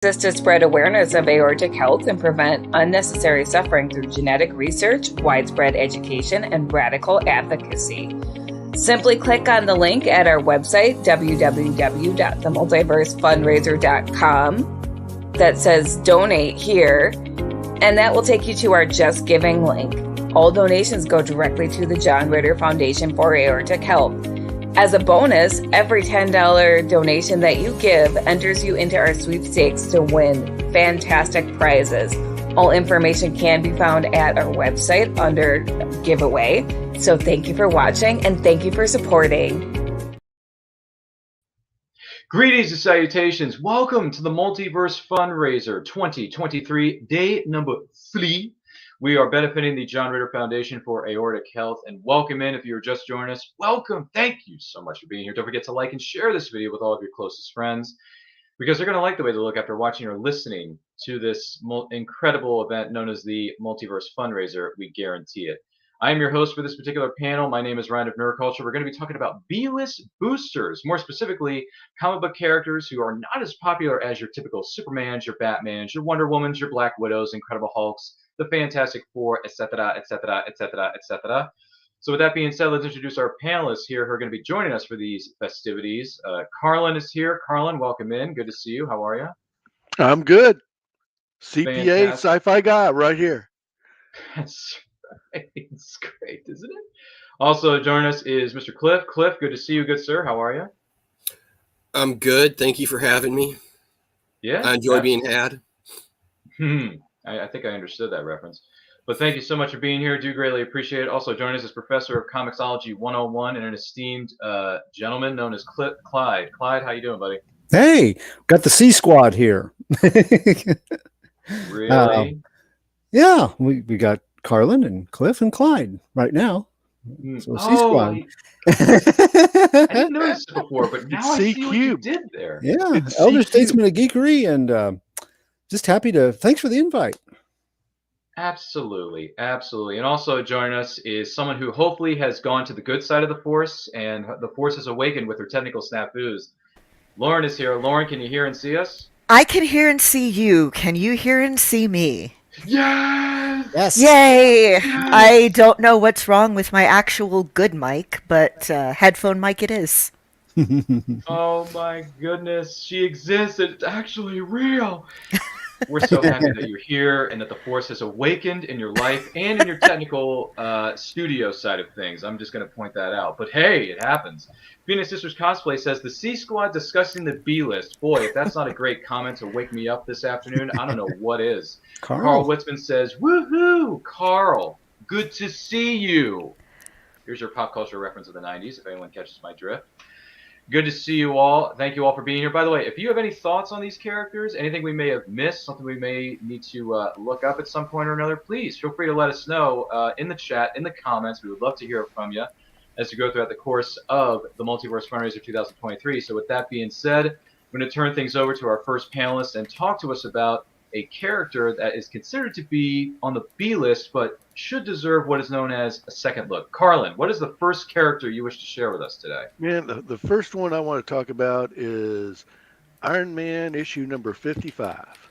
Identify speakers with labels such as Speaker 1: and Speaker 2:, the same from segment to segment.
Speaker 1: exists to spread awareness of aortic health and prevent unnecessary suffering through genetic research, widespread education, and radical advocacy. Simply click on the link at our website, www.themultiversefunraiser.com, that says donate here, and that will take you to our Just Giving link. All donations go directly to the John Ritter Foundation for Aortic Health. As a bonus, every $10 donation that you give enters you into our sweepstakes to win fantastic prizes. All information can be found at our website under giveaway. So thank you for watching and thank you for supporting.
Speaker 2: Greetings and salutations. Welcome to the Multiverse FunRaiser 2023, day number 3. We are benefiting the John Ritter Foundation for Aortic Health, and welcome in if you're just joining us. Welcome. Thank you so much for being here. Don't forget to like and share this video with all of your closest friends, because they're going to like the way they look after watching or listening to this incredible event known as the Multiverse FunRaiser. We guarantee it. I am your host for this particular panel. My name is Ryan of Nerd Culture. We're going to be talking about B-list boosters, more specifically, comic book characters who are not as popular as your typical Supermans, your Batmans, your Wonder Womans, your Black Widows, Incredible Hulks, the Fantastic Four, etc., etc., etc., etc. So with that being said, let's introduce our panelists here who are going to be joining us for these festivities. Carlin is here. Carlin, welcome in. Good to see you. How are you?
Speaker 3: I'm good. CPA
Speaker 2: Fantastic.
Speaker 3: sci-fi guy right here.
Speaker 2: That's right. It's great, isn't it? Also joining us is Mr. Cliff. Cliff, good to see you, good sir. How are you?
Speaker 4: I'm good. Thank you for having me.
Speaker 2: Yeah.
Speaker 4: I enjoy being had.
Speaker 2: I think I understood that reference. But thank you so much for being here. Do greatly appreciate it. Also joining us is Professor of Comicsology 101 and an esteemed gentleman known as Clyde. Clyde, how you doing, buddy?
Speaker 5: Hey, got the C Squad here.
Speaker 2: Really?
Speaker 5: Yeah, we got Carlin and Cliff and Clyde right now. So C Squad.
Speaker 2: I didn't notice it before, but now I see what you did there.
Speaker 5: Yeah, Elder Statesman of Geekery, and just happy to. Thanks for the invite.
Speaker 2: Absolutely, absolutely. And also joining us is someone who hopefully has gone to the good side of the Force, and the Force has awakened with her technical snafus. Lauren is here. Lauren, can you hear and see us?
Speaker 6: I can hear and see you. Can you hear and see me?
Speaker 2: Yes!
Speaker 5: Yes!
Speaker 6: Yay! Yes! I don't know what's wrong with my actual good mic, but headphone mic it is.
Speaker 2: Oh my goodness, she exists. It's actually real. We're so happy that you're here and that the Force has awakened in your life and in your technical studio side of things. I'm just going to point that out. But hey, it happens. Phoenix Sisters Cosplay says, the C Squad discussing the B-list. Boy, if that's not a great comment to wake me up this afternoon, I don't know what is. Carl Witzman says, woohoo, Carl, good to see you. Here's your pop culture reference of the 90s, if anyone catches my drift. Good to see you all. Thank you all for being here. By the way, if you have any thoughts on these characters, anything we may have missed, something we may need to look up at some point or another, please feel free to let us know in the chat, in the comments. We would love to hear from you as we go throughout the course of the Multiverse FunRaiser 2023. So with that being said, I'm going to turn things over to our first panelist and talk to us about a character that is considered to be on the B list, but should deserve what is known as a second look. Carlin, what is the first character you wish to share with us today?
Speaker 3: Man, the first one I want to talk about is Iron Man issue number 55.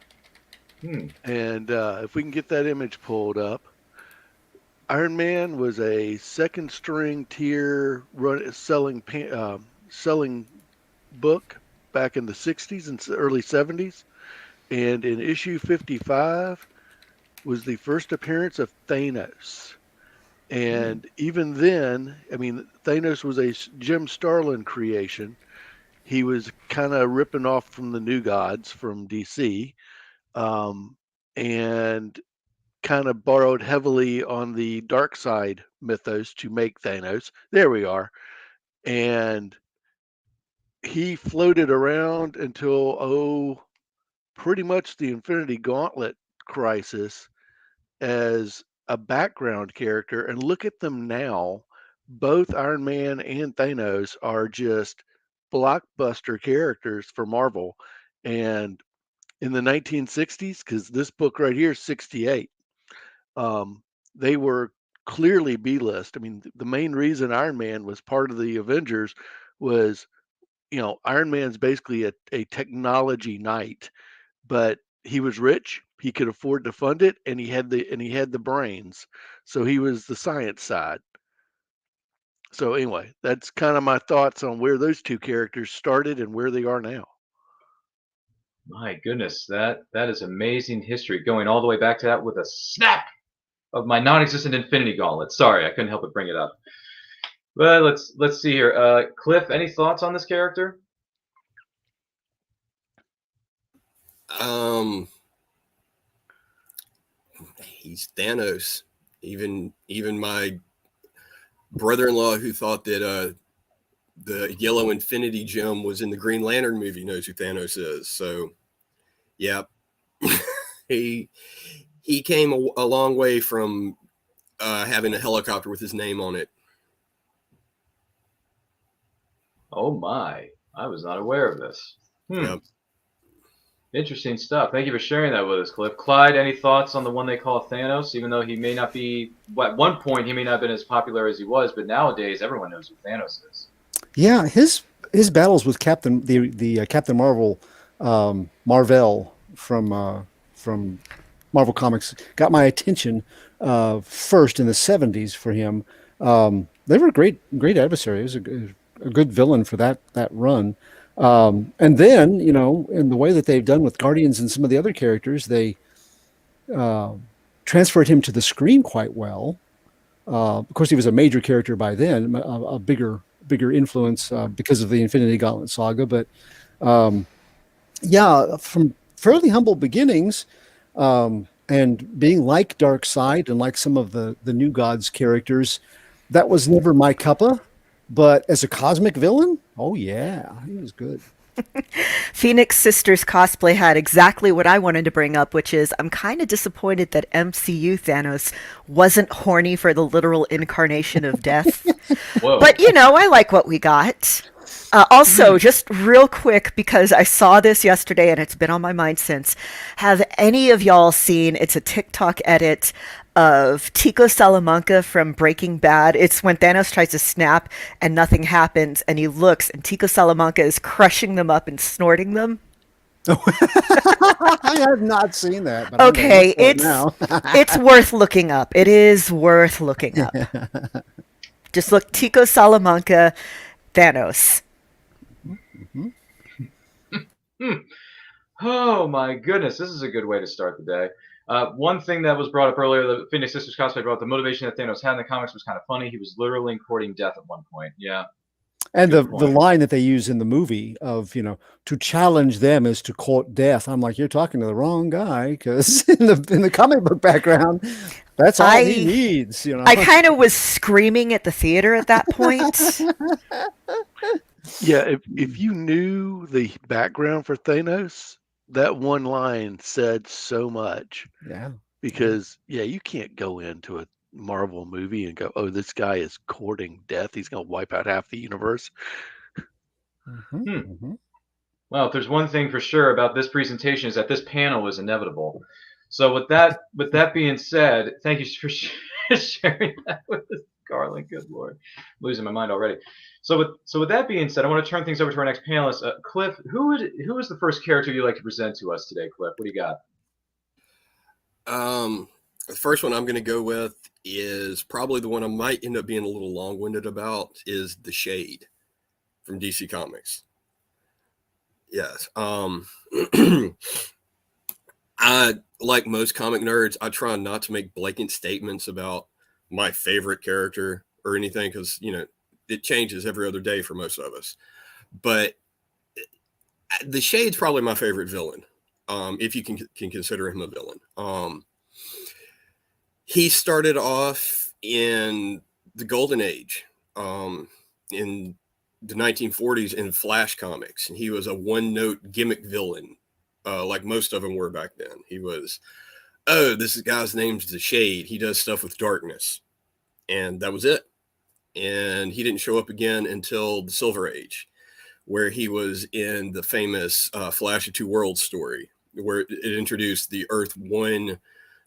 Speaker 3: And if we can get that image pulled up, Iron Man was a second string tier selling book back in the 60s and early 70s. And in issue 55 was the first appearance of Thanos. And even then, I mean, Thanos was a Jim Starlin creation. He was kind of ripping off from the New Gods from DC, and kind of borrowed heavily on the dark side mythos to make Thanos. There we are. And he floated around until, pretty much the Infinity Gauntlet crisis as a background character. And look at them now. Both Iron Man and Thanos are just blockbuster characters for Marvel. And in the 1960s, because this book right here is 68, they were clearly B-list. I mean, the main reason Iron Man was part of the Avengers was, Iron Man's basically a technology knight. but he was rich. He could afford to fund it, and he had the brains. So he was the science side. So anyway, that's kind of my thoughts on where those two characters started and where they are now.
Speaker 2: My goodness, that is amazing history, going all the way back to that with a snap of my non-existent Infinity Gauntlet. Sorry, I couldn't help but bring it up. But let's see here. Cliff, any thoughts on this character?
Speaker 4: He's Thanos. Even my brother-in-law, who thought that the yellow Infinity Gem was in the Green Lantern movie, knows who Thanos is. So, yeah, he came a long way from having a helicopter with his name on it.
Speaker 2: Oh my, I was not aware of this.
Speaker 4: Yep.
Speaker 2: Interesting stuff. Thank you for sharing that with us, Cliff. Clyde, any thoughts on the one they call Thanos? Even though he may not be, at one point he may not have been as popular as he was, but nowadays everyone knows who Thanos is.
Speaker 5: Yeah, his battles with Captain Marvel, Marvel from Marvel Comics got my attention first in the 70s for him. They were a great adversary. He was a good villain for that run. And then, in the way that they've done with Guardians and some of the other characters, they transferred him to the screen quite well. Of course, he was a major character by then, a bigger influence because of the Infinity Gauntlet saga. But from fairly humble beginnings, and being like Darkseid and like some of the New Gods characters, that was never my cuppa. But as a cosmic villain, oh yeah, he was good.
Speaker 6: Phoenix Sisters cosplay had exactly what I wanted to bring up, which is I'm kind of disappointed that MCU Thanos wasn't horny for the literal incarnation of death.
Speaker 2: Whoa.
Speaker 6: But, I like what we got. Also, just real quick, because I saw this yesterday and it's been on my mind since, have any of y'all seen, it's a TikTok edit of Tico Salamanca from Breaking Bad. It's when Thanos tries to snap and nothing happens, and he looks, and Tico Salamanca is crushing them up and snorting them.
Speaker 5: I have not seen that. But
Speaker 6: Okay,
Speaker 5: it's
Speaker 6: worth looking up. It is worth looking up. Just look Tico Salamanca, Thanos.
Speaker 2: Oh my goodness, this is a good way to start the day. One thing that was brought up earlier, the Phoenix Sisters cosplay brought up, the motivation that Thanos had in the comics was kind of funny. He was literally courting death at one point. Yeah.
Speaker 5: And the line that they use in the movie of, to challenge them is to court death. I'm like, you're talking to the wrong guy, because in the comic book background, that's all he needs.
Speaker 6: I kind of was screaming at the theater at that point.
Speaker 3: Yeah, if you knew the background for Thanos, that one line said so much.
Speaker 5: Yeah.
Speaker 3: Because, you can't go into a Marvel movie and go, oh, this guy is courting death. He's going to wipe out half the universe.
Speaker 2: Well, if there's one thing for sure about this presentation is that this panel is inevitable. So with that being said, thank you for sharing that with us, Carlin. Good Lord, I'm losing my mind already. So with that being said, I want to turn things over to our next panelist, Cliff. Who is the first character you'd like to present to us today, Cliff? What do you got?
Speaker 4: The first one I'm going to go with is probably the one I might end up being a little long-winded about, is The Shade from DC Comics. Yes. I, like most comic nerds, I try not to make blatant statements about my favorite character or anything, because, it changes every other day for most of us. But The Shade's probably my favorite villain, if you can consider him a villain. He started off in the Golden Age, in the 1940s in Flash comics, and he was a one-note gimmick villain, like most of them were back then. He was, this guy's name's The Shade. He does stuff with darkness, and that was it. And he didn't show up again until the Silver Age, where he was in the famous Flash of Two Worlds story, where it introduced the Earth 1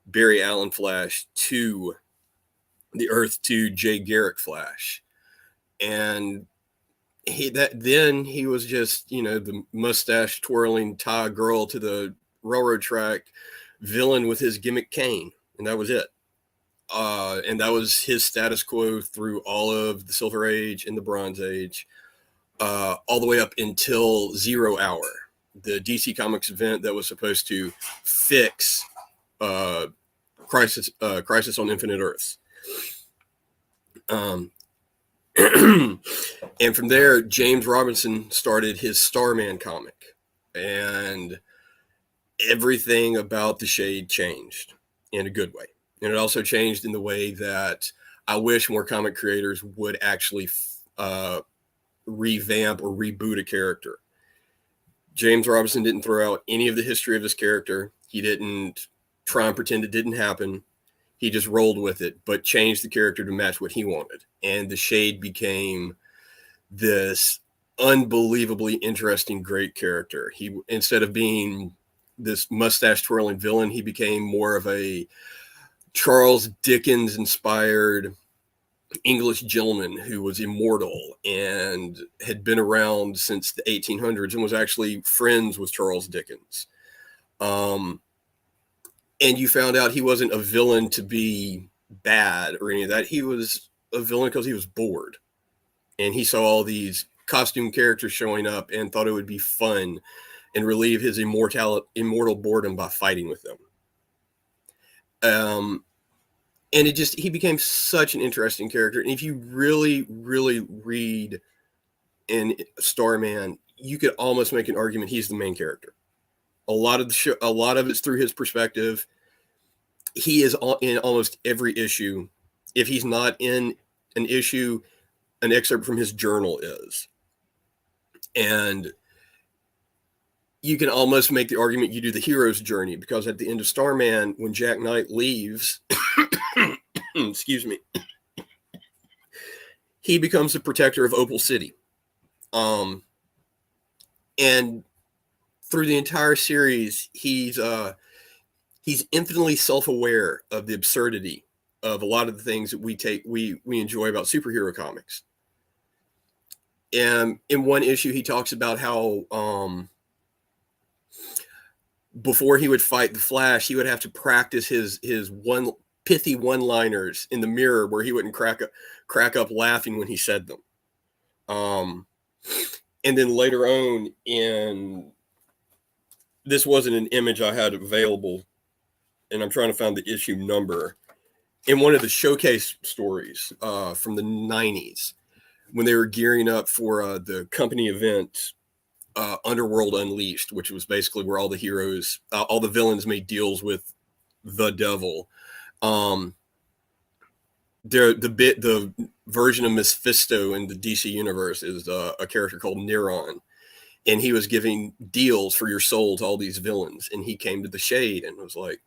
Speaker 4: Barry Allen Flash to the Earth 2 Jay Garrick Flash. And he was just, the mustache twirling tie girl to the railroad track villain with his gimmick cane, and that was it. And that was his status quo through all of the Silver Age and the Bronze Age, all the way up until 0 Hour, the DC Comics event that was supposed to fix Crisis on Infinite Earths. And from there, James Robinson started his Starman comic, and everything about the Shade changed in a good way. And it also changed in the way that I wish more comic creators would actually revamp or reboot a character. James Robinson didn't throw out any of the history of his character. He didn't try and pretend it didn't happen. He just rolled with it, but changed the character to match what he wanted. And the Shade became this unbelievably interesting, great character. He, instead of being this mustache twirling villain, he became more of a Charles Dickens inspired English gentleman who was immortal and had been around since the 1800s and was actually friends with Charles Dickens. And you found out he wasn't a villain to be bad or any of that. He was a villain because he was bored. And he saw all these costume characters showing up and thought it would be fun and relieve his immortal boredom by fighting with them. And he became such an interesting character. And if you really, really read in Starman, you could almost make an argument he's the main character. A lot of it's through his perspective. He is in almost every issue. If he's not in an issue, an excerpt from his journal is. And you can almost make the argument you do the hero's journey, because at the end of Starman, when Jack Knight leaves, excuse me, he becomes the protector of Opal City. And through the entire series, he's infinitely self-aware of the absurdity of a lot of the things that we enjoy about superhero comics. And in one issue, he talks about how before he would fight the Flash, he would have to practice his pithy one-liners in the mirror where he wouldn't crack up laughing when he said them. And then later on, this wasn't an image I had available, and I'm trying to find the issue number. In one of the showcase stories from the 90s, when they were gearing up for the company event, Underworld Unleashed, which was basically where all the heroes, all the villains made deals with the devil. The version of Mephisto in the DC universe is a character called Neron, and he was giving deals for your soul to all these villains. And he came to the Shade and was like,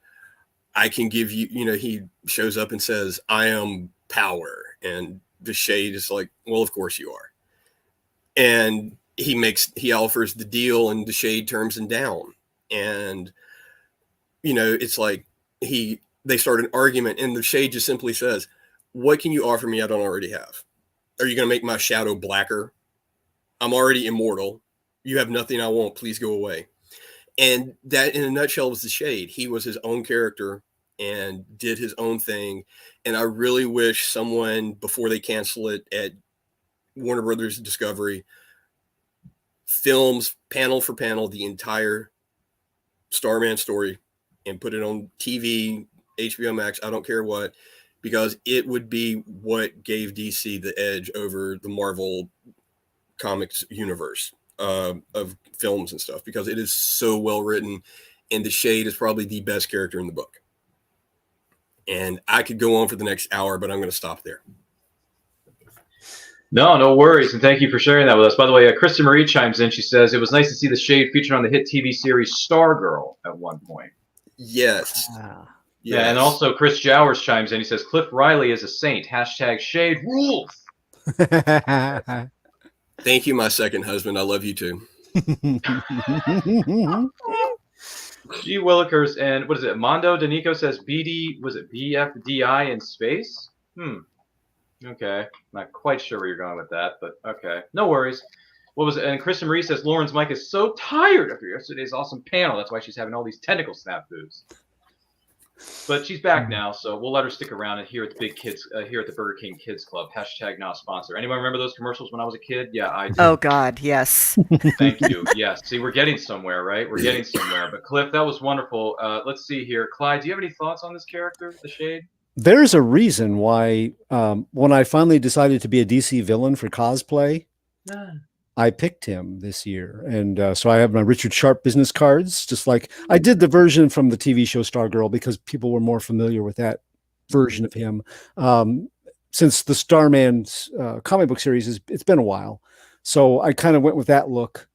Speaker 4: I can give you, he shows up and says, I am power. And the Shade is like, well, of course you are. And he offers the deal, and the Shade turns him down. And, it's like they start an argument, and the Shade just simply says, what can you offer me I don't already have? Are you going to make my shadow blacker? I'm already immortal. You have nothing I want. Please go away. And that, in a nutshell, was the Shade. He was his own character and did his own thing. And I really wish someone, before they cancel it at Warner Brothers Discovery, films panel for panel the entire Starman story and put it on TV, HBO Max, I don't care what, because it would be what gave DC the edge over the Marvel Comics universe of films and stuff, because it is so well written, and the Shade is probably the best character in the book. And I could go on for the next hour, but I'm going to stop there.
Speaker 2: No worries, and thank you for sharing that with us. By the way, Krista Marie chimes in. She says, it was nice to see the Shade featured on the hit TV series Stargirl at one point.
Speaker 4: Yes.
Speaker 2: Yeah, and also Chris Jowers chimes in. He says, Cliff Riley is a saint. # Shade rules.
Speaker 4: Thank you, my second husband. I love you too.
Speaker 2: G. Willikers and what is it? Mondo Danico says BD, was it BFDI in space? Okay. Not quite sure where you're going with that, but okay. No worries. what was it? And Kristen Marie says Lauren's mic is so tired after yesterday's awesome panel. That's why she's having all these tentacle snafus. But she's back now, so we'll let her stick around and here at the Big Kids, here at the Burger King Kids Club. # not sponsor. Anyone remember those commercials when I was a kid? Yeah, I do.
Speaker 6: Oh God, yes.
Speaker 2: Thank you. Yes. See, we're getting somewhere, right? We're getting somewhere. But Cliff, that was wonderful. Let's see here. Clyde, do you have any thoughts on this character, the Shade?
Speaker 5: There's a reason why when I finally decided to be a DC villain for cosplay, I picked him this year. And so I have my Richard Sharp business cards, just like I did the version from the TV show Stargirl because people were more familiar with that version of him. Since the Starman's comic book series, it's been a while. So I kind of went with that look.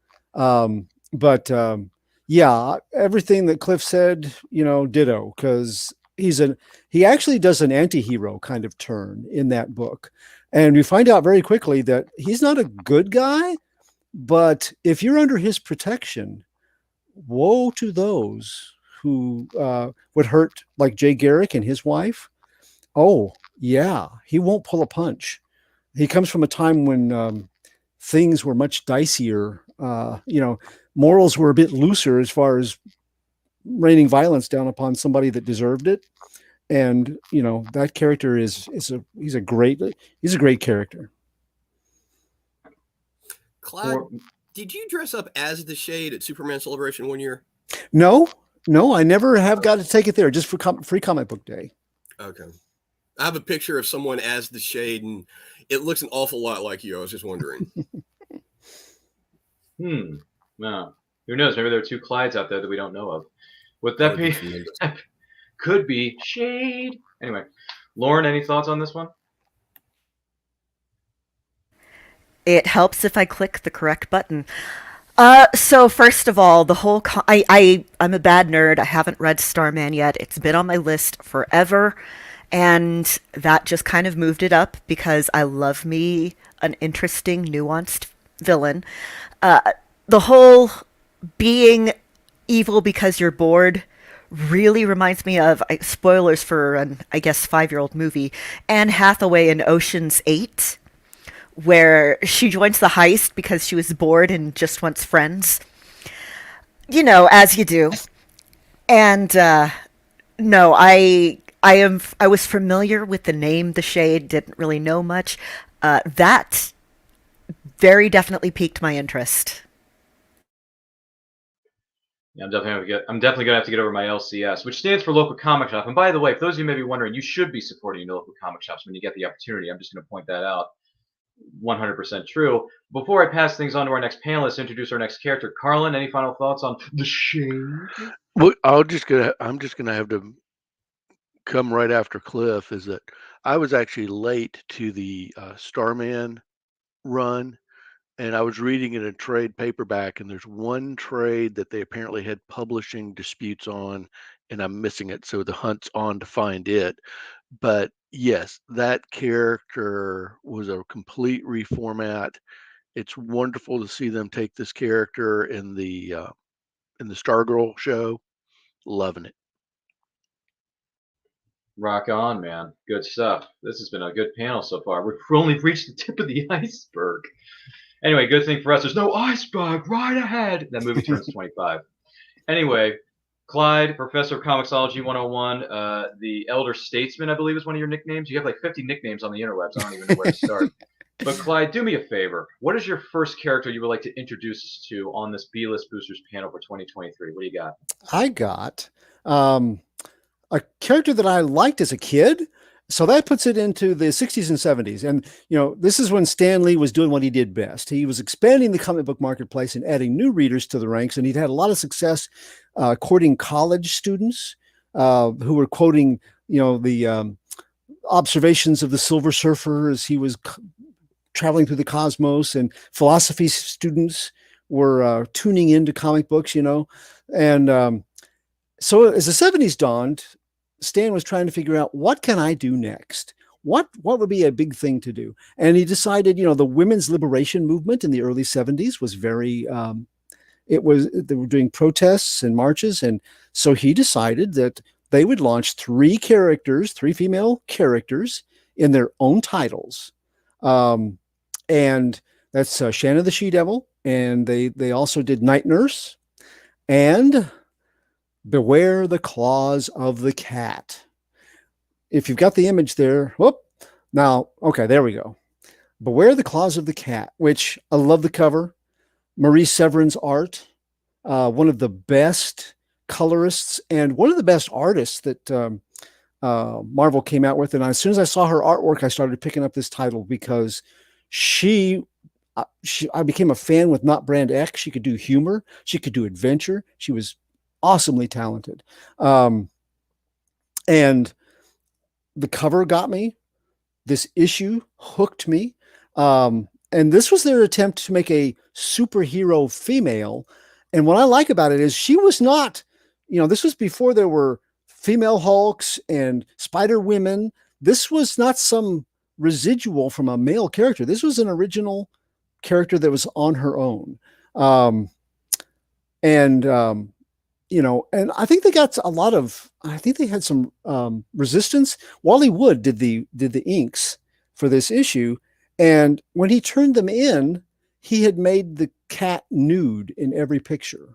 Speaker 5: Yeah, everything that Cliff said, ditto, because he actually does an anti-hero kind of turn in that book. And we find out very quickly that he's not a good guy, but if you're under his protection, woe to those who would hurt, like Jay Garrick and his wife. Oh, yeah, he won't pull a punch. He comes from a time when things were much dicier. Morals were a bit looser as far as raining violence down upon somebody that deserved it. And, that character he's a great character.
Speaker 4: Clyde, did you dress up as the Shade at Superman Celebration one year?
Speaker 5: No, I never have got to take it there, just for free comic book day.
Speaker 4: Okay. I have a picture of someone as the Shade, and it looks an awful lot like you. I was just wondering.
Speaker 2: No. Who knows? Maybe there are 2 Clydes out there that we don't know of. Would that be? Could be Shade. Anyway, Lauren, any thoughts on this one?
Speaker 6: It helps if I click the correct button. So first of all, the whole I'm a bad nerd. I haven't read Starman yet. It's been on my list forever, and that just kind of moved it up because I love me an interesting, nuanced villain. The whole being evil because you're bored really reminds me of, spoilers for an, 5-year-old movie, Anne Hathaway in Ocean's 8, where she joins the heist because she was bored and just wants friends. As you do. And no, I was familiar with the name The Shade, didn't really know much. That very definitely piqued my interest.
Speaker 2: Yeah, I'm definitely gonna have to get over my LCS, which stands for local comic shop. And by the way, for those of you who may be wondering, you should be supporting your local comic shops when you get the opportunity. I'm just gonna point that out. 100% true. Before I pass things on to our next panelist, introduce our next character, Carlin. Any final thoughts on the Shade?
Speaker 3: Well, I'm just gonna have to come right after Cliff. Is that I was actually late to the Starman run, and I was reading in a trade paperback, and there's one trade that they apparently had publishing disputes on, and I'm missing it, so the hunt's on to find it. But yes, that character was a complete reformat. It's wonderful to see them take this character in the Stargirl show. Loving it.
Speaker 2: Rock on, man. Good stuff. This has been a good panel so far. We've only reached the tip of the iceberg. Anyway, good thing for us, there's no iceberg right ahead. That movie turns 25. Anyway, Clyde, Professor of Comicsology 101, the Elder Statesman, I believe is one of your nicknames. You have like 50 nicknames on the interwebs. I don't even know where to start. But Clyde, do me a favor. What is your first character you would like to introduce us to on this B-List Boosters panel for 2023? What do you got?
Speaker 5: I got a character that I liked as a kid. So that puts it into the 60s and 70s. And, this is when Stan Lee was doing what he did best. He was expanding the comic book marketplace and adding new readers to the ranks. And he'd had a lot of success courting college students who were quoting, the observations of the Silver Surfer as he was traveling through the cosmos, and philosophy students were tuning into comic books, And so as the 70s dawned, Stan was trying to figure out, what can I do next? What would be a big thing to do? And he decided, the women's liberation movement in the early 70s was very, they were doing protests and marches. And so he decided that they would launch 3 female characters in their own titles. And that's Shanna the She-Devil, and they also did Night Nurse and Beware the Claws of the Cat. If you've got the image there, whoop. Now, okay, there we go. Beware the Claws of the Cat, which I love the cover. Marie Severin's art, one of the best colorists and one of the best artists that Marvel came out with. And as soon as I saw her artwork, I started picking up this title because I became a fan with Not Brand X. She could do humor. She could do adventure. She was awesomely talented. And the cover got me. This issue hooked me. And this was their attempt to make a superhero female. And what I like about it is she was not, this was before there were female Hulks and Spider Women. This was not some residual from a male character. This was an original character that was on her own. And I think they got I think they had some resistance. Wally Wood did the inks for this issue. And when he turned them in, he had made the cat nude in every picture.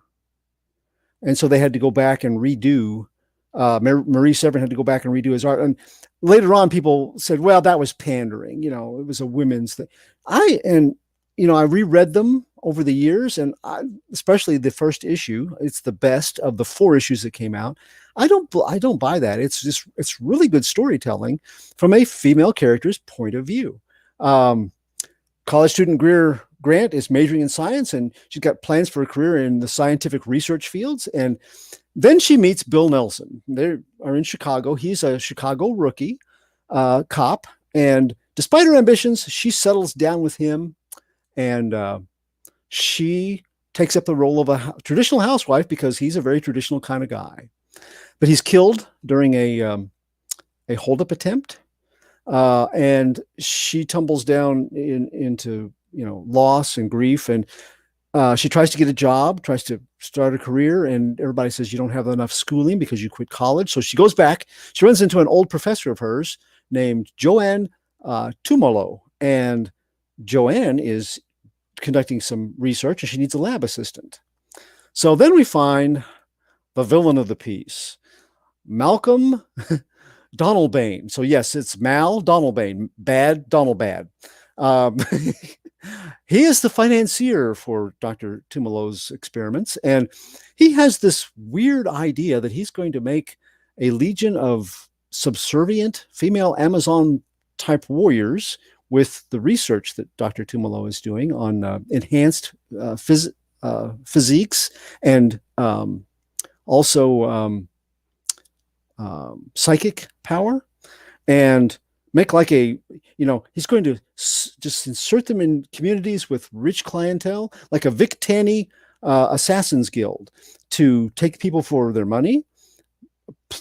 Speaker 5: And so they had to go back and redo, Marie Severin had to go back and redo his art. And later on, people said, well, that was pandering. It was a women's thing. I reread them over the years, and especially the first issue. It's the best of the 4 issues that came out. I don't buy that. It's really good storytelling from a female character's point of view. College student Greer Grant is majoring in science, and she's got plans for a career in the scientific research fields. And then she meets Bill Nelson. They are in Chicago. He's a Chicago rookie cop, and despite her ambitions, she settles down with him, and she takes up the role of a traditional housewife because he's a very traditional kind of guy. But he's killed during a holdup attempt, and she tumbles down into loss and grief, and she tries to get a job, tries to start a career, and everybody says you don't have enough schooling because you quit college. So she goes back. She runs into an old professor of hers named Joanne Tumolo, and Joanne is conducting some research, and she needs a lab assistant. So then we find the villain of the piece, Malcolm Donalbain. So yes, it's Mal Donalbain, bad Donald bad. He is the financier for Dr. Tumolo's experiments, and he has this weird idea that he's going to make a legion of subservient female Amazon type warriors with the research that Dr. Tumolo is doing on enhanced physiques and also psychic power, and make like he's going to just insert them in communities with rich clientele, like a Vic Tanny Assassins Guild, to take people for their money,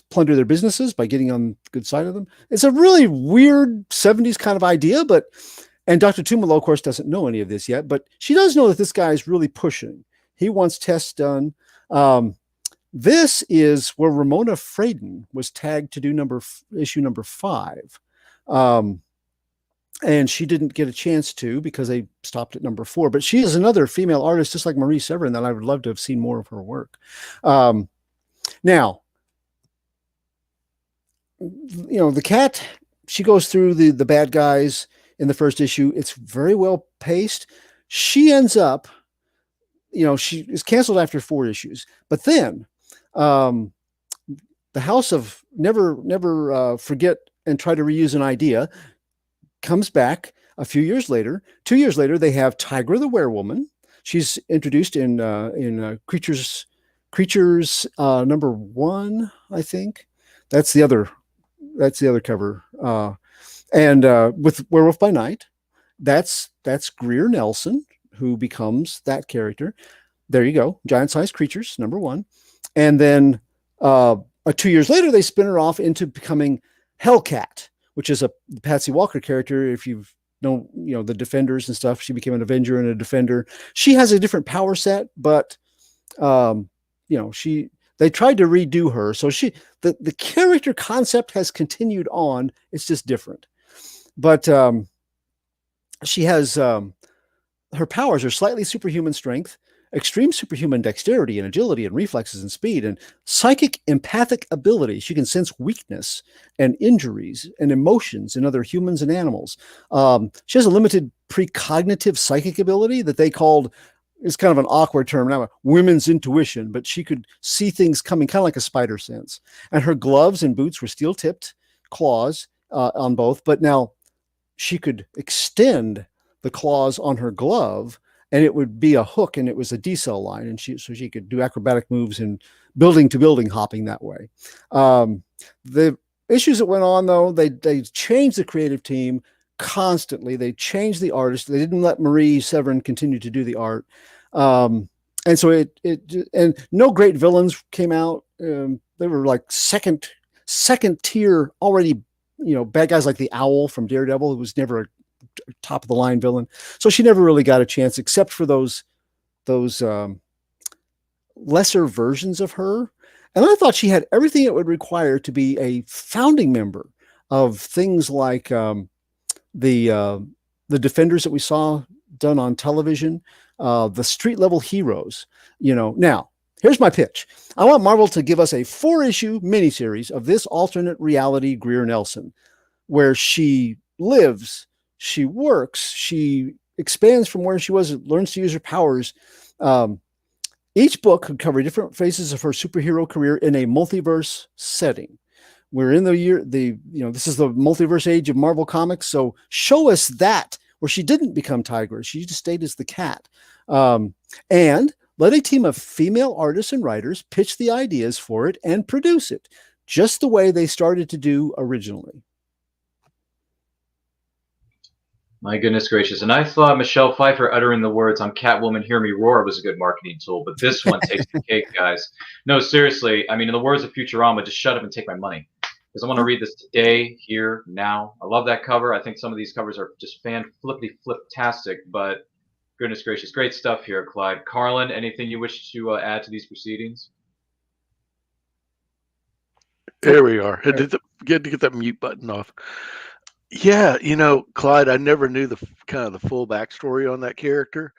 Speaker 5: plunder their businesses by getting on the good side of them. It's a really weird 70s kind of idea, and Dr. Tumolo, of course, doesn't know any of this yet, but she does know that this guy is really pushing. He wants tests done. This is where Ramona Fraden was tagged to do issue number 5. And she didn't get a chance to because they stopped at number 4. But she is another female artist, just like Marie Severin, that I would love to have seen more of her work. Now, the cat, she goes through the bad guys in the first issue. It's very well paced. She ends up, she is canceled after 4 issues. But then the House of Never Forget and Try to Reuse an Idea comes back a few years later. 2 years later, they have Tigra the Werewoman. She's introduced in Creatures number 1, I think. That's the other cover. And with Werewolf by Night, that's Greer Nelson, who becomes that character. There you go. Giant-sized creatures, number 1. And then 2 years later, they spin her off into becoming Hellcat, which is a Patsy Walker character. If you've known, the Defenders and stuff, she became an Avenger and a Defender. She has a different power set, but they tried to redo her. So the character concept has continued on. It's just different. But she has her powers are slightly superhuman strength, extreme superhuman dexterity and agility and reflexes and speed, and psychic empathic ability. She can sense weakness and injuries and emotions in other humans and animals. She has a limited precognitive psychic ability that they called, it's kind of an awkward term now, women's intuition, but she could see things coming, kind of like a spider sense. And her gloves and boots were steel-tipped claws on both, but now she could extend the claws on her glove, and it would be a hook, and it was a decel line, and so she could do acrobatic moves and building to building hopping that way. The issues that went on, though, they changed the creative team constantly. They changed the artist. They didn't let Marie Severin continue to do the art, and so and no great villains came out. They were like second tier already. Bad guys like the Owl from Daredevil, who was never a top of the line villain. So she never really got a chance, except for those lesser versions of her. And I thought she had everything it would require to be a founding member of things like the Defenders that we saw done on television, the street level heroes. Now here's my pitch. I want Marvel to give us a 4-issue miniseries of this alternate reality Greer Nelson, where she lives, she works, she expands from where she was, learns to use her powers. Each book could cover different phases of her superhero career in a multiverse setting. We're in this is the multiverse age of Marvel Comics. So show us that, where she didn't become Tigress. She just stayed as the Cat. And let a team of female artists and writers pitch the ideas for it and produce it, just the way they started to do originally.
Speaker 2: My goodness gracious. And I thought Michelle Pfeiffer uttering the words, "I'm Catwoman, hear me roar," was a good marketing tool, but this one takes the cake, guys. No, seriously. I mean, in the words of Futurama, just shut up and take my money. Because I want to read this today, here, now. I love that cover. I think some of these covers are just flip-tastic, but goodness gracious. Great stuff here, Clyde. Carlin, anything you wish to add to these proceedings?
Speaker 3: There we are. Had to get that mute button off. Yeah, Clyde, I never knew the kind of the full backstory on that character,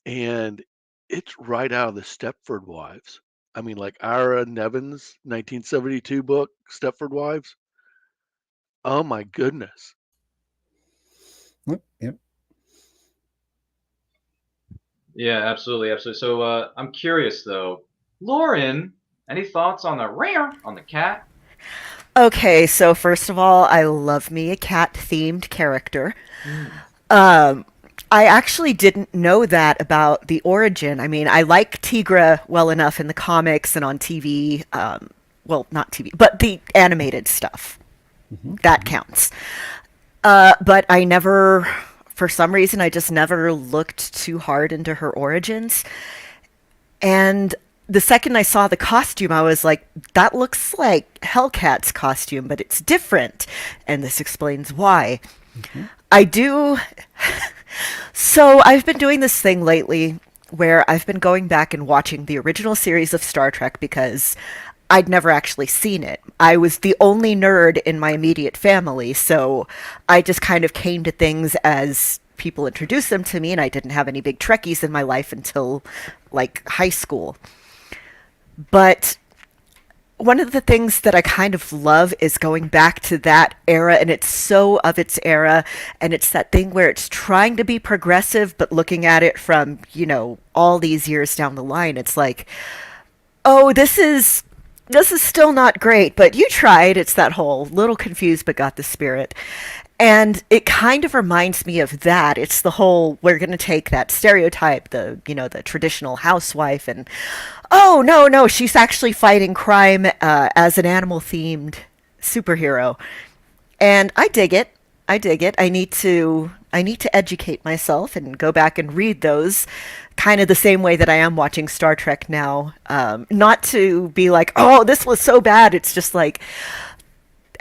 Speaker 3: and it's right out of the Stepford Wives. I mean, like Ira Nevin's 1972 book, Stepford Wives. Oh my goodness.
Speaker 5: Yep.
Speaker 2: Yeah, absolutely. So I'm curious though, Lauren, any thoughts on the cat?
Speaker 6: Okay, so first of all, I love me a cat-themed character. I actually didn't know that about the origin. I mean, I like Tigra well enough in the comics and on TV. Well, not TV, but the animated stuff. That counts. But I never, for some reason, I just never looked too hard into her origins. And the second I saw the costume, I was like, that looks like Hellcat's costume, but it's different. And this explains why. I do. So I've been doing this thing lately where I've been going back and watching the original series of Star Trek because I'd never actually seen it. I was the only nerd in my immediate family, so I just kind of came to things as people introduced them to me, and I didn't have any big Trekkies in my life until, like, high school. But one of the things that I kind of love is going back to that era, and it's so of its era, and it's that thing where it's trying to be progressive, but looking at it from, all these years down the line, it's like, oh, this is still not great, but you tried. It's that whole little confused but got the spirit. And it kind of reminds me of that. It's the whole, we're going to take that stereotype, the traditional housewife, and, oh, no, she's actually fighting crime as an animal-themed superhero. And I dig it. I need to educate myself and go back and read those kind of the same way that I am watching Star Trek now. Not to be like, oh, this was so bad. It's just like,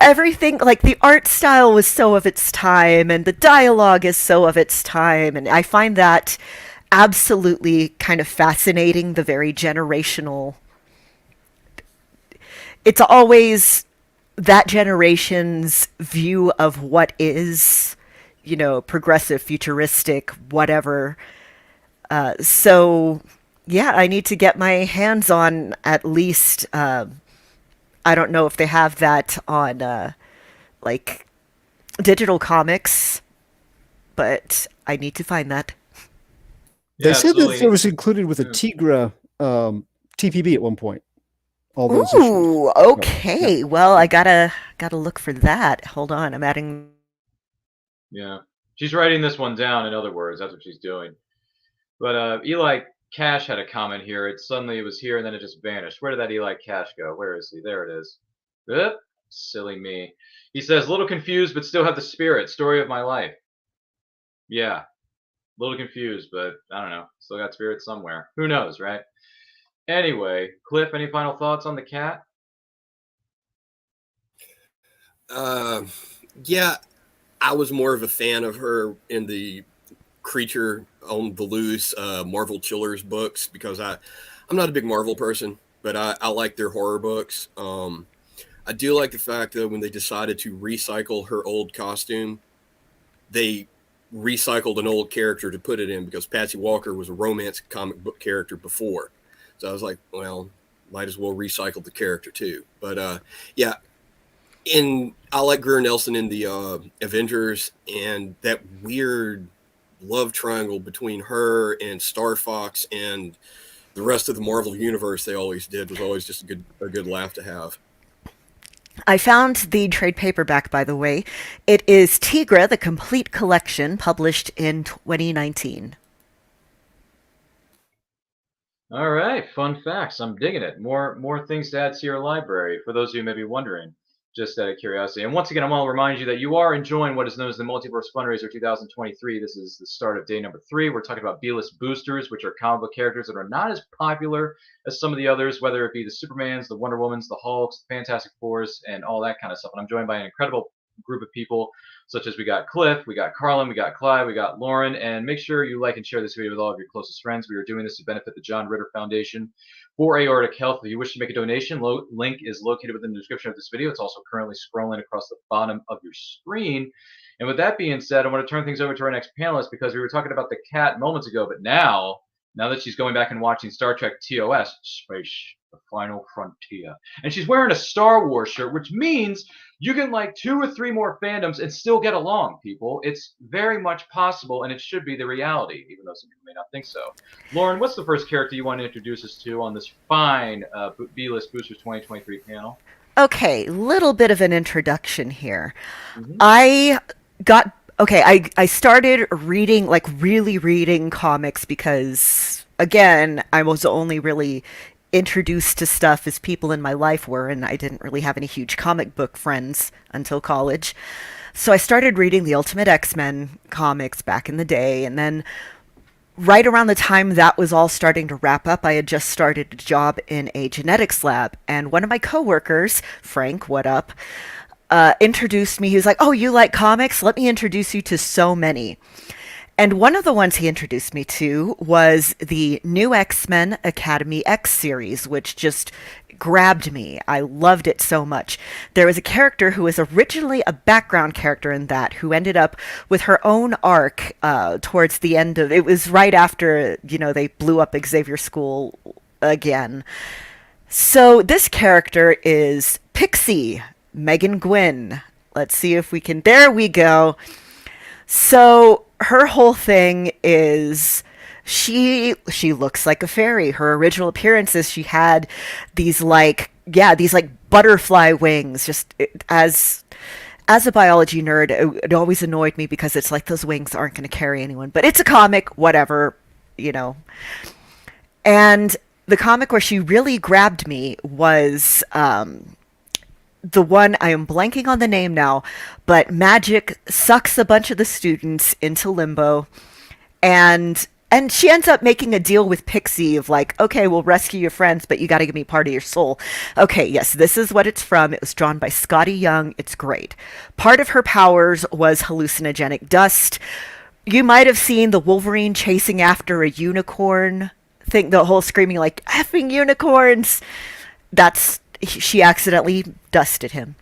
Speaker 6: everything, like the art style was so of its time and the dialogue is so of its time, and I find that absolutely kind of fascinating, the very generational. It's always that generation's view of what is, progressive, futuristic, whatever, So, yeah, I need to get my hands on at least. I don't know if they have that on like digital comics, but I need to find that.
Speaker 5: They
Speaker 2: Yeah,
Speaker 5: said that
Speaker 2: absolutely.
Speaker 5: it was included with a
Speaker 2: Yeah.
Speaker 5: Tigra TPB at one point. All those issues.
Speaker 6: Ooh, okay. Well, I gotta look for that. Hold on, I'm adding.
Speaker 2: Yeah. She's writing this one down, in other words. That's what she's doing. But Eli Cash had a comment here. It was here and then it just vanished. Where did that Eli Cash go? Where is he? There it is. Oop, silly me. He says, little confused, but still have the spirit. Story of my life. Yeah. A little confused, but I don't know. Still got spirit somewhere. Who knows, right? Anyway, Cliff, any final thoughts on the cat?
Speaker 4: Yeah, I was more of a fan of her in the Creature on the Loose Marvel Chillers books because I'm not a big Marvel person, but I like their horror books. I do like the fact that when they decided to recycle her old costume, they recycled an old character to put it in because Patsy Walker was a romance comic book character before. So I was like, well, might as well recycle the character too. But yeah, I like Greer Nelson in the Avengers, and that weird love triangle between her and Star Fox and the rest of the Marvel universe they always did was always just a good laugh to have.
Speaker 6: I found the trade paperback, by the way. It is Tigra, the complete collection, published in 2019.
Speaker 2: All right, fun facts. I'm digging it. More things to add to your library for those of you who may be wondering, just out of curiosity. And once again, I want to remind you that you are enjoying what is known as the Multiverse FunRaiser 2023. This is the start of day number 3. We're talking about B-list boosters, which are comic book characters that are not as popular as some of the others, whether it be the Supermans, the Wonder Womans, the Hulks, the Fantastic Fours, and all that kind of stuff. And I'm joined by an incredible group of people, such as we got Cliff, we got Carlin, we got Clyde, we got Lauren, and make sure you like and share this video with all of your closest friends. We are doing this to benefit the John Ritter Foundation for aortic health. If you wish to make a donation, link is located within the description of this video. It's also currently scrolling across the bottom of your screen. And with that being said, I want to turn things over to our next panelist because we were talking about the cat moments ago, but now that she's going back and watching Star Trek TOS, Space, the Final Frontier, and she's wearing a Star Wars shirt, which means you can like 2 or 3 more fandoms and still get along, people. It's very much possible, and it should be the reality, even though some people may not think so. Lauren, what's the first character you want to introduce us to on this fine B-List Boosters 2023 panel?
Speaker 6: Okay, little bit of an introduction here.
Speaker 2: Mhm.
Speaker 6: I started reading, like really reading comics because, again, I was only really introduced to stuff as people in my life were, and I didn't really have any huge comic book friends until college. So I started reading the Ultimate X-Men comics back in the day, and then right around the time that was all starting to wrap up, I had just started a job in a genetics lab, and one of my coworkers, Frank, what up, introduced me. He was like, "Oh, you like comics? Let me introduce you to so many." And one of the ones he introduced me to was the new X-Men Academy X series, which just grabbed me. I loved it so much. There was a character who was originally a background character in that, who ended up with her own arc towards the end of it. Was right after, they blew up Xavier School again. So this character is Pixie, Megan Gwynn. Let's see if we can. There we go. So her whole thing is she looks like a fairy. Her original appearances, she had these butterfly wings. Just as a biology nerd, it always annoyed me because it's like those wings aren't going to carry anyone. But it's a comic, whatever, And the comic where she really grabbed me was the one, I am blanking on the name now, but magic sucks a bunch of the students into limbo, and she ends up making a deal with Pixie of like, okay, we'll rescue your friends, but you got to give me part of your soul. Okay, yes, this is what it's from. It was drawn by Scotty Young. It's great. Part of her powers was hallucinogenic dust. You might have seen the Wolverine chasing after a unicorn thing, the whole screaming like, effing unicorns. She accidentally dusted him.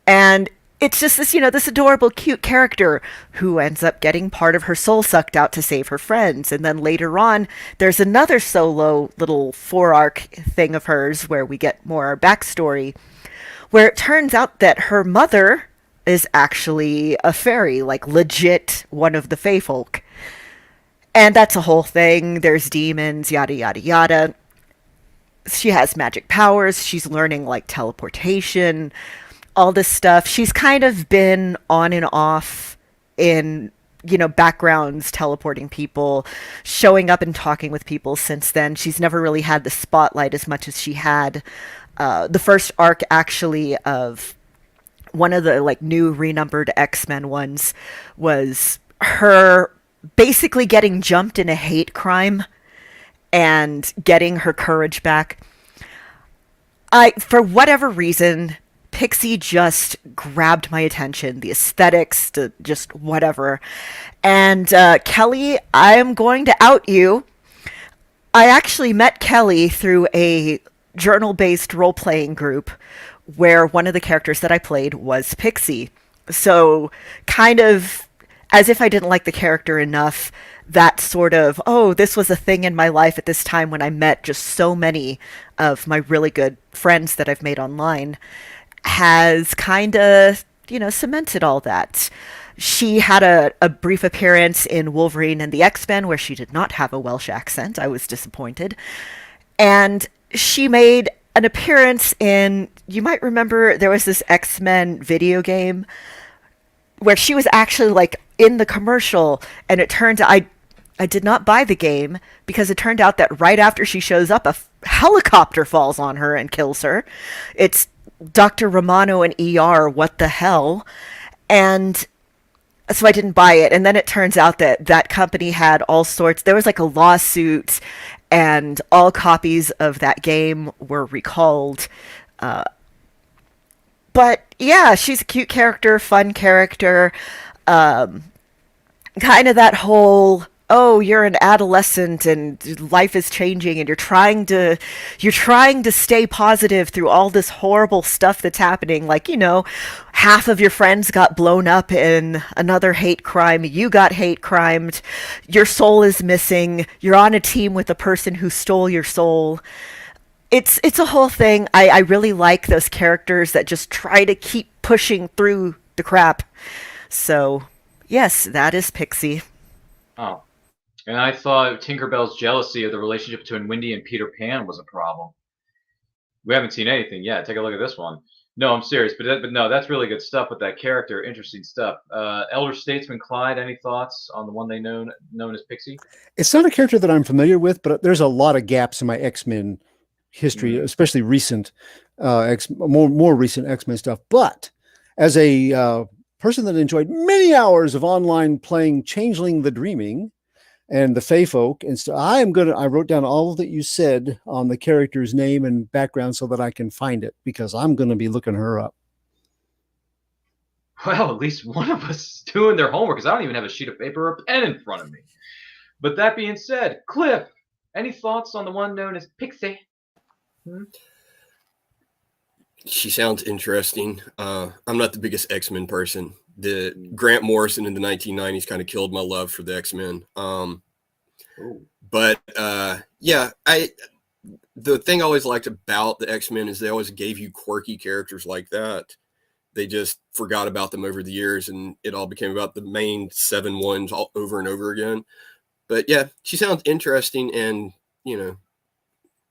Speaker 6: And it's just this, this adorable, cute character who ends up getting part of her soul sucked out to save her friends. And then later on, there's another solo little 4-arc thing of hers where we get more backstory, where it turns out that her mother is actually a fairy, like legit one of the Fae folk. And that's a whole thing. There's demons, yada, yada, yada. She has magic powers. She's learning like teleportation, all this stuff. She's kind of been on and off in, backgrounds, teleporting people, showing up and talking with people since then. She's never really had the spotlight as much as she had. The first arc, actually, of one of the like new renumbered X-Men ones was her basically getting jumped in a hate crime and getting her courage back. For whatever reason, Pixie just grabbed my attention. The aesthetics, the just whatever. And Kelly, I am going to out you. I actually met Kelly through a journal-based role-playing group where one of the characters that I played was Pixie. So kind of as if I didn't like the character enough, that sort of, oh, this was a thing in my life at this time when I met just so many of my really good friends that I've made online, has kind of, cemented all that. She had a brief appearance in Wolverine and the X-Men where she did not have a Welsh accent. I was disappointed. And she made an appearance in, you might remember, there was this X-Men video game where she was actually like in the commercial, and it turned out I did not buy the game because it turned out that right after she shows up, a helicopter falls on her and kills her. It's Dr. Romano and ER, what the hell? And so I didn't buy it. And then it turns out that that company had all sorts, there was like a lawsuit, and all copies of that game were recalled. But yeah, she's a cute character, fun character. Kind of that whole, oh, you're an adolescent and life is changing and you're trying to stay positive through all this horrible stuff that's happening. Like, half of your friends got blown up in another hate crime. You got hate crimed. Your soul is missing. You're on a team with the person who stole your soul. It's a whole thing. I really like those characters that just try to keep pushing through the crap. So, yes, that is Pixie.
Speaker 2: Oh. And I thought Tinkerbell's jealousy of the relationship between Wendy and Peter Pan was a problem. We haven't seen anything yet. Take a look at this one. No, I'm serious, but no, that's really good stuff with that character. Interesting stuff. Elder Statesman Clyde, any thoughts on the one they known as Pixie?
Speaker 5: It's not a character that I'm familiar with, but there's a lot of gaps in my X-Men history, especially recent, more recent X-Men stuff. But as a person that enjoyed many hours of online playing Changeling the Dreaming and the Fae Folk and stuff, I wrote down all that you said on the character's name and background so that I can find it, because I'm going to be looking her up.
Speaker 2: Well, at least one of us is doing their homework, because I don't even have a sheet of paper or a pen in front of me. But that being said, Cliff, any thoughts on the one known as Pixie?
Speaker 4: She sounds interesting. I'm not the biggest X-Men person. The Grant Morrison in the 1990s kind of killed my love for the X-Men. But yeah, the thing I always liked about the X-Men is they always gave you quirky characters like that. They just forgot about them over the years, and it all became about the main 7 ones all over and over again. But yeah, she sounds interesting, and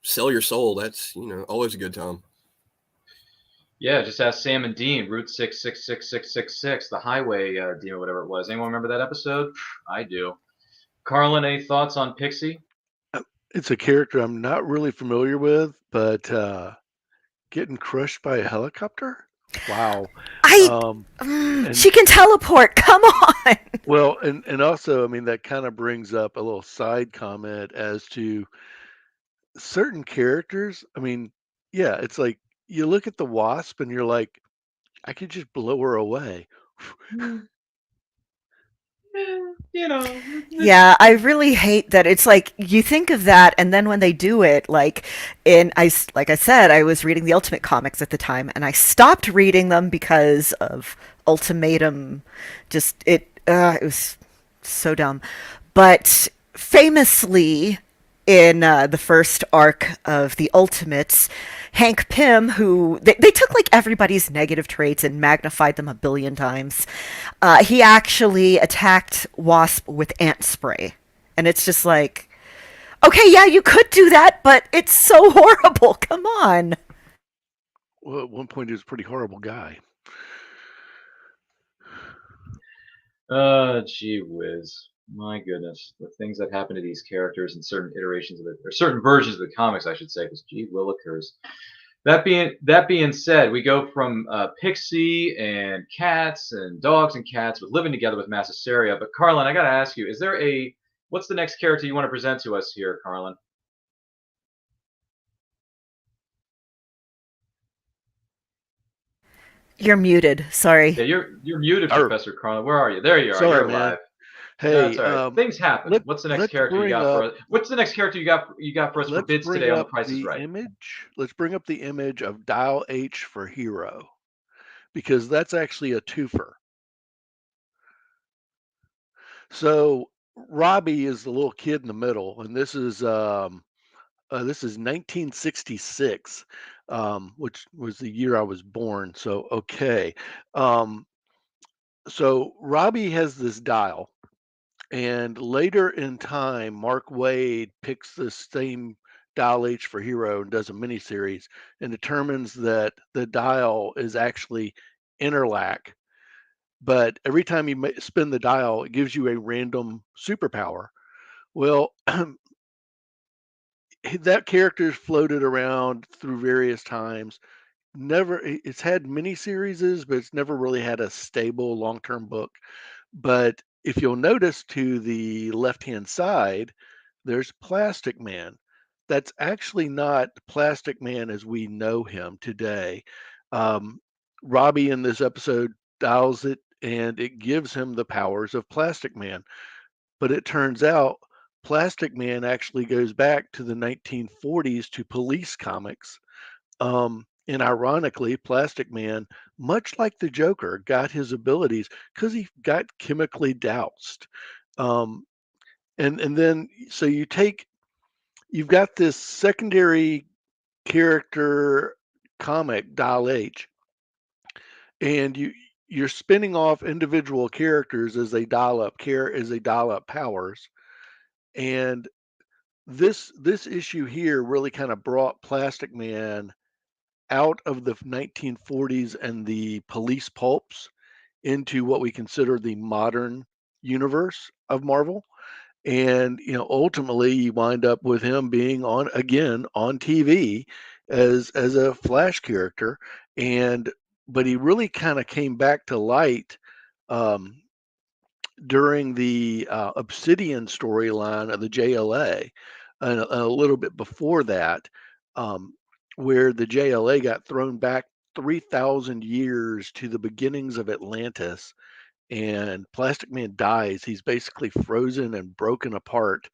Speaker 4: sell your soul. That's always a good time.
Speaker 2: Yeah, just ask Sam and Dean, Route 6666666, the highway deal, whatever it was. Anyone remember that episode? I do. Carlin, any thoughts on Pixie?
Speaker 3: It's a character I'm not really familiar with, but getting crushed by a helicopter? Wow.
Speaker 6: She can teleport. Come on.
Speaker 3: Well, and also, I mean, that kind of brings up a little side comment as to certain characters. I mean, yeah, it's like you look at the Wasp and you're like, I could just blow her away.
Speaker 2: you know.
Speaker 6: Yeah, I really hate that. It's like you think of that, and then when they do it, like I said, I was reading the Ultimate comics at the time, and I stopped reading them because of Ultimatum. It was so dumb. But famously, in the first arc of the Ultimates, Hank Pym, who they took like everybody's negative traits and magnified them a billion times, he actually attacked Wasp with ant spray. And it's just like, okay, yeah, you could do that, but it's so horrible. Come on.
Speaker 3: Well, at one point, he was a pretty horrible guy.
Speaker 2: Gee whiz. My goodness. The things that happen to these characters in certain iterations of it, or certain versions of the comics, I should say, because gee willikers. That being said, we go from Pixie and cats and dogs and cats with living together with mass hysteria. But Carlin, I gotta ask you, what's the next character you want to present to us here, Carlin?
Speaker 6: You're muted. Sorry.
Speaker 2: Yeah, you're muted, Professor Carlin. Where are you? There you are.
Speaker 3: Sorry,
Speaker 2: You're
Speaker 3: man.
Speaker 2: live.
Speaker 3: Hey,
Speaker 2: that's all right. Things happen. What's the next character you got for us? What's the next character you got for us for bids today on The Price is Right?
Speaker 3: Let's bring up the image of Dial H for Hero, because that's actually a twofer. So Robbie is the little kid in the middle, and this is 1966, which was the year I was born. So okay, so Robbie has this dial. And later in time, Mark Waid picks the same Dial H for Hero and does a miniseries and determines that the dial is actually interlac. But every time you spin the dial, it gives you a random superpower. Well, that character's floated around through various times. It's had miniseries, but it's never really had a stable long-term book. But if you'll notice to the left-hand side, there's Plastic Man. That's actually not Plastic Man as we know him today. Robbie in this episode dials it and it gives him the powers of Plastic Man. But it turns out Plastic Man actually goes back to the 1940s to police comics. And ironically, Plastic Man, much like the Joker, got his abilities because he got chemically doused. And then so you've got this secondary character comic, Dial H, and you're spinning off individual characters as they dial up powers. And this issue here really kind of brought Plastic Man out of the 1940s and the police pulps into what we consider the modern universe of Marvel. And ultimately you wind up with him being on TV as a Flash character. But he really kind of came back to light during the Obsidian storyline of the JLA, and a little bit before that, where the JLA got thrown back 3,000 years to the beginnings of Atlantis, and Plastic Man dies. He's basically frozen and broken apart,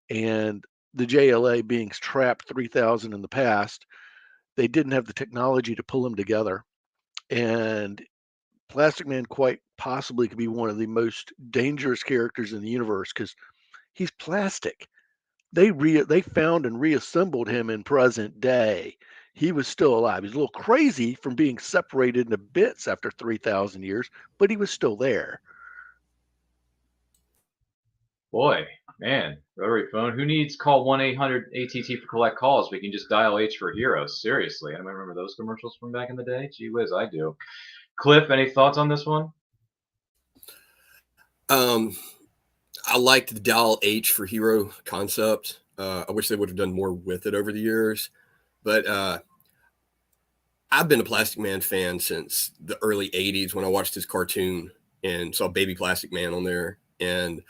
Speaker 3: and the JLA being trapped 3,000 in the past, they didn't have the technology to pull him together. And Plastic Man quite possibly could be one of the most dangerous characters in the universe because he's plastic. They found and reassembled him in present day. He was still alive. He's a little crazy from being separated into bits after 3,000 years, but he was still there.
Speaker 2: Boy, man, rotary phone. Who needs call 1-800-ATT for collect calls? We can just dial H for Heroes. Seriously, anybody remember those commercials from back in the day? Gee whiz, I do. Cliff, any thoughts on this one?
Speaker 4: I liked the Dial H for Hero concept. I wish they would have done more with it over the years. But I've been a Plastic Man fan since the early 80s when I watched his cartoon and saw Baby Plastic Man on there. And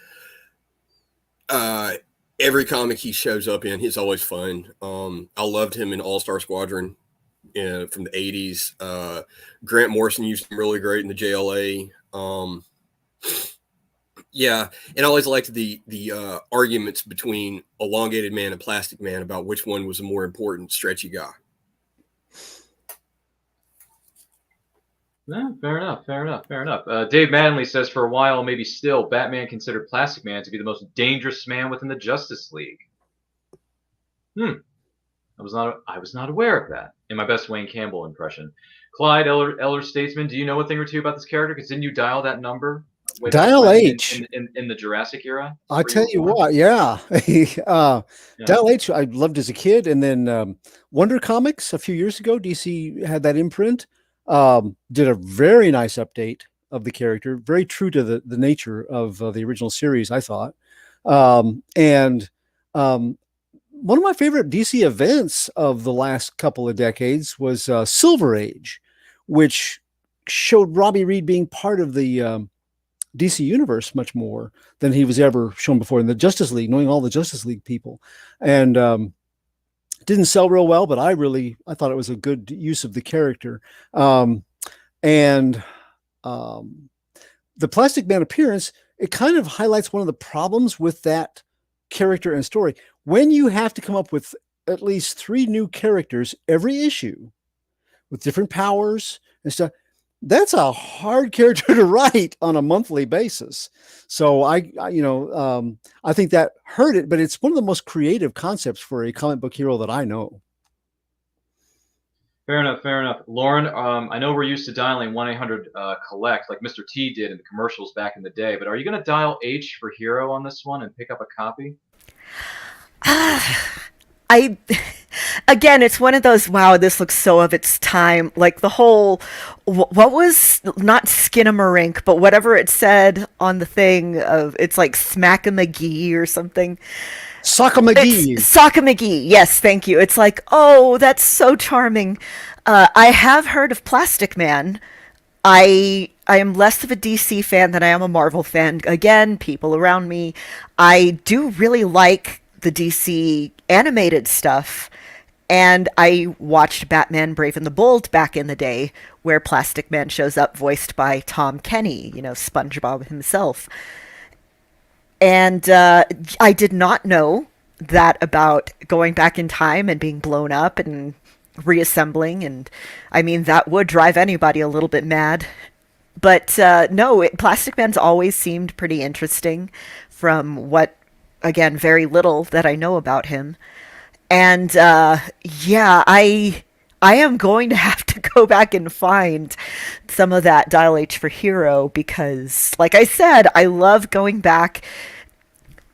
Speaker 4: every comic he shows up in, he's always fun. I loved him in All-Star Squadron from the 80s. Grant Morrison used him really great in the JLA. Yeah, and I always liked the arguments between Elongated Man and Plastic Man about which one was a more important stretchy guy.
Speaker 2: Yeah, fair enough. Dave Mattingly says, for a while, maybe still, Batman considered Plastic Man to be the most dangerous man within the Justice League. I was not aware of that. In my best Wayne Campbell impression. Clyde, Elder Statesman, do you know a thing or two about this character? Because didn't you dial that number way back
Speaker 5: Dial
Speaker 2: when
Speaker 5: H.
Speaker 2: in the Jurassic era?
Speaker 5: I
Speaker 2: where
Speaker 5: tell
Speaker 2: were
Speaker 5: you
Speaker 2: born?
Speaker 5: what, yeah.
Speaker 2: Yeah.
Speaker 5: Dial H, I loved as a kid, and then Wonder Comics a few years ago, DC had that imprint. Did a very nice update of the character, very true to the nature of the original series, I thought. And one of my favorite DC events of the last couple of decades was Silver Age, which showed Robbie Reed being part of the DC universe much more than he was ever shown before in the Justice League, knowing all the Justice League people. And didn't sell real well, but I thought it was a good use of the character. And the Plastic Man appearance, it kind of highlights one of the problems with that character and story. When you have to come up with at least 3 new characters every issue with different powers and stuff, that's a hard character to write on a monthly basis. So I think that hurt it, but it's one of the most creative concepts for a comic book hero that I know.
Speaker 2: Fair enough. Lauren, I know we're used to dialing 1-800-COLLECT like Mr. T did in the commercials back in the day, but are you going to dial H for Hero on this one and pick up a copy?
Speaker 6: Again, it's one of those, wow, this looks so of its time. Like the whole, what was, not Skinamarink, but whatever it said on the thing of, it's like Smack-a-McGee or something.
Speaker 5: Socka-McGee.
Speaker 6: Socka-McGee, yes, thank you. It's like, oh, that's so charming. I have heard of Plastic Man. I am less of a DC fan than I am a Marvel fan. Again, people around me. I do really like the DC animated stuff. And I watched Batman Brave and the Bold back in the day, where Plastic Man shows up voiced by Tom Kenny, SpongeBob himself. And I did not know that about going back in time and being blown up and reassembling. And I mean, that would drive anybody a little bit mad. But no, Plastic Man's always seemed pretty interesting from what, again, very little that I know about him. And yeah, I am going to have to go back and find some of that Dial H for Hero because, like I said, I love going back.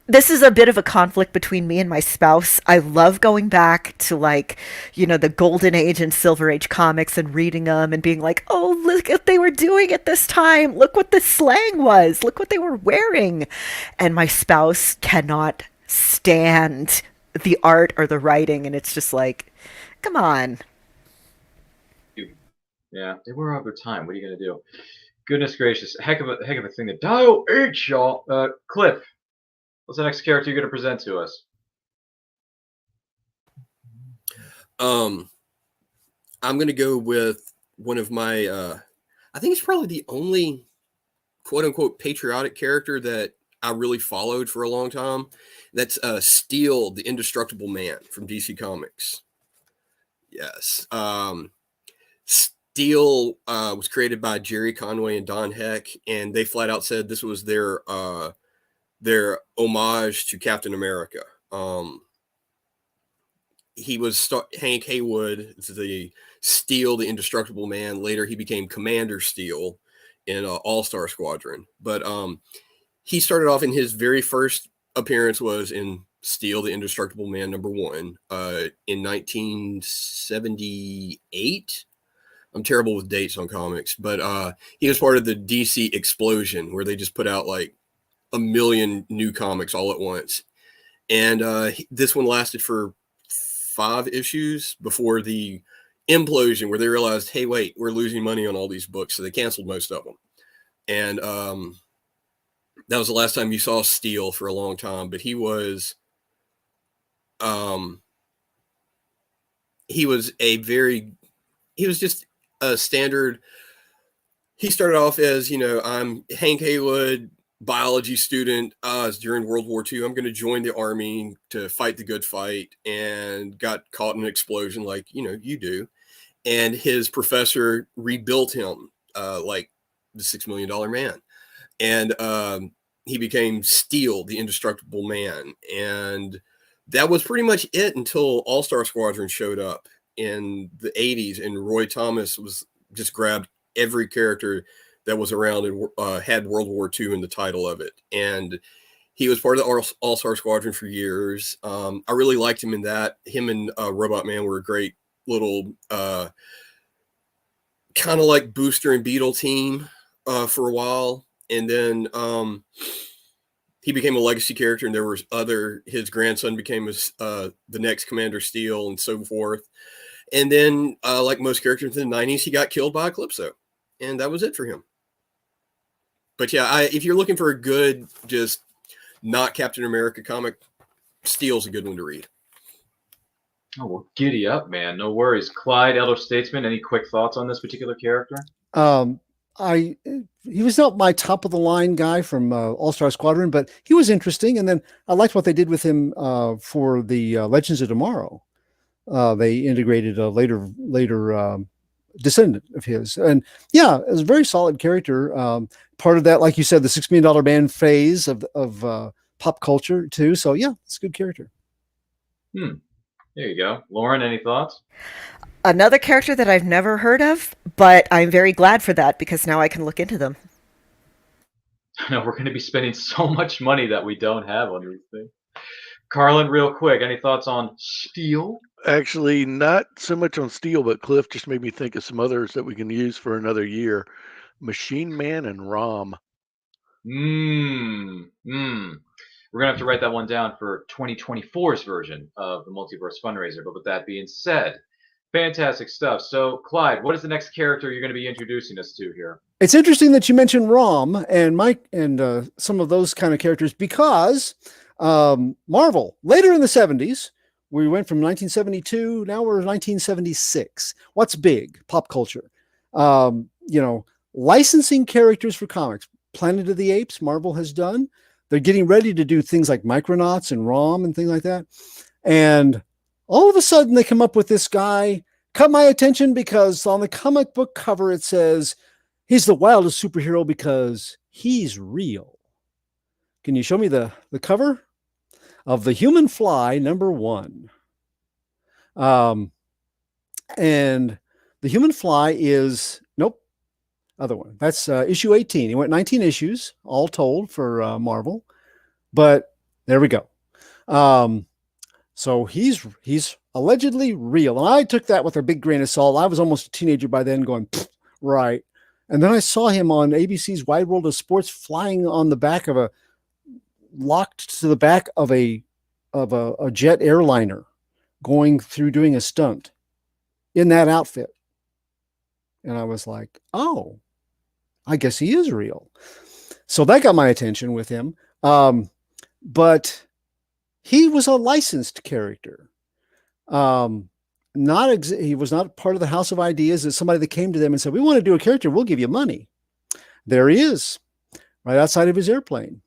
Speaker 6: This is a bit of a conflict between me and my spouse. I love going back to, the Golden Age and Silver Age comics and reading them and being like, oh, look what they were doing at this time. Look what the slang was. Look what they were wearing. And my spouse cannot stand the art or the writing, and it's just like, come on.
Speaker 2: Yeah, they were of their time. What are you gonna do? Goodness gracious, heck of a thing to dial H, y'all. Cliff, what's the next character you're gonna present to us?
Speaker 4: I'm gonna go with one of my I think it's probably the only quote unquote patriotic character that I really followed for a long time. That's Steel, the Indestructible Man from DC Comics. Yes. Steel was created by Jerry Conway and Don Heck, and they flat out said this was their homage to Captain America. He was Hank Haywood, the Steel, the Indestructible Man. Later, he became Commander Steel in All-Star Squadron. But he started off in his very first appearance was in Steel, the Indestructible Man #1 in 1978. I'm terrible with dates on comics, but he was part of the DC explosion where they just put out like a million new comics all at once. And this one lasted for 5 issues before the implosion where they realized, hey, wait, we're losing money on all these books. So they canceled most of them. And that was the last time you saw Steel for a long time, but he was just a standard. He started off as, I'm Hank Haywood, biology student during World War II. I'm going to join the army to fight the good fight, and got caught in an explosion like, you do. And his professor rebuilt him like the $6 Million Man. And he became Steel, the indestructible man. And that was pretty much it until All-Star Squadron showed up in the 80s, and Roy Thomas was just grabbed every character that was around and had World War II in the title of it. And he was part of the All-Star Squadron for years. I really liked him in that. Him and Robot Man were a great little kind of like Booster and Beetle team for a while. And then he became a legacy character, and there was his grandson became the next Commander Steel and so forth. And then like most characters in the 90s, he got killed by Eclipso, and that was it for him. But yeah, if you're looking for a good, just not Captain America comic, Steel's a good one to read.
Speaker 2: Oh, well, giddy up, man. No worries. Clyde, Elder Statesman, any quick thoughts on this particular character?
Speaker 5: He was not my top of the line guy from All-Star Squadron, but he was interesting. And then I liked what they did with him for the Legends of Tomorrow. They integrated a later descendant of his, and yeah, it was a very solid character. Part of that, like you said, the $6 Million Man phase of pop culture too. So yeah, it's a good character.
Speaker 2: There you go. Lauren, any thoughts?
Speaker 6: Another character that I've never heard of, but I'm very glad for that because now I can look into them.
Speaker 2: I know we're going to be spending so much money that we don't have on these things. Carlin, real quick, any thoughts on Steel?
Speaker 3: Actually, not so much on Steel, but Cliff just made me think of some others that we can use for another year. Machine Man and Rom.
Speaker 2: We're going to have to write that one down for 2024's version of the Multiverse FunRaiser. But with that being said, fantastic stuff. So, Clyde, what is the next character you're going to be introducing us to here?
Speaker 5: It's interesting that you mentioned Rom and Mike and some of those kind of characters, because Marvel, later in the 70s, we went from 1972, now we're 1976. What's big? Pop culture. Licensing characters for comics. Planet of the Apes, Marvel has done. They're getting ready to do things like Micronauts and ROM and things like that. And all of a sudden they come up with this guy. Caught my attention because on the comic book cover it says he's the wildest superhero because he's real. Can you show me the cover of the Human Fly #1? And the Human Fly is other one. That's issue 18. He went 19 issues all told for Marvel, but there we go. So he's allegedly real. And I took that with a big grain of salt. I was almost a teenager by then going, right. And then I saw him on ABC's Wide World of Sports flying on the back of locked to the back of a jet airliner going through doing a stunt in that outfit. And I was like, oh, I guess he is real. So that got my attention with him. But he was a licensed character. He was not part of the House of Ideas. It's somebody that came to them and said, we want to do a character. We'll give you money. There he is, right outside of his airplane.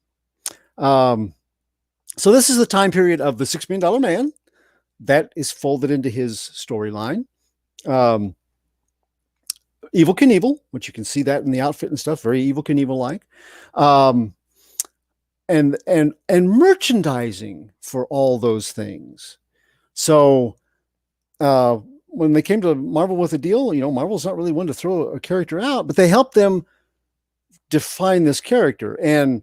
Speaker 5: So this is the time period of the $6 Million Man that is folded into his storyline. Evel Knievel, which you can see that in the outfit and stuff, very Evel Knievel-like. And merchandising for all those things. So when they came to Marvel with a deal, Marvel's not really one to throw a character out, but they helped them define this character. And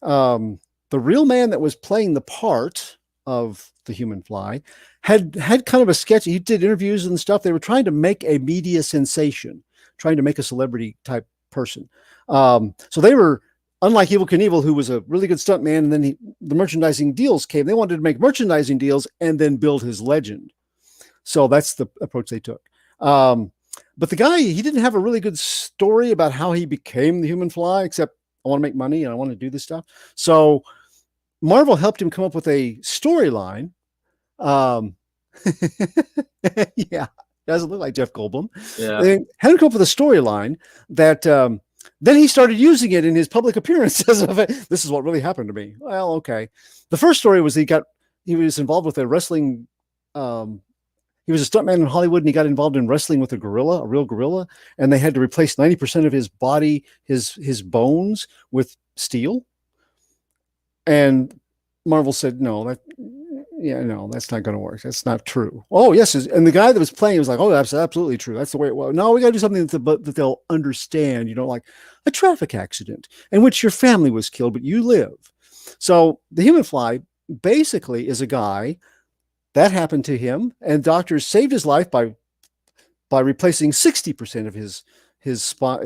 Speaker 5: the real man that was playing the part of the Human Fly had kind of a sketch. He did interviews and stuff. They were trying to make a media sensation, trying to make a celebrity type person. So they were, unlike Evel Knievel, who was a really good stuntman, and then the merchandising deals came. They wanted to make merchandising deals and then build his legend. So that's the approach they took. But the guy, he didn't have a really good story about how he became the Human Fly, except I want to make money and I want to do this stuff. So Marvel helped him come up with a storyline. Yeah, doesn't look like Jeff Goldblum.
Speaker 2: Yeah.
Speaker 5: They had him come up with a storyline that Then he started using it in his public appearances of it. This is what really happened to me. Well, okay. The first story was he was involved with a wrestling. He was a stuntman in Hollywood, and he got involved in wrestling with a real gorilla, and they had to replace 90% of his body, his bones, with steel. And Marvel said, no, that's not going to work. That's not true. Oh, yes. And the guy that was playing was like, oh, that's absolutely true. That's the way it was. No, we got to do something that they'll understand, like a traffic accident in which your family was killed, but you live. So the Human Fly basically is a guy that happened to him, and doctors saved his life by replacing 60% of his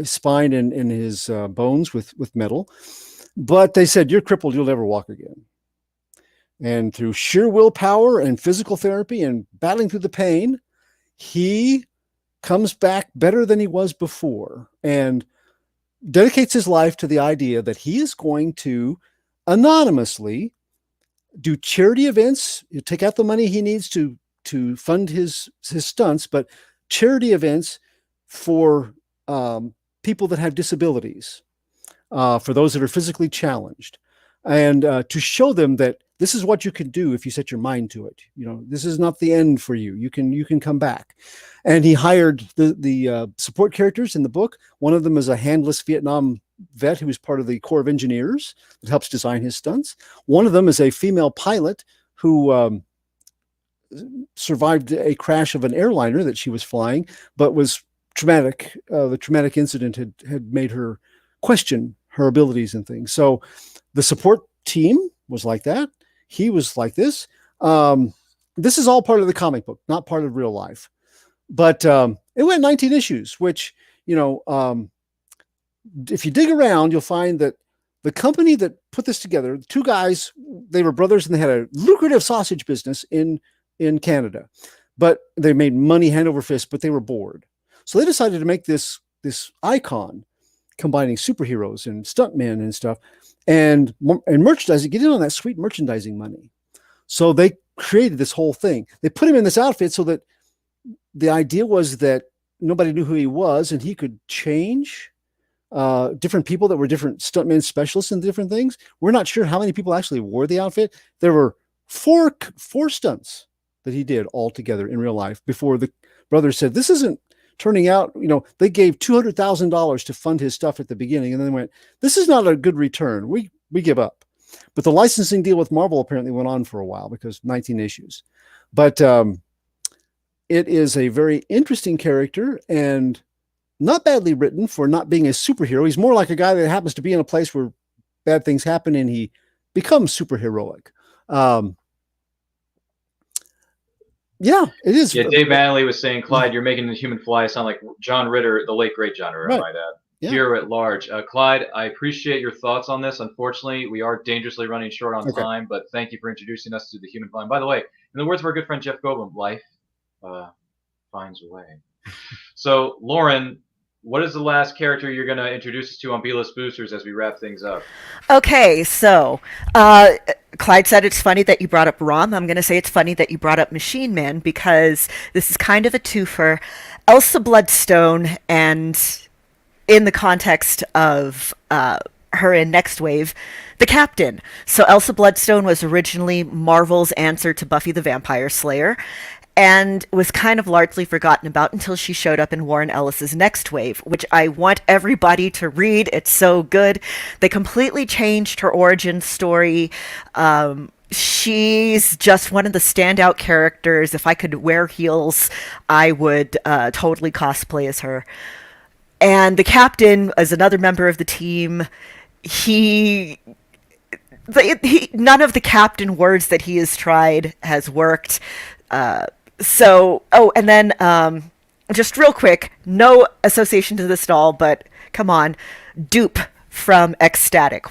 Speaker 5: spine and his bones with metal. But they said, you're crippled. You'll never walk again. And through sheer willpower and physical therapy and battling through the pain, he comes back better than he was before and dedicates his life to the idea that he is going to anonymously do charity events, take out the money he needs to fund his stunts, but charity events for people that have disabilities, for those that are physically challenged, and to show them that this is what you can do if you set your mind to it. This is not the end for you. You can come back. And he hired the support characters in the book. One of them is a handless Vietnam vet who is part of the Corps of Engineers that helps design his stunts. One of them is a female pilot who survived a crash of an airliner that she was flying, but was traumatic. The traumatic incident had made her question her abilities and things. So the support team was like that. He was like this. This is all part of the comic book, not part of real life. But it went 19 issues, which, if you dig around, you'll find that the company that put this together, two guys, they were brothers, and they had a lucrative sausage business in Canada. But they made money hand over fist, but they were bored. So they decided to make this icon combining superheroes and stuntmen and stuff, and merchandising, get in on that sweet merchandising money. So they created this whole thing. They put him in this outfit so that the idea was that nobody knew who he was, and he could change different people that were different stuntmen specialists in different things. We're not sure how many people actually wore the outfit. There were four stunts that he did all together in real life before the brothers said, this isn't turning out, they gave $200,000 to fund his stuff at the beginning, and then went, this is not a good return. We give up. But the licensing deal with Marvel apparently went on for a while because 19 issues. But it is a very interesting character and not badly written for not being a superhero. He's more like a guy that happens to be in a place where bad things happen and he becomes superheroic. Yeah, it is.
Speaker 2: Yeah, Dave Manley was saying, Clyde, you're making the Human Fly sound like John Ritter, the late great John Ritter,
Speaker 5: Right.
Speaker 2: I might add.
Speaker 5: Yeah.
Speaker 2: Here at large. Clyde, I appreciate your thoughts on this. Unfortunately, we are dangerously running short on time, but thank you for introducing us to the Human Fly. And by the way, in the words of our good friend Jeff Goldblum, life finds a way. So, Lauren, what is the last character you're going to introduce us to on B-List Boosters as we wrap things up?
Speaker 6: Okay, so Clyde said it's funny that you brought up Rom. I'm going to say it's funny that you brought up Machine Man, because this is kind of a twofer. Elsa Bloodstone, and in the context of her in Next Wave, the Captain. So Elsa Bloodstone was originally Marvel's answer to Buffy the Vampire Slayer, and was kind of largely forgotten about until she showed up in Warren Ellis's Next Wave, which I want everybody to read. It's so good. They completely changed her origin story. She's just one of the standout characters. If I could wear heels, I would totally cosplay as her. And the Captain, as another member of the team, none of the Captain words that he has tried has worked. And then just real quick, no association to this doll, but come on, Dupe from Ecstatic.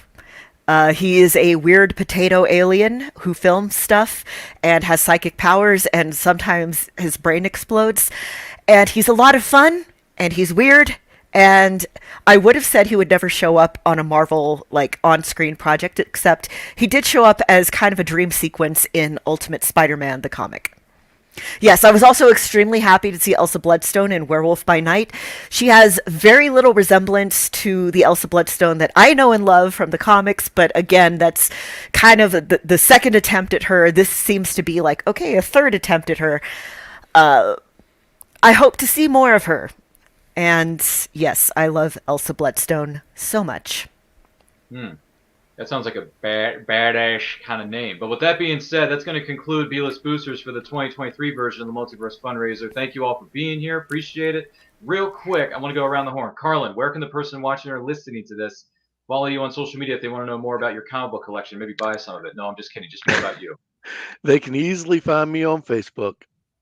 Speaker 6: He is a weird potato alien who films stuff and has psychic powers, and sometimes his brain explodes. And he's a lot of fun, and he's weird. And I would have said he would never show up on a Marvel, on-screen project, except he did show up as kind of a dream sequence in Ultimate Spider-Man, the comic. Yes, I was also extremely happy to see Elsa Bloodstone in Werewolf by Night. She has very little resemblance to the Elsa Bloodstone that I know and love from the comics, but again, that's kind of the second attempt at her. This seems to be like, okay, a third attempt at her. I hope to see more of her. And yes, I love Elsa Bloodstone so much.
Speaker 2: That sounds like a badass kind of name. But with that being said, that's going to conclude B-List Boosters for the 2023 version of the Multiverse FunRaiser. Thank you all for being here. Appreciate it. Real quick, I want to go around the horn. Carlin, where can the person watching or listening to this follow you on social media if they want to know more about your comic book collection? Maybe buy some of it. No, I'm just kidding. Just more about you.
Speaker 3: They can easily find me on Facebook.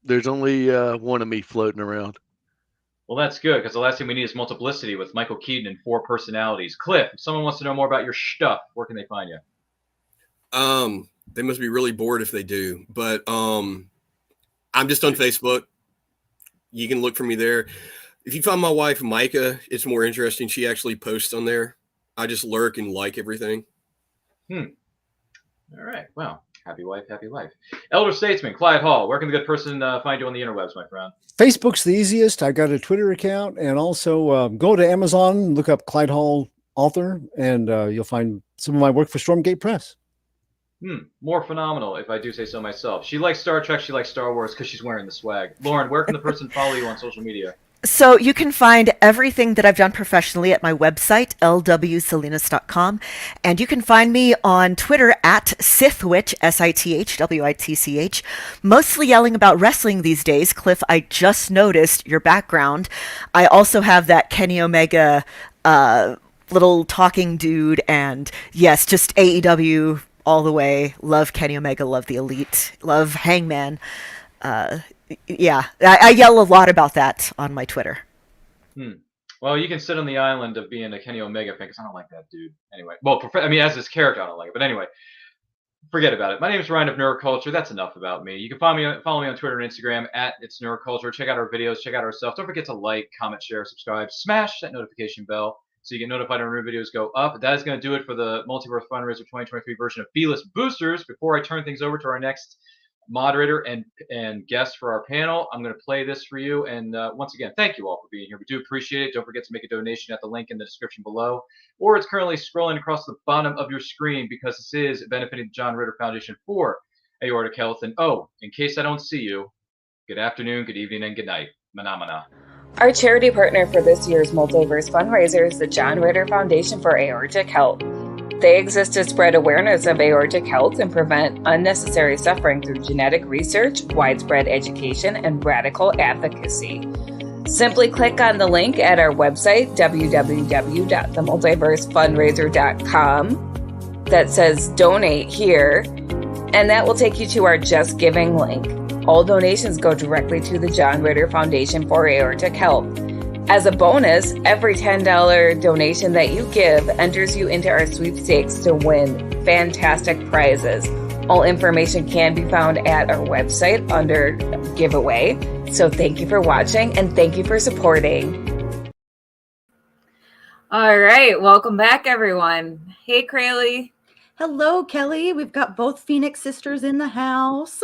Speaker 3: There's only one of me floating around.
Speaker 2: Well, that's good, because the last thing we need is multiplicity with Michael Keaton and 4 personalities. Cliff, if someone wants to know more about your stuff, where can they find you?
Speaker 4: They must be really bored if they do, but I'm just on Facebook. You can look for me there. If you find my wife, Micah, it's more interesting. She actually posts on there. I just lurk and like everything.
Speaker 2: All right. Well, happy wife, happy life. Elder Statesman, Clyde Hall, where can the good person find you on the interwebs, my friend?
Speaker 5: Facebook's the easiest. I've got a Twitter account, and also go to Amazon, look up Clyde Hall author, and you'll find some of my work for Stormgate Press.
Speaker 2: More phenomenal, if I do say so myself. She likes Star Trek, she likes Star Wars because she's wearing the swag. Lauren, where can the person follow you on social media?
Speaker 6: So you can find everything that I've done professionally at my website, lwsalinas.com. And you can find me on Twitter at Sithwitch, Sithwitch, mostly yelling about wrestling these days. Cliff, I just noticed your background. I also have that Kenny Omega little talking dude. And yes, just AEW all the way. Love Kenny Omega, love the Elite, love Hangman. Yeah, I yell a lot about that on my Twitter.
Speaker 2: Well, you can sit on the island of being a Kenny Omega fan because I don't like that dude. Anyway, well, I mean, as his character, I don't like it. But anyway, forget about it. My name is Ryan of Nerd Culture. That's enough about me. You can follow me on Twitter and Instagram at It's Nerd Culture. Check out our videos. Check out our stuff. Don't forget to like, comment, share, subscribe. Smash that notification bell so you get notified when new videos go up. That is going to do it for the Multiverse FunRaiser 2023 version of B-List Boosters. Before I turn things over to our next moderator and guest for our panel, I'm going to play this for you. And once again, thank you all for being here. We do appreciate it. Don't forget to make a donation at the link in the description below, or it's currently scrolling across the bottom of your screen because this is benefiting the John Ritter Foundation for Aortic Health. And in case I don't see you, good afternoon, good evening, and good night. Mana.
Speaker 1: Our charity partner for this year's Multiverse FunRaiser is the John Ritter Foundation for Aortic Health. They exist to spread awareness of aortic health and prevent unnecessary suffering through genetic research, widespread education, and radical advocacy. Simply click on the link at our website, www.themultiversefunraiser.com, that says Donate Here, and that will take you to our Just Giving link. All donations go directly to the John Ritter Foundation for Aortic Health. As a bonus, every $10 donation that you give enters you into our sweepstakes to win fantastic prizes. All information can be found at our website under giveaway. So thank you for watching and thank you for supporting.
Speaker 7: All right, welcome back, everyone. Hey, Krayley.
Speaker 8: Hello, Kelly. We've got both Phoenix sisters in the house.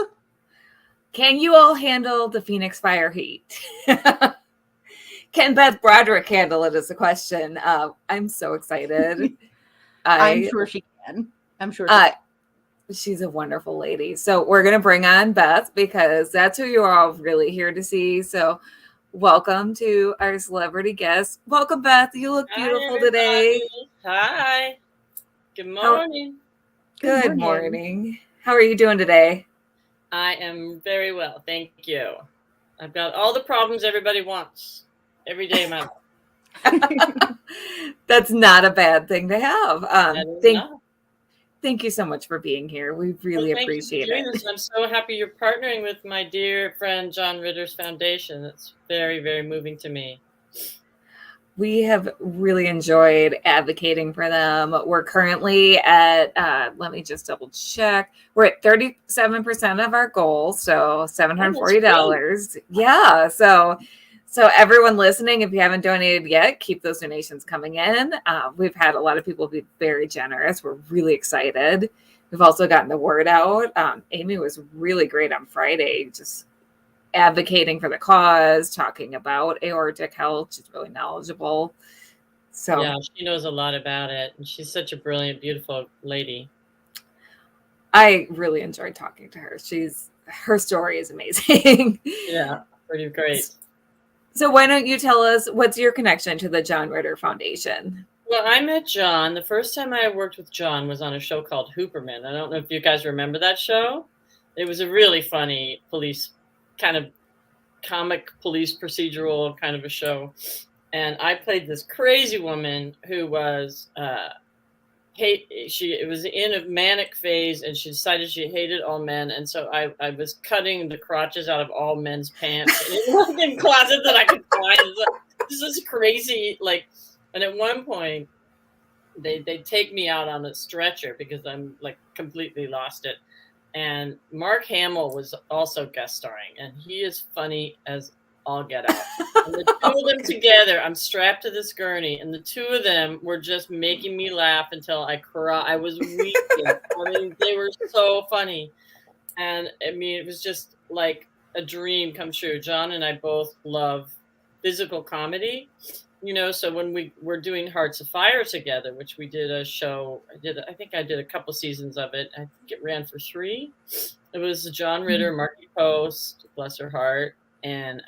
Speaker 7: Can you all handle the Phoenix fire heat? Can Beth Broderick handle it is the question. I'm so excited.
Speaker 8: I'm sure she can.
Speaker 7: She's a wonderful lady. So we're going to bring on Beth because that's who you're all really here to see. So welcome to our celebrity guest. Welcome, Beth. You look beautiful today.
Speaker 9: Hi. Good morning.
Speaker 7: Good morning. How are you doing today?
Speaker 9: I am very well. Thank you. I've got all the problems everybody wants. Every day of my life.
Speaker 7: That's not a bad thing to have. Thank you so much for being here. We really appreciate it.
Speaker 9: I'm so happy you're partnering with my dear friend John Ritter's foundation. It's very, very moving to me.
Speaker 7: We have really enjoyed advocating for them. We're currently at, let me just double check. We're at 37% of our goal, so $740. Yeah, so everyone listening, if you haven't donated yet, keep those donations coming in. We've had a lot of people be very generous. We're really excited. We've also gotten the word out. Amy was really great on Friday, just advocating for the cause, talking about aortic health. She's really knowledgeable. So
Speaker 9: yeah, she knows a lot about it, and she's such a brilliant, beautiful lady.
Speaker 7: I really enjoyed talking to her. Her story is amazing.
Speaker 9: Yeah, pretty great.
Speaker 7: So why don't you tell us, what's your connection to the John Ritter Foundation?
Speaker 9: Well, I met John. The first time I worked with John was on a show called Hooperman. I don't know if you guys remember that show. It was a really funny police, kind of comic police procedural kind of a show. And I played this crazy woman who was it was in a manic phase, and she decided she hated all men, and so I was cutting the crotches out of all men's pants in closets that I could find. This is crazy, like. And at one point, they take me out on a stretcher because I'm like completely lost it. And Mark Hamill was also guest starring, and he is funny as all get out. And the two of them together, I'm strapped to this gurney, and the two of them were just making me laugh until I cried. I was weeping. I mean, they were so funny. And I mean, it was just like a dream come true. John and I both love physical comedy, you know, so when we were doing Hearts of Fire together, which we did a show, I think I did a couple seasons of it. I think it ran for 3. It was John Ritter, Marky Post, bless her heart. And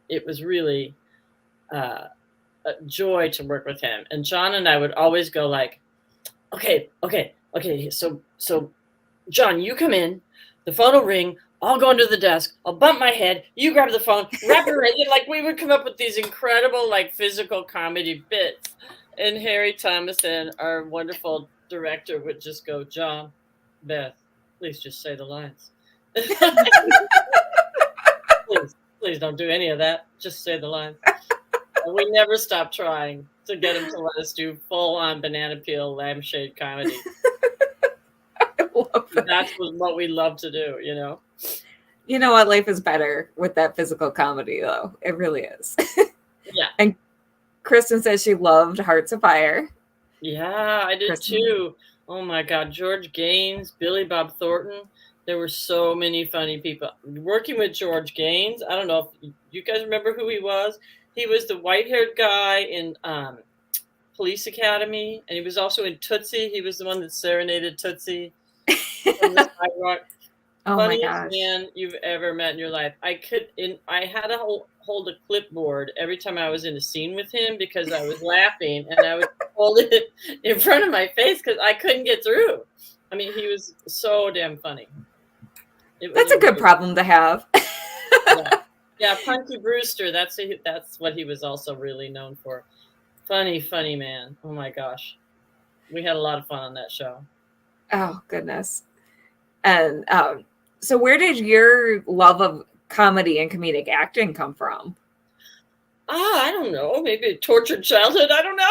Speaker 9: it was really a joy to work with him. And John and I would always go like, okay. So John, you come in, the phone will ring, I'll go under the desk, I'll bump my head, you grab the phone, wrap it around. Like, we would come up with these incredible, like, physical comedy bits. And Harry Thomason, our wonderful director, would just go, John, Beth, please just say the lines. Please don't do any of that. Just say the lines. And we never stopped trying to get him to let us do full-on banana peel lampshade comedy.
Speaker 7: I love that.
Speaker 9: That's what we love to do, you know?
Speaker 7: You know what? Life is better with that physical comedy, though. It really is.
Speaker 9: Yeah.
Speaker 7: And Kristen says she loved Hearts of Fire.
Speaker 9: Yeah, I did too. Oh my God. George Gaines, Billy Bob Thornton. There were so many funny people. Working with George Gaines, I don't know if you guys remember who he was. He was the white-haired guy in Police Academy, and he was also in Tootsie. He was the one that serenaded Tootsie. From the sidewalk.
Speaker 7: Oh my
Speaker 9: Funniest
Speaker 7: gosh.
Speaker 9: man you've ever met in your life. I had to hold a clipboard every time I was in a scene with him because I was laughing, and I would hold it in front of my face because I couldn't get through. I mean, he was so damn funny.
Speaker 7: That's a good problem to have.
Speaker 9: Yeah, Punky Brewster. That's what he was also really known for. Funny man. Oh my gosh, we had a lot of fun on that show.
Speaker 7: Oh goodness. And so where did your love of comedy and comedic acting come from?
Speaker 9: I don't know. Maybe a tortured childhood. I don't know.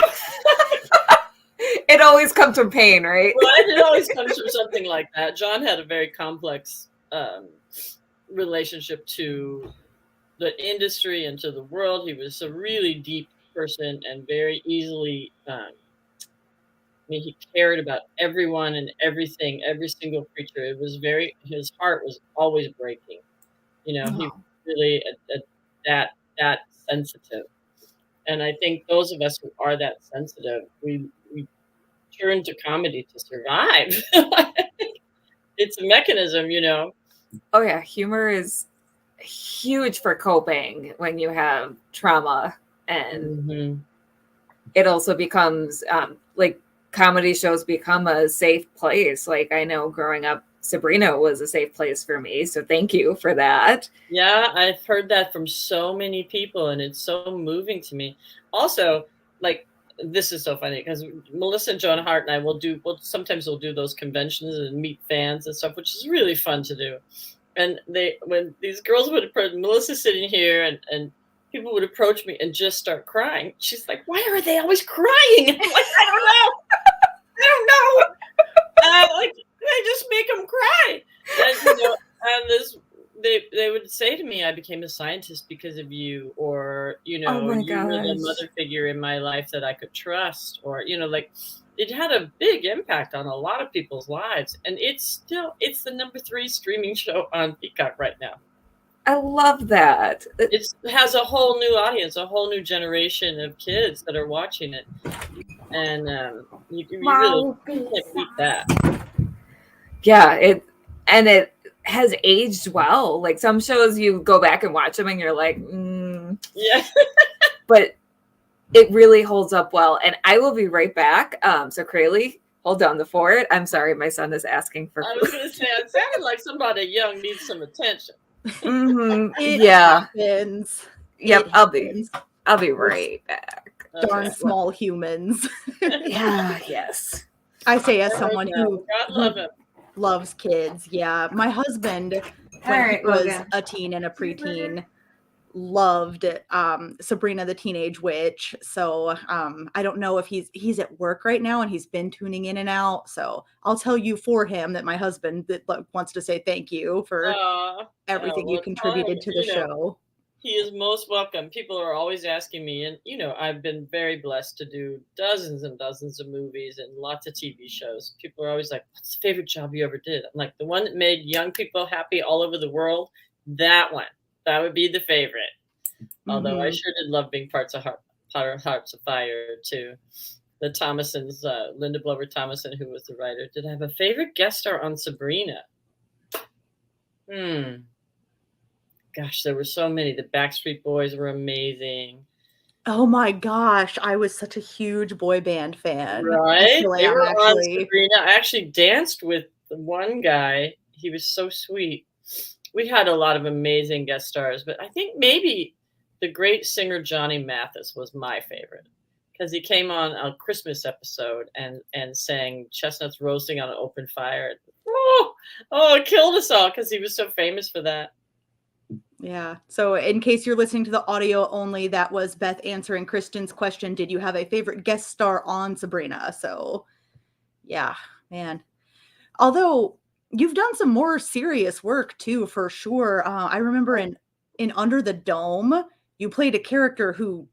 Speaker 7: It always comes from pain, right?
Speaker 9: Right? It always comes from something like that. John had a very complex relationship to the industry and to the world. He was a really deep person and very easily he cared about everyone and everything, every single creature. It was his heart was always breaking. You know, he was really that sensitive. And I think those of us who are that sensitive, we turn to comedy to survive. It's a mechanism, you know.
Speaker 7: Oh yeah, humor is huge for coping when you have trauma, and it also becomes like comedy shows become a safe place. Like I know growing up, Sabrina was a safe place for me. So thank you for that.
Speaker 9: Yeah, I've heard that from so many people, and it's so moving to me. Also, like, this is so funny because Melissa and Joan Hart and I sometimes we'll do those conventions and meet fans and stuff, which is really fun to do. And when these girls would approach, Melissa's sitting here and people would approach me and just start crying. She's like, "Why are they always crying?" I'm like, "I don't know. I just make them cry." And, you know, and this they would say to me, I became a scientist because of you, or, you know,
Speaker 7: Oh my
Speaker 9: you were the
Speaker 7: gosh.
Speaker 9: mother figure in my life that I could trust, or, you know, like it had a big impact on a lot of people's lives. And it's the #3 streaming show on Peacock right now.
Speaker 7: I love that.
Speaker 9: It has a whole new audience, a whole new generation of kids that are watching it. And you really can't beat that.
Speaker 7: Yeah, it has aged well. Like some shows, you go back and watch them, and you're like,
Speaker 9: yeah.
Speaker 7: But it really holds up well. And I will be right back. So Crayley, hold down the fort. I'm sorry, my son is asking for.
Speaker 9: I was going to say, it sounded like somebody young needs some attention.
Speaker 8: It
Speaker 7: Yeah.
Speaker 8: happens.
Speaker 7: Yep,
Speaker 8: It
Speaker 7: I'll be
Speaker 8: We're
Speaker 7: right back.
Speaker 8: darn small humans.
Speaker 7: Yeah, yes.
Speaker 8: I say as someone who
Speaker 9: God love him.
Speaker 8: loves kids. Yeah, my husband, when
Speaker 7: right,
Speaker 8: he was
Speaker 7: Logan.
Speaker 8: a teen and a preteen, loved Sabrina the Teenage Witch. So I don't know if he's at work right now and he's been tuning in and out. So I'll tell you for him that my husband wants to say thank you for everything you contributed to the show.
Speaker 9: He is most welcome. People are always asking me, and you know, I've been very blessed to do dozens and dozens of movies and lots of TV shows. People are always like, "What's the favorite job you ever did?" I'm like, the one that made young people happy all over the world. That one. That would be the favorite. Although I sure did love being parts of Hearts of Fire too. The Thomasons, Linda Blover Thomason, who was the writer. Did I have a favorite guest star on Sabrina? Gosh, there were so many. The Backstreet Boys were amazing.
Speaker 8: Oh my gosh, I was such a huge boy band fan.
Speaker 9: Right? They were on
Speaker 8: actually.
Speaker 9: Sabrina. I actually danced with the one guy. He was so sweet. We had a lot of amazing guest stars, but I think maybe the great singer Johnny Mathis was my favorite because he came on a Christmas episode and sang Chestnuts Roasting on an Open Fire. Oh, it killed us all because he was so famous for that.
Speaker 8: Yeah. So in case you're listening to the audio only, that was Beth answering Kristen's question. Did you have a favorite guest star on Sabrina? So yeah, man. Although you've done some more serious work too, for sure. I remember in Under the Dome, you played a character who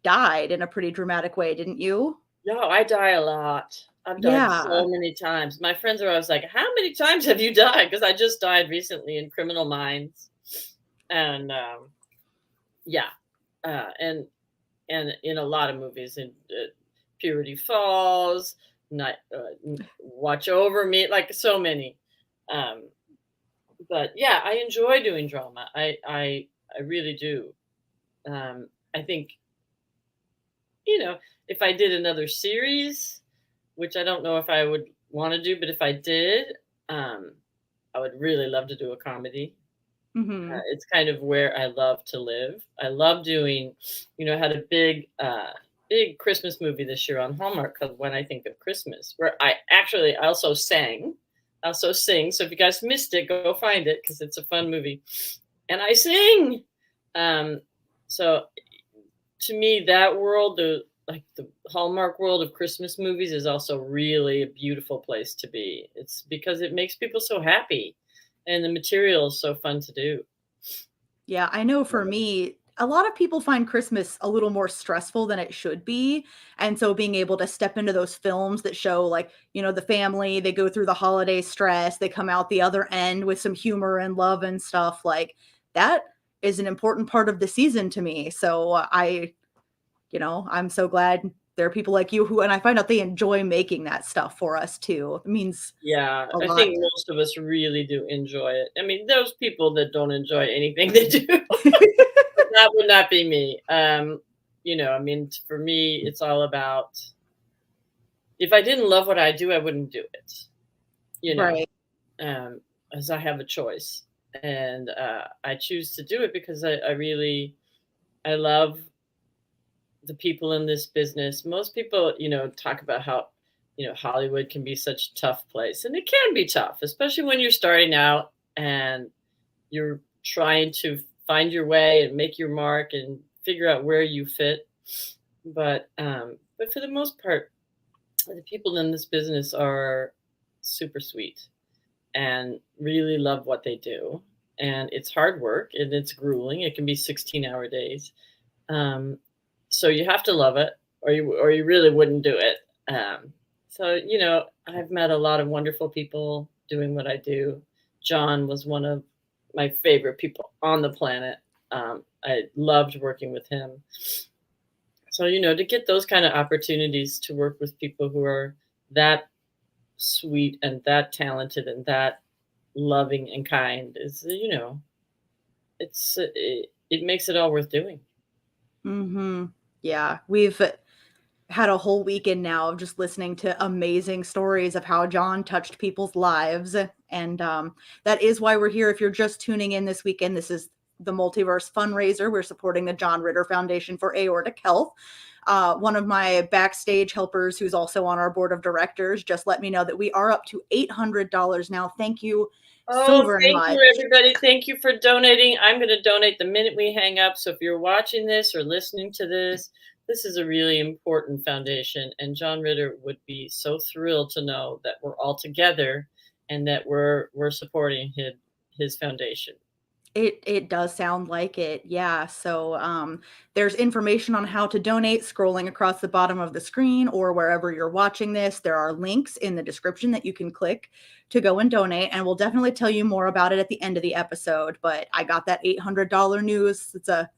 Speaker 8: died in a pretty dramatic way, didn't you?
Speaker 9: No, I die a lot. I've died so many times. My friends are always like, "How many times have you died?" Because I just died recently in Criminal Minds. And and in a lot of movies, in Purity Falls, Watch Over Me, like so many. But yeah, I enjoy doing drama. I really do. I think, you know, if I did another series, which I don't know if I would want to do, but if I did, I would really love to do a comedy. It's kind of where I love to live. I love doing, you know, I had a big Christmas movie this year on Hallmark called When I Think of Christmas, where I also sing. So if you guys missed it, go find it because it's a fun movie. And I sing. So to me, that world, the Hallmark world of Christmas movies is also really a beautiful place to be. It's because it makes people so happy. And the material is so fun to do.
Speaker 8: Yeah, I know for me, a lot of people find Christmas a little more stressful than it should be. And so being able to step into those films that show, like, you know, the family, they go through the holiday stress, they come out the other end with some humor and love and stuff, like that is an important part of the season to me. So I'm so glad there are people like you who, and I find out they enjoy making that stuff for us too. It means
Speaker 9: I think most of us really do enjoy it. I mean, those people that don't enjoy anything they do, that would not be me. You know, I mean, for me, it's all about, if I didn't love what I do, I wouldn't do it. You know,
Speaker 8: right.
Speaker 9: As I have a choice, and I choose to do it because I love the people in this business. Most people, you know, talk about how, you know, Hollywood can be such a tough place, and it can be tough, especially when you're starting out and you're trying to find your way and make your mark and figure out where you fit. But for the most part, the people in this business are super sweet and really love what they do. and it's hard work and it's grueling. It can be 16-hour days. So you have to love it, or you really wouldn't do it. So, you know, I've met a lot of wonderful people doing what I do. John was one of my favorite people on the planet. I loved working with him. So, you know, to get those kind of opportunities to work with people who are that sweet and that talented and that loving and kind is, you know, it makes it all worth doing.
Speaker 8: Mm-hmm. Yeah, we've had a whole weekend now of just listening to amazing stories of how John touched people's lives. And that is why we're here. If you're just tuning in this weekend, this is the Multiverse FunRaiser. We're supporting the John Ritter Foundation for Aortic Health. One of my backstage helpers, who's also on our board of directors, just let me know that we are up to $800 now. Thank you so very much.
Speaker 9: Thank you, everybody. Thank you for donating. I'm going to donate the minute we hang up. So if you're watching this or listening to this, this is a really important foundation. And John Ritter would be so thrilled to know that we're all together and that we're supporting his foundation.
Speaker 8: It does sound like it. Yeah. So there's information on how to donate scrolling across the bottom of the screen or wherever you're watching this. There are links in the description that you can click to go and donate. And we'll definitely tell you more about it at the end of the episode. But I got that $800 news. It's a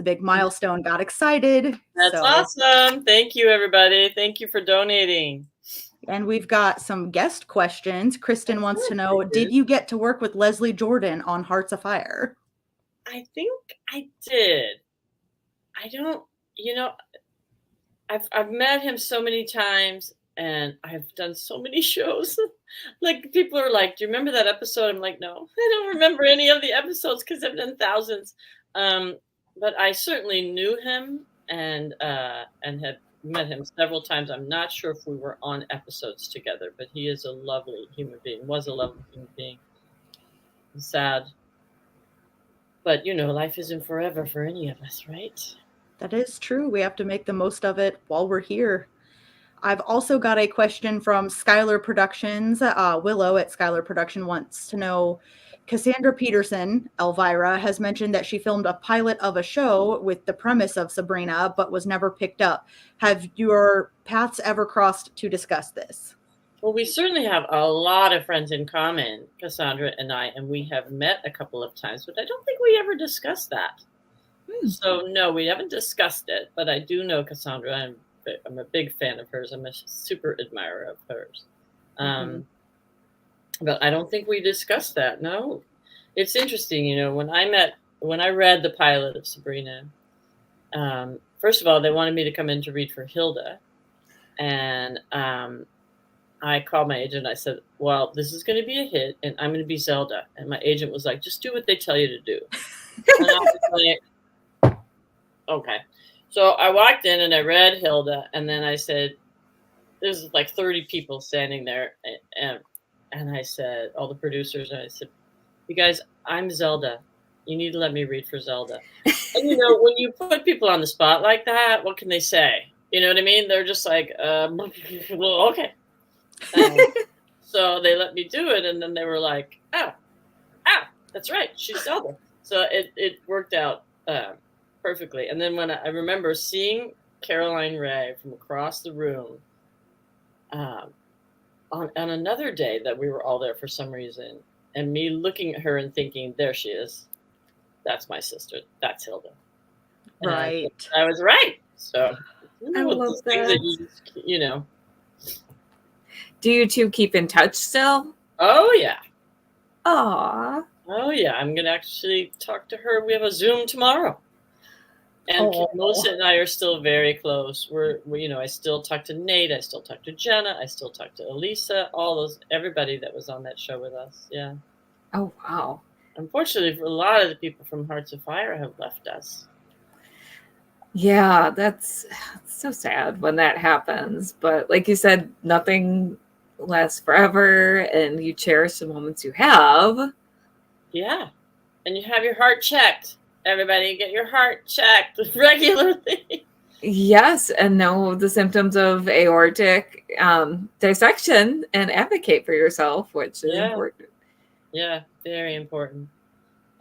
Speaker 8: big milestone. Got excited.
Speaker 9: That's awesome. Thank you, everybody. Thank you for donating.
Speaker 8: And we've got some guest questions. Kristen wants to know, did you get to work with Leslie Jordan on Hearts of Fire?
Speaker 9: I think I did. I don't, you know, I've met him so many times and I've done so many shows. Like people are like, do you remember that episode? I'm like, no, I don't remember any of the episodes because I've done thousands. But I certainly knew him and had met him several times. I'm not sure if we were on episodes together, but he is a lovely human being, was a lovely human being. I'm sad. But, you know, life isn't forever for any of us, right?
Speaker 8: That is true. We have to make the most of it while we're here. I've also got a question from Skylar Productions. Willow at Skylar Production wants to know, Cassandra Peterson, Elvira, has mentioned that she filmed a pilot of a show with the premise of Sabrina, but was never picked up. Have your paths ever crossed to discuss this?
Speaker 9: Well, we certainly have a lot of friends in common, Cassandra and I, and we have met a couple of times, but I don't think we ever discussed that. So, no, we haven't discussed it, but I do know Cassandra. I'm a big fan of hers. I'm a super admirer of hers. But I don't think we discussed that. No, it's interesting. You know, when I read the pilot of Sabrina, first of all, they wanted me to come in to read for Hilda. And I called my agent. I said, well, this is going to be a hit and I'm going to be Zelda. And my agent was like, just do what they tell you to do. And I was like, okay. So I walked in and I read Hilda. And then I said, there's like 30 people standing there. And I said, all the producers, and I said, you guys, I'm Zelda. You need to let me read for Zelda. And, you know, when you put people on the spot like that, what can they say? You know what I mean? They're just like, well, okay. So they let me do it. And then they were like, oh, that's right. She's Zelda. So it worked out perfectly. And then when I remember seeing Caroline Ray from across the room, on another day that we were all there for some reason, and me looking at her and thinking, there she is. That's my sister. That's Hilda. And
Speaker 8: Right.
Speaker 9: I was right. So
Speaker 7: I love that.
Speaker 9: You know.
Speaker 7: Do you two keep in touch still?
Speaker 9: Oh, yeah.
Speaker 7: Aw.
Speaker 9: Oh, yeah. I'm going to actually talk to her. We have a Zoom tomorrow. And Melissa and I are still very close. We're, you know, I still talk to Nate. I still talk to Jenna. I still talk to Elisa. Everybody that was on that show with us. Yeah.
Speaker 7: Oh, wow.
Speaker 9: Unfortunately, a lot of the people from Hearts of Fire have left us.
Speaker 7: Yeah, that's so sad when that happens. But like you said, nothing lasts forever, and you cherish the moments you have.
Speaker 9: Yeah. And you have your heart checked. Everybody get your heart checked regularly.
Speaker 7: Yes, and know the symptoms of aortic dissection and advocate for yourself, which is important.
Speaker 9: Yeah, very important.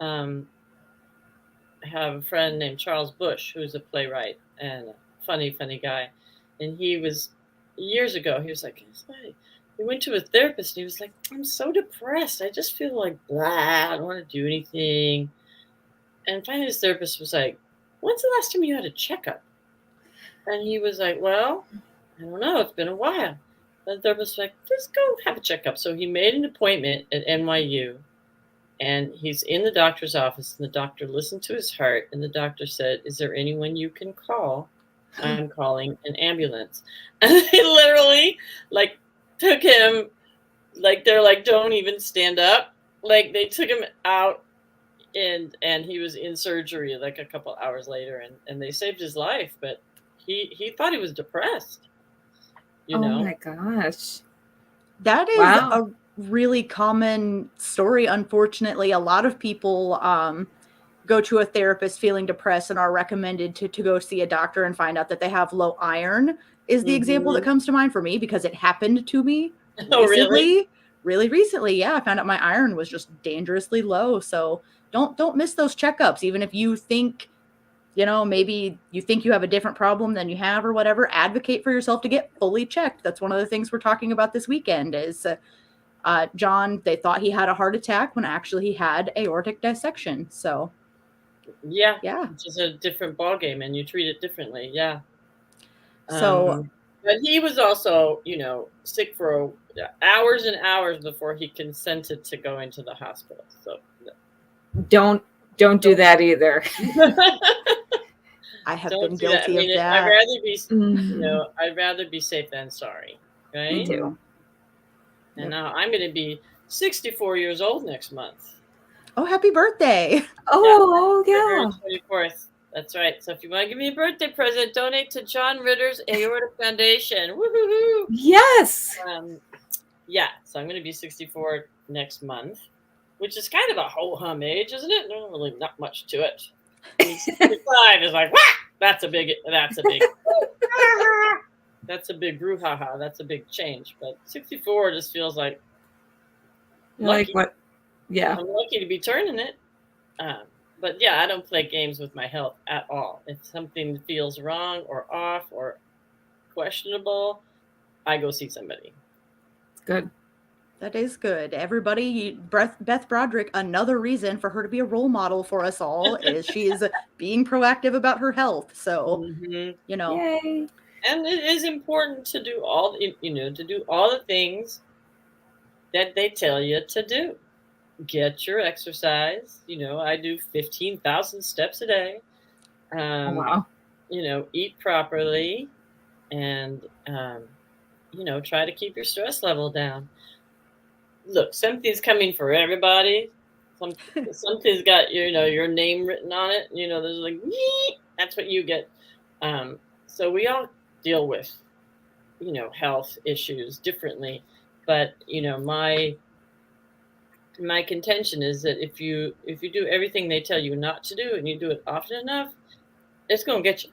Speaker 9: I have a friend named Charles Bush, who's a playwright and a funny guy. And he was, years ago, he was like, he went to a therapist and he was like, I'm so depressed. I just feel like blah, I don't want to do anything. And finally his therapist was like, when's the last time you had a checkup? And he was like, well, I don't know. It's been a while. And the therapist was like, just go have a checkup. So he made an appointment at NYU. And he's in the doctor's office, and the doctor listened to his heart, and the doctor said, is there anyone you can call? I'm calling an ambulance. And they literally, like, took him, like, they're like, don't even stand up. Like, they took him out, and he was in surgery, like, a couple hours later, and they saved his life, but he thought he was depressed, you know?
Speaker 7: Oh, my gosh.
Speaker 8: That is
Speaker 7: Wow.
Speaker 8: a really common story. Unfortunately, a lot of people go to a therapist feeling depressed and are recommended to go see a doctor and find out that they have low iron is the example that comes to mind for me, because it happened to me recently. Really recently. Yeah, I found out my iron was just dangerously low. So don't miss those checkups, even if you think, maybe you think you have a different problem than you have or whatever. Advocate for yourself to get fully checked. That's one of the things we're talking about this weekend is John, they thought he had a heart attack when actually he had aortic dissection. So,
Speaker 9: yeah,
Speaker 8: yeah,
Speaker 9: which is a different ballgame, and you treat it differently. Yeah.
Speaker 8: So,
Speaker 9: but he was also, sick for hours and hours before he consented to go into the hospital. So,
Speaker 7: Don't do that either.
Speaker 8: I have
Speaker 9: don't
Speaker 8: been
Speaker 9: do that. I
Speaker 8: guilty
Speaker 9: mean,
Speaker 8: of that.
Speaker 9: I'd rather be safe than sorry. Right?
Speaker 7: Me too.
Speaker 9: And now I'm going to be 64 years old next month.
Speaker 8: Oh, happy birthday.
Speaker 7: Oh, yeah.
Speaker 9: February 24th. That's right. So if you want to give me a birthday present, donate to John Ritter's Aorta Foundation. Woohoo!
Speaker 7: Yes.
Speaker 9: Yeah. So I'm going to be 64 next month, which is kind of a ho-hum age, isn't it? No, really not much to it. 65 is like, wah! That's a big that's a brouhaha. That's a big change. But 64 just feels like
Speaker 7: Like what? Yeah.
Speaker 9: I'm lucky to be turning it. But yeah, I don't play games with my health at all. If something feels wrong or off or questionable, I go see somebody.
Speaker 7: Good.
Speaker 8: That is good. Everybody, Beth Broderick, another reason for her to be a role model for us all is she is being proactive about her health. So,
Speaker 7: Yay.
Speaker 9: And it is important to do all the things that they tell you to do. Get your exercise. I do 15,000 steps a day.
Speaker 7: Wow.
Speaker 9: Eat properly, and try to keep your stress level down. Look, something's coming for everybody. Something's got your name written on it. There's like, that's what you get. So we all deal with health issues differently, but my contention is that if you do everything they tell you not to do and you do it often enough, it's going to get you.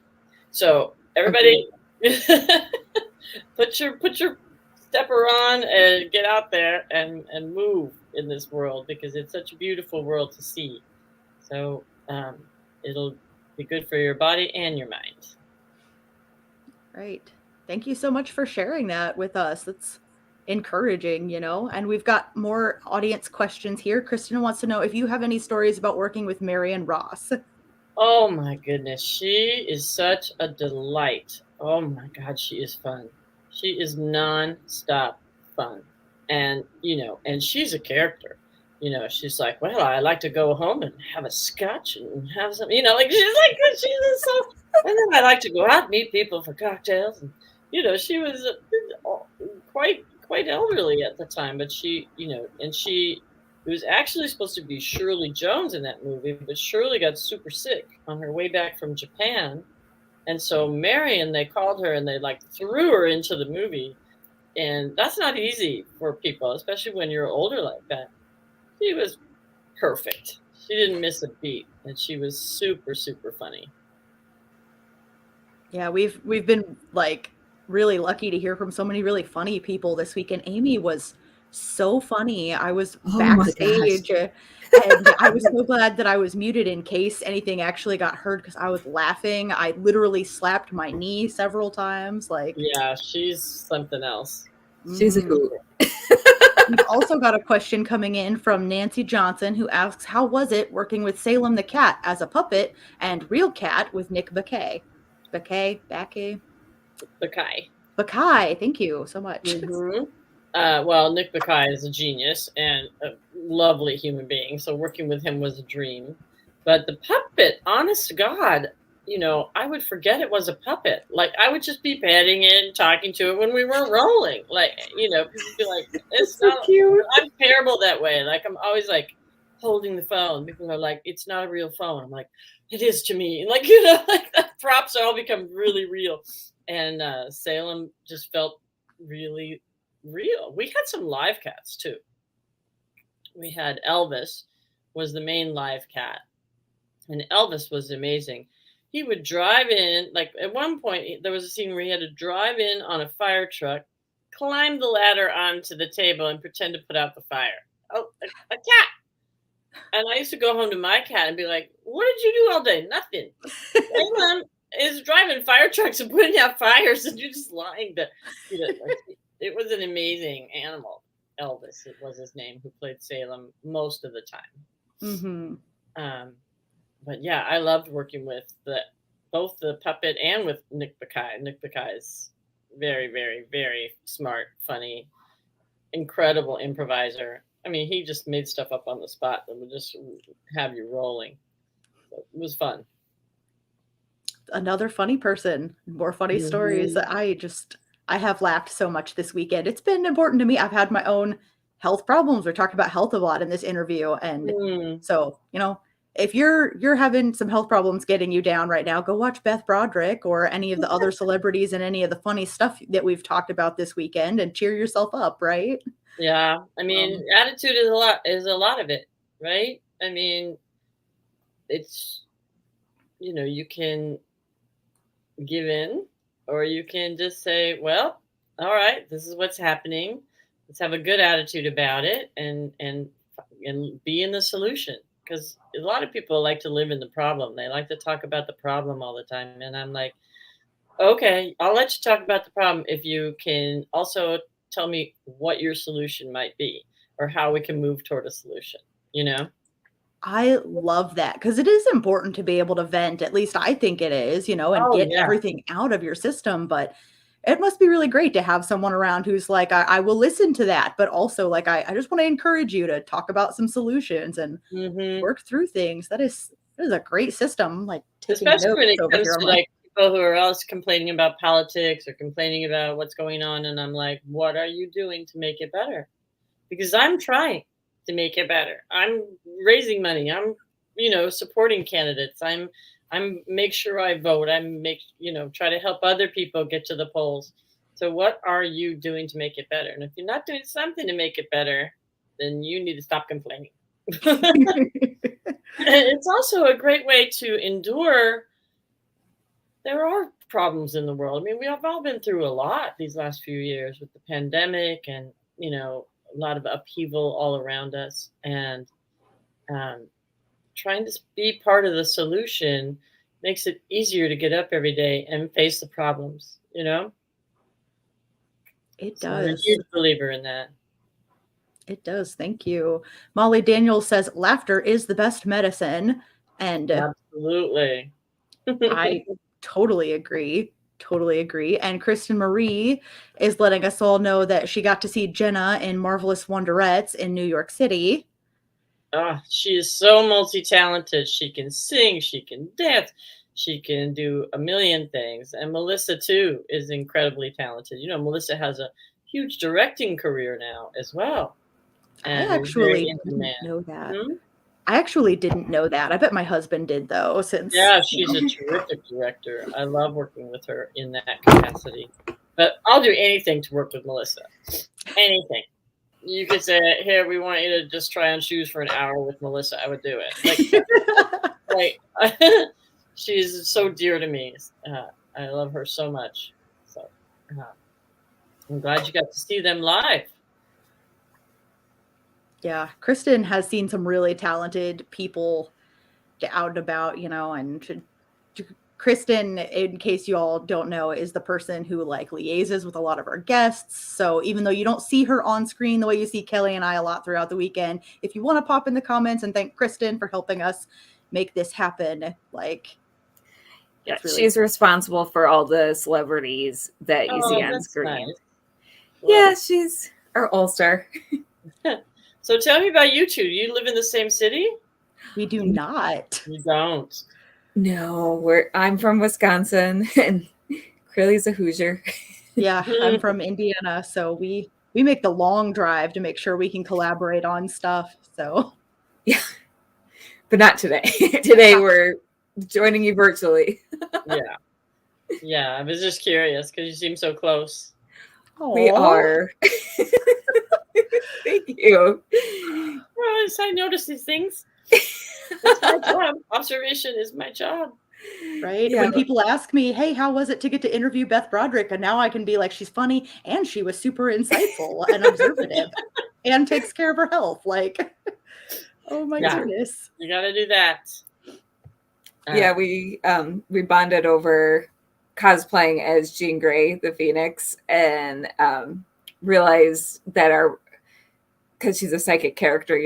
Speaker 9: So everybody, put your stepper on and get out there and move in this world, because it's such a beautiful world to see. So it'll be good for your body and your mind.
Speaker 8: Right. Thank you so much for sharing that with us. That's encouraging, and we've got more audience questions here. Kristen wants to know if you have any stories about working with Marion Ross.
Speaker 9: Oh my goodness. She is such a delight. Oh my God, she is fun. She is non-stop fun. And, and she's a character. She's like, well, I like to go home and have a scotch and have some, she's so, and then I like to go out and meet people for cocktails. And, she was quite elderly at the time, but she, and she was actually supposed to be Shirley Jones in that movie, but Shirley got super sick on her way back from Japan. And so Marion, they called her and they threw her into the movie. And that's not easy for people, especially when you're older like that. She was perfect. She didn't miss a beat, and she was super, super funny.
Speaker 8: Yeah, we've been really lucky to hear from so many really funny people this week, and Amy was so funny. I was
Speaker 6: Oh my gosh.
Speaker 8: backstage, and I was so glad that I was muted in case anything actually got heard because I was laughing. I literally slapped my knee several times. Like,
Speaker 9: Yeah, she's something else.
Speaker 6: She's a
Speaker 8: mhm.
Speaker 6: hoot.
Speaker 8: We've also got a question coming in from Nancy Johnson, who asks, how was it working with Salem the cat as a puppet and real cat with Nick Bakay? Bakay? Bakay, thank you so much.
Speaker 9: Mm-hmm. Well, Nick Bakay is a genius and a lovely human being, so working with him was a dream. But the puppet, honest to God, you know, I would forget it was a puppet. Like, I would just be petting it and talking to it when we were rolling. Like, you know, people would be like, it's
Speaker 8: So
Speaker 9: not
Speaker 8: cute.
Speaker 9: I'm terrible that way. Like, I'm always like holding the phone. People are like, it's not a real phone. I'm like, it is to me. Like, you know, like the props all become really real. And Salem just felt really real. We had some live cats too. We had Elvis was the main live cat, and Elvis was amazing. He would drive in, like at one point there was a scene where he had to drive in on a fire truck, climb the ladder onto the table, and pretend to put out the fire. Oh, a cat. And I used to go home to my cat and be like, what did you do all day? Nothing. Salem is driving fire trucks and putting out fires, and you're just lying to, you know, like, it was an amazing animal. Elvis, it was his name, who played Salem most of the time.
Speaker 8: Mm-hmm.
Speaker 9: But yeah, I loved working with both the puppet and with Nick Bakay. Nick Bakay is very, very, very smart, funny, incredible improviser. I mean, he just made stuff up on the spot that would just have you rolling. So it was fun.
Speaker 8: Another funny person, more funny stories. I have laughed so much this weekend. It's been important to me. I've had my own health problems. We're talking about health a lot in this interview. And so, you know, if you're having some health problems getting you down right now, go watch Beth Broderick or any of the other celebrities and any of the funny stuff that we've talked about this weekend and cheer yourself up, right?
Speaker 9: Yeah. I mean, attitude is a lot of it, right? I mean, it's, you know, you can give in, or you can just say, well, all right, this is what's happening. Let's have a good attitude about it and be in the solution. Because a lot of people like to live in the problem. They like to talk about the problem all the time. And I'm like, okay, I'll let you talk about the problem if you can also tell me what your solution might be or how we can move toward a solution, you know?
Speaker 8: I love that because it is important to be able to vent. At least I think it is, you know, and get everything out of your system. But it must be really great to have someone around who's like, I will listen to that. But also, like, I just want to encourage you to talk about some solutions and work through things. That is a great system. Like,
Speaker 9: especially when it comes to like people who are else complaining about politics or complaining about what's going on. And I'm like, what are you doing to make it better? Because I'm trying to make it better. I'm raising money. I'm, you know, supporting candidates. I'm make sure I vote. Try to help other people get to the polls. So what are you doing to make it better? And if you're not doing something to make it better, then you need to stop complaining. It's also a great way to endure. There are problems in the world. I mean, we have all been through a lot these last few years with the pandemic and, you know, a lot of upheaval all around us, and trying to be part of the solution makes it easier to get up every day and face the problems, you know?
Speaker 8: It does.
Speaker 9: I'm a huge believer in that.
Speaker 8: It does. Thank you. Molly Daniels says laughter is the best medicine. And
Speaker 9: absolutely.
Speaker 8: I totally agree. Totally agree. And Kristen Marie is letting us all know that she got to see Jenna in Marvelous Wonderettes in New York City.
Speaker 9: Oh, she is so multi-talented. She can sing, she can dance, she can do a million things. And Melissa, too, is incredibly talented. You know, Melissa has a huge directing career now as well.
Speaker 8: And I actually didn't know that. I actually didn't know that. I bet my husband did, though, since...
Speaker 9: Yeah, she's a terrific director. I love working with her in that capacity. But I'll do anything to work with Melissa. Anything. You could say, here, we want you to just try on shoes for an hour with Melissa. I would do it. Like she's so dear to me. I love her so much. So I'm glad you got to see them live.
Speaker 8: Yeah, Kristen has seen some really talented people out and about, and Kristen, in case you all don't know, is the person who like liaises with a lot of our guests. So even though you don't see her on screen the way you see Kelly and I a lot throughout the weekend, if you want to pop in the comments and thank Kristen for helping us make this happen,
Speaker 7: Yeah,
Speaker 8: really
Speaker 7: she's responsible for all the celebrities that you see on screen.
Speaker 9: Nice.
Speaker 7: Yeah, she's our all-star.
Speaker 9: So tell me about you two. You live in the same city?
Speaker 8: We do not.
Speaker 9: You don't.
Speaker 7: No, I'm from Wisconsin, and Curly's a Hoosier.
Speaker 8: Yeah, I'm from Indiana, so we make the long drive to make sure we can collaborate on stuff. So
Speaker 7: yeah, but not today. Today we're joining you virtually.
Speaker 9: Yeah. I was just curious because you seem so close.
Speaker 7: We are. Thank you.
Speaker 9: Well, I notice these things. That's my job. Observation is my job.
Speaker 8: Right?
Speaker 7: Yeah.
Speaker 8: When people ask me, hey, how was it to get to interview Beth Broderick? And now I can be like, she's funny and she was super insightful and observative and takes care of her health. Oh my goodness.
Speaker 9: You got to do that.
Speaker 7: Yeah, we bonded over cosplaying as Jean Grey, the Phoenix, and realized that because she's a psychic character,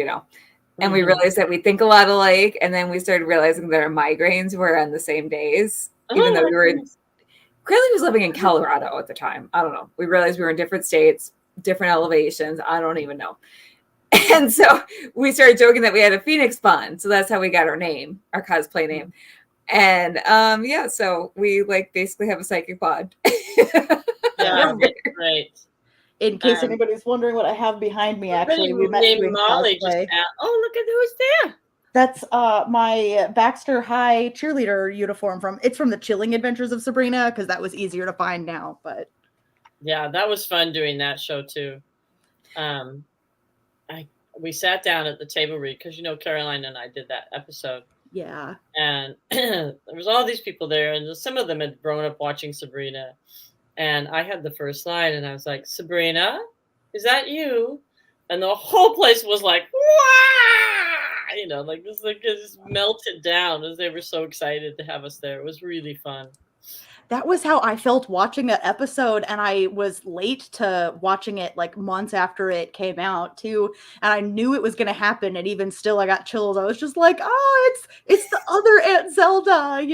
Speaker 7: and we realized that we think a lot alike, and then we started realizing that our migraines were on the same days, even though Curly was living in Colorado at the time. I don't know. We realized we were in different states, different elevations. I don't even know. And so we started joking that we had a Phoenix bond. So that's how we got our name, our cosplay name. And so we basically have a psychic bond.
Speaker 9: Yeah, right.
Speaker 8: In case anybody's wondering what I have behind me, actually, we met doing
Speaker 9: Molly
Speaker 8: cosplay.
Speaker 9: Look at who's there.
Speaker 8: That's my Baxter High cheerleader uniform it's from the Chilling Adventures of Sabrina, because that was easier to find now. But
Speaker 9: yeah, that was fun doing that show too. We sat down at the table read because Caroline and I did that episode.
Speaker 8: Yeah,
Speaker 9: and there was all these people there, and some of them had grown up watching Sabrina. And I had the first line, and I was like, Sabrina, is that you? And the whole place was like, wow! It just melted down as they were so excited to have us there. It was really fun.
Speaker 8: that was how I felt watching that episode, and I was late to watching it months after it came out too, and I knew it was going to happen, and even still I got chills. I was just like, oh, it's the other Aunt Zelda,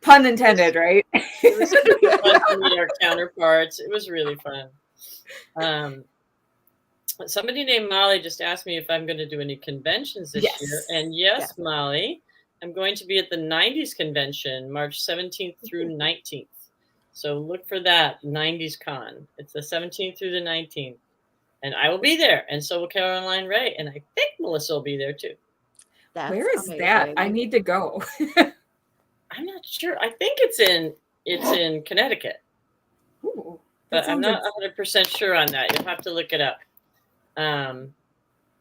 Speaker 7: Pun intended, right?
Speaker 9: It was really fun to meet our counterparts. It was really fun. Somebody named Molly just asked me if I'm going to do any conventions this year. And yes, Molly, I'm going to be at the 90s convention, March 17th through 19th. So look for that, 90s Con. It's the 17th through the 19th. And I will be there. And so will Caroline Ray. And I think Melissa will be there too.
Speaker 7: Where is that? I need to go.
Speaker 9: I'm not sure. I think it's in Connecticut.
Speaker 7: Ooh,
Speaker 9: but I'm not 100% sure on that. You'll have to look it up. The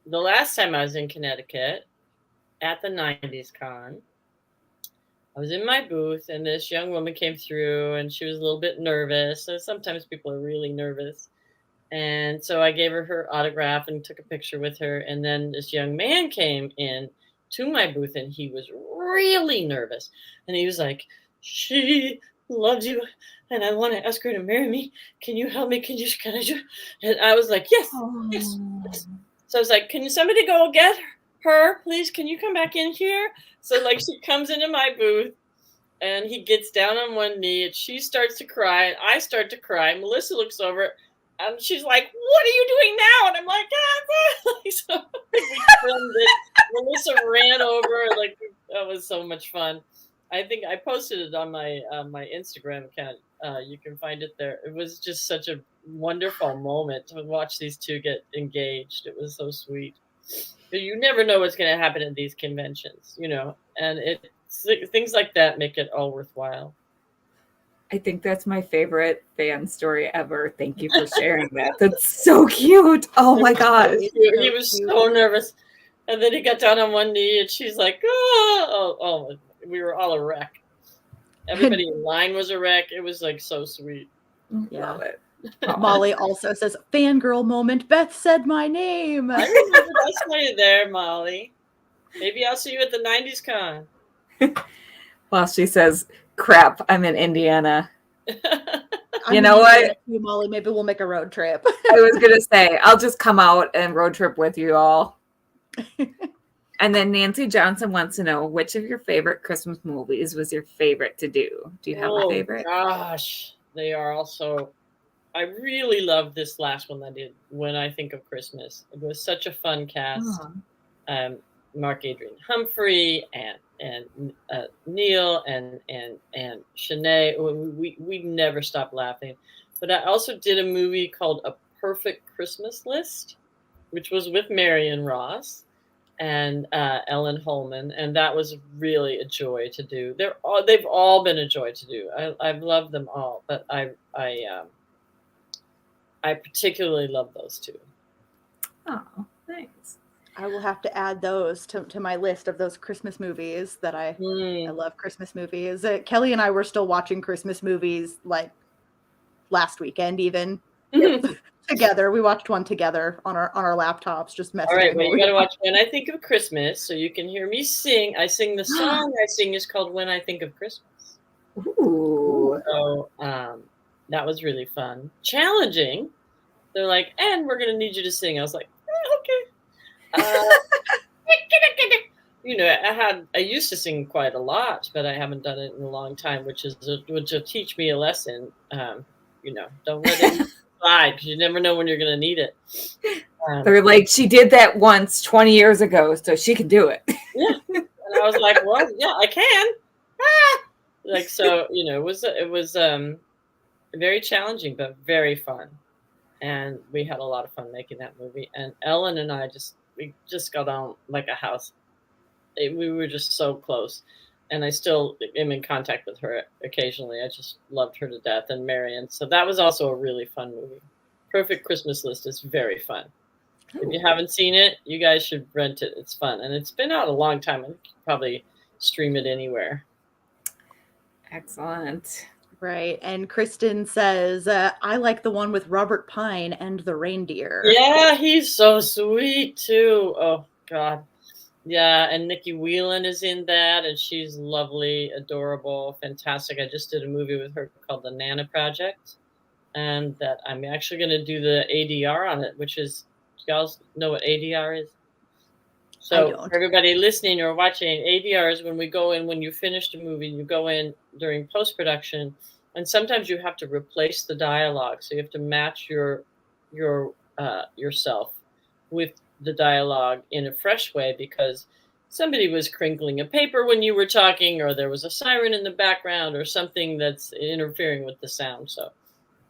Speaker 9: last time I was in Connecticut at the 90s Con, I was in my booth and this young woman came through and she was a little bit nervous. So sometimes people are really nervous. And so I gave her autograph and took a picture with her. And then this young man came in to my booth and he was really nervous. And he was like, she loves you and I want to ask her to marry me. Can you help me? Can I do? And I was like, yes. So I was like, can somebody go get her, please? Can you come back in here? So she comes into my booth and he gets down on one knee and she starts to cry and I start to cry. Melissa looks over and she's like, what are you doing now? And I'm like, so we filmed it. Melissa ran over. That was so much fun. I think I posted it on my Instagram account. You can find it there. It was just such a wonderful moment to watch these two get engaged. It was so sweet. But you never know what's going to happen at these conventions, and things like that make it all worthwhile.
Speaker 7: I think that's my favorite fan story ever. Thank you for sharing that. That's so cute. Oh my gosh.
Speaker 9: He was so nervous. And then he got down on one knee and she's like, oh, we were all a wreck. Everybody in line was a wreck. It was so sweet.
Speaker 8: Yeah. Molly also says, fangirl moment. Beth said my name.
Speaker 9: I remember I saw you there, Molly. Maybe I'll see you at the 90s con.
Speaker 7: Well, she says, crap, I'm in Indiana.
Speaker 8: I'm
Speaker 7: You know
Speaker 8: in
Speaker 7: what?
Speaker 8: Indiana too, Molly, maybe we'll make a road trip.
Speaker 7: I was going to say, I'll just come out and road trip with you all. And then Nancy Johnson wants to know, which of your favorite Christmas movies was your favorite to do? Do you have a favorite?
Speaker 9: Gosh, they are also. I really love this last one I did, When I Think of Christmas. It was such a fun cast. Mark Adrian Humphrey and Neil and Shanae. We never stopped laughing. But I also did a movie called A Perfect Christmas List, which was with Marion Ross and Ellen Holman, and that was really a joy to do. They've all been a joy to do. I've loved them all, but I particularly love those two.
Speaker 7: Oh, thanks.
Speaker 8: I will have to add those to my list of those Christmas movies that I love Christmas movies. Kelly and I were still watching Christmas movies like last weekend even. Together. We watched one together on our laptops, just messing.
Speaker 9: All right, well, you got to watch When I Think of Christmas so you can hear me sing. I sing the song I sing is called When I Think of Christmas.
Speaker 7: Ooh.
Speaker 9: So that was really fun. Challenging. They're like, and we're going to need you to sing. I was like, okay. You know, I used to sing quite a lot, but I haven't done it in a long time, which will teach me a lesson. You know, don't let it slide because you never know when you're going to need it.
Speaker 7: They're like, she did that once 20 years ago, so she can do it.
Speaker 9: Yeah, and I was like, well, yeah, I can. Like, so, you know, it was very challenging, but very fun, and we had a lot of fun making that movie. And Ellen and I we just got on like a house. We were just so close, and I still am in contact with her occasionally. I just loved her to death, and Marion. So that was also a really fun movie. Perfect Christmas List is very fun. If you haven't seen it, you guys should rent it. It's fun, and it's been out a long time. And you can probably stream it anywhere.
Speaker 7: Excellent.
Speaker 8: Right. And Kristen says, I like the one with Robert Pine and the reindeer.
Speaker 9: Yeah, he's so sweet too. Oh God. Yeah, and Nikki Whelan is in that, and she's lovely, adorable, fantastic. I just did a movie with her called The Nana Project, and that I'm actually going to do the ADR on it, which is, you guys know what ADR is? So for everybody listening or watching, ADR is when we go in, when you finish the movie, you go in during post-production, and sometimes you have to replace the dialogue. So you have to match yourself with the dialogue in a fresh way because somebody was crinkling a paper when you were talking, or there was a siren in the background, or something that's interfering with the sound. So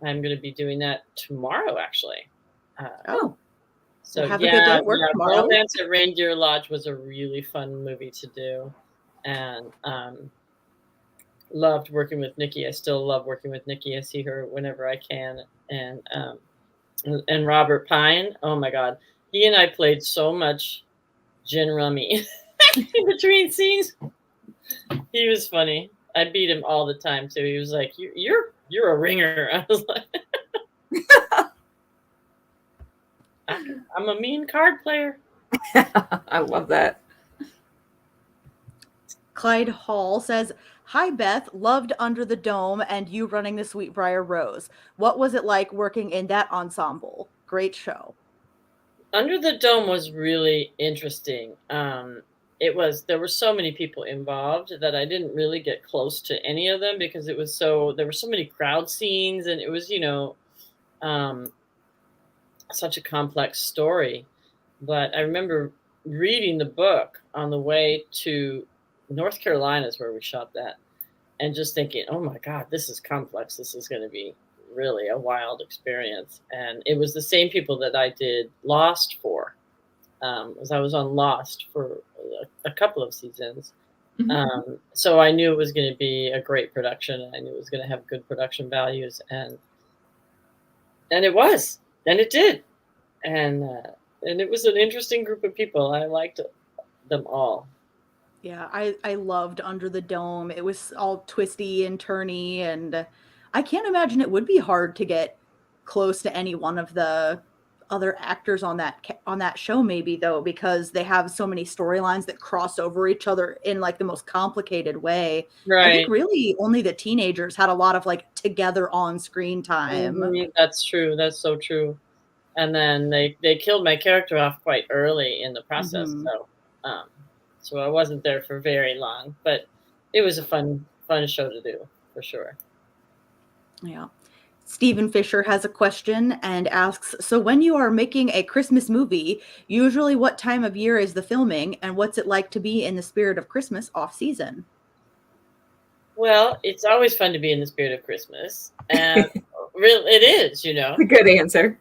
Speaker 9: I'm going to be doing that tomorrow, actually. So
Speaker 8: have a good day at work tomorrow.
Speaker 9: Romance at Reindeer Lodge was a really fun movie to do, and loved working with Nikki. I still love working with Nikki. I see her whenever I can, and Robert Pine. Oh my God. He and I played so much gin rummy in between scenes. He was funny. I beat him all the time too. He was like, "You're a ringer." I was like, "I'm a mean card player."
Speaker 7: I love that.
Speaker 8: Clyde Hall says, "Hi Beth, loved Under the Dome and you running the Sweetbriar Rose. What was it like working in that ensemble? Great show."
Speaker 9: Under the Dome was really interesting. There were so many people involved that I didn't really get close to any of them because there were so many crowd scenes, and it was, such a complex story. But I remember reading the book on the way to North Carolina is where we shot that, and just thinking, oh my God, this is complex. This is going to be really a wild experience. And it was the same people that I did Lost for, as I was on Lost for a couple of seasons. So I knew it was going to be a great production. I knew it was going to have good production values, and it was, and it did. And it was an interesting group of people. I liked them all.
Speaker 8: Yeah, I loved Under the Dome. It was all twisty and turny, and I can't imagine it would be hard to get close to any one of the other actors on that show, maybe, though, because they have so many storylines that cross over each other in like the most complicated way.
Speaker 9: Right.
Speaker 8: I think really only the teenagers had a lot of like together on screen time.
Speaker 9: Mm-hmm. That's true. That's so true. And then they killed my character off quite early in the process.
Speaker 8: Mm-hmm.
Speaker 9: So I wasn't there for very long, but it was a fun show to do for sure.
Speaker 8: Yeah. Stephen Fisher has a question and asks, so when you are making a Christmas movie, usually what time of year is the filming, and what's it like to be in the spirit of Christmas off season?
Speaker 9: Well, it's always fun to be in the spirit of Christmas, and it is, you know.
Speaker 7: Good answer.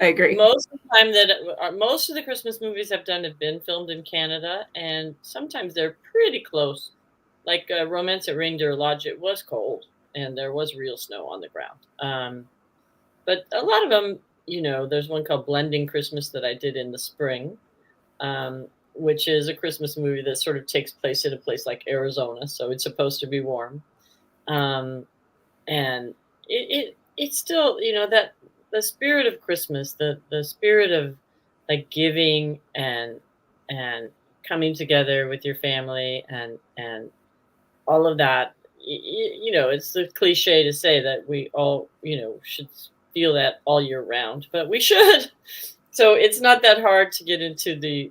Speaker 7: I agree.
Speaker 9: Most of the time most of the Christmas movies I've done have been filmed in Canada, and sometimes they're pretty close. Like Romance at Reindeer Lodge, it was cold, and there was real snow on the ground. But a lot of them, you know, there's one called Blending Christmas that I did in the spring, which is a Christmas movie that sort of takes place in a place like Arizona, so it's supposed to be warm. And it's still, you know, that the spirit of Christmas, the spirit of like giving and coming together with your family and all of that. You know, it's the cliche to say that we all, you know, should feel that all year round, but we should. So it's not that hard to get into the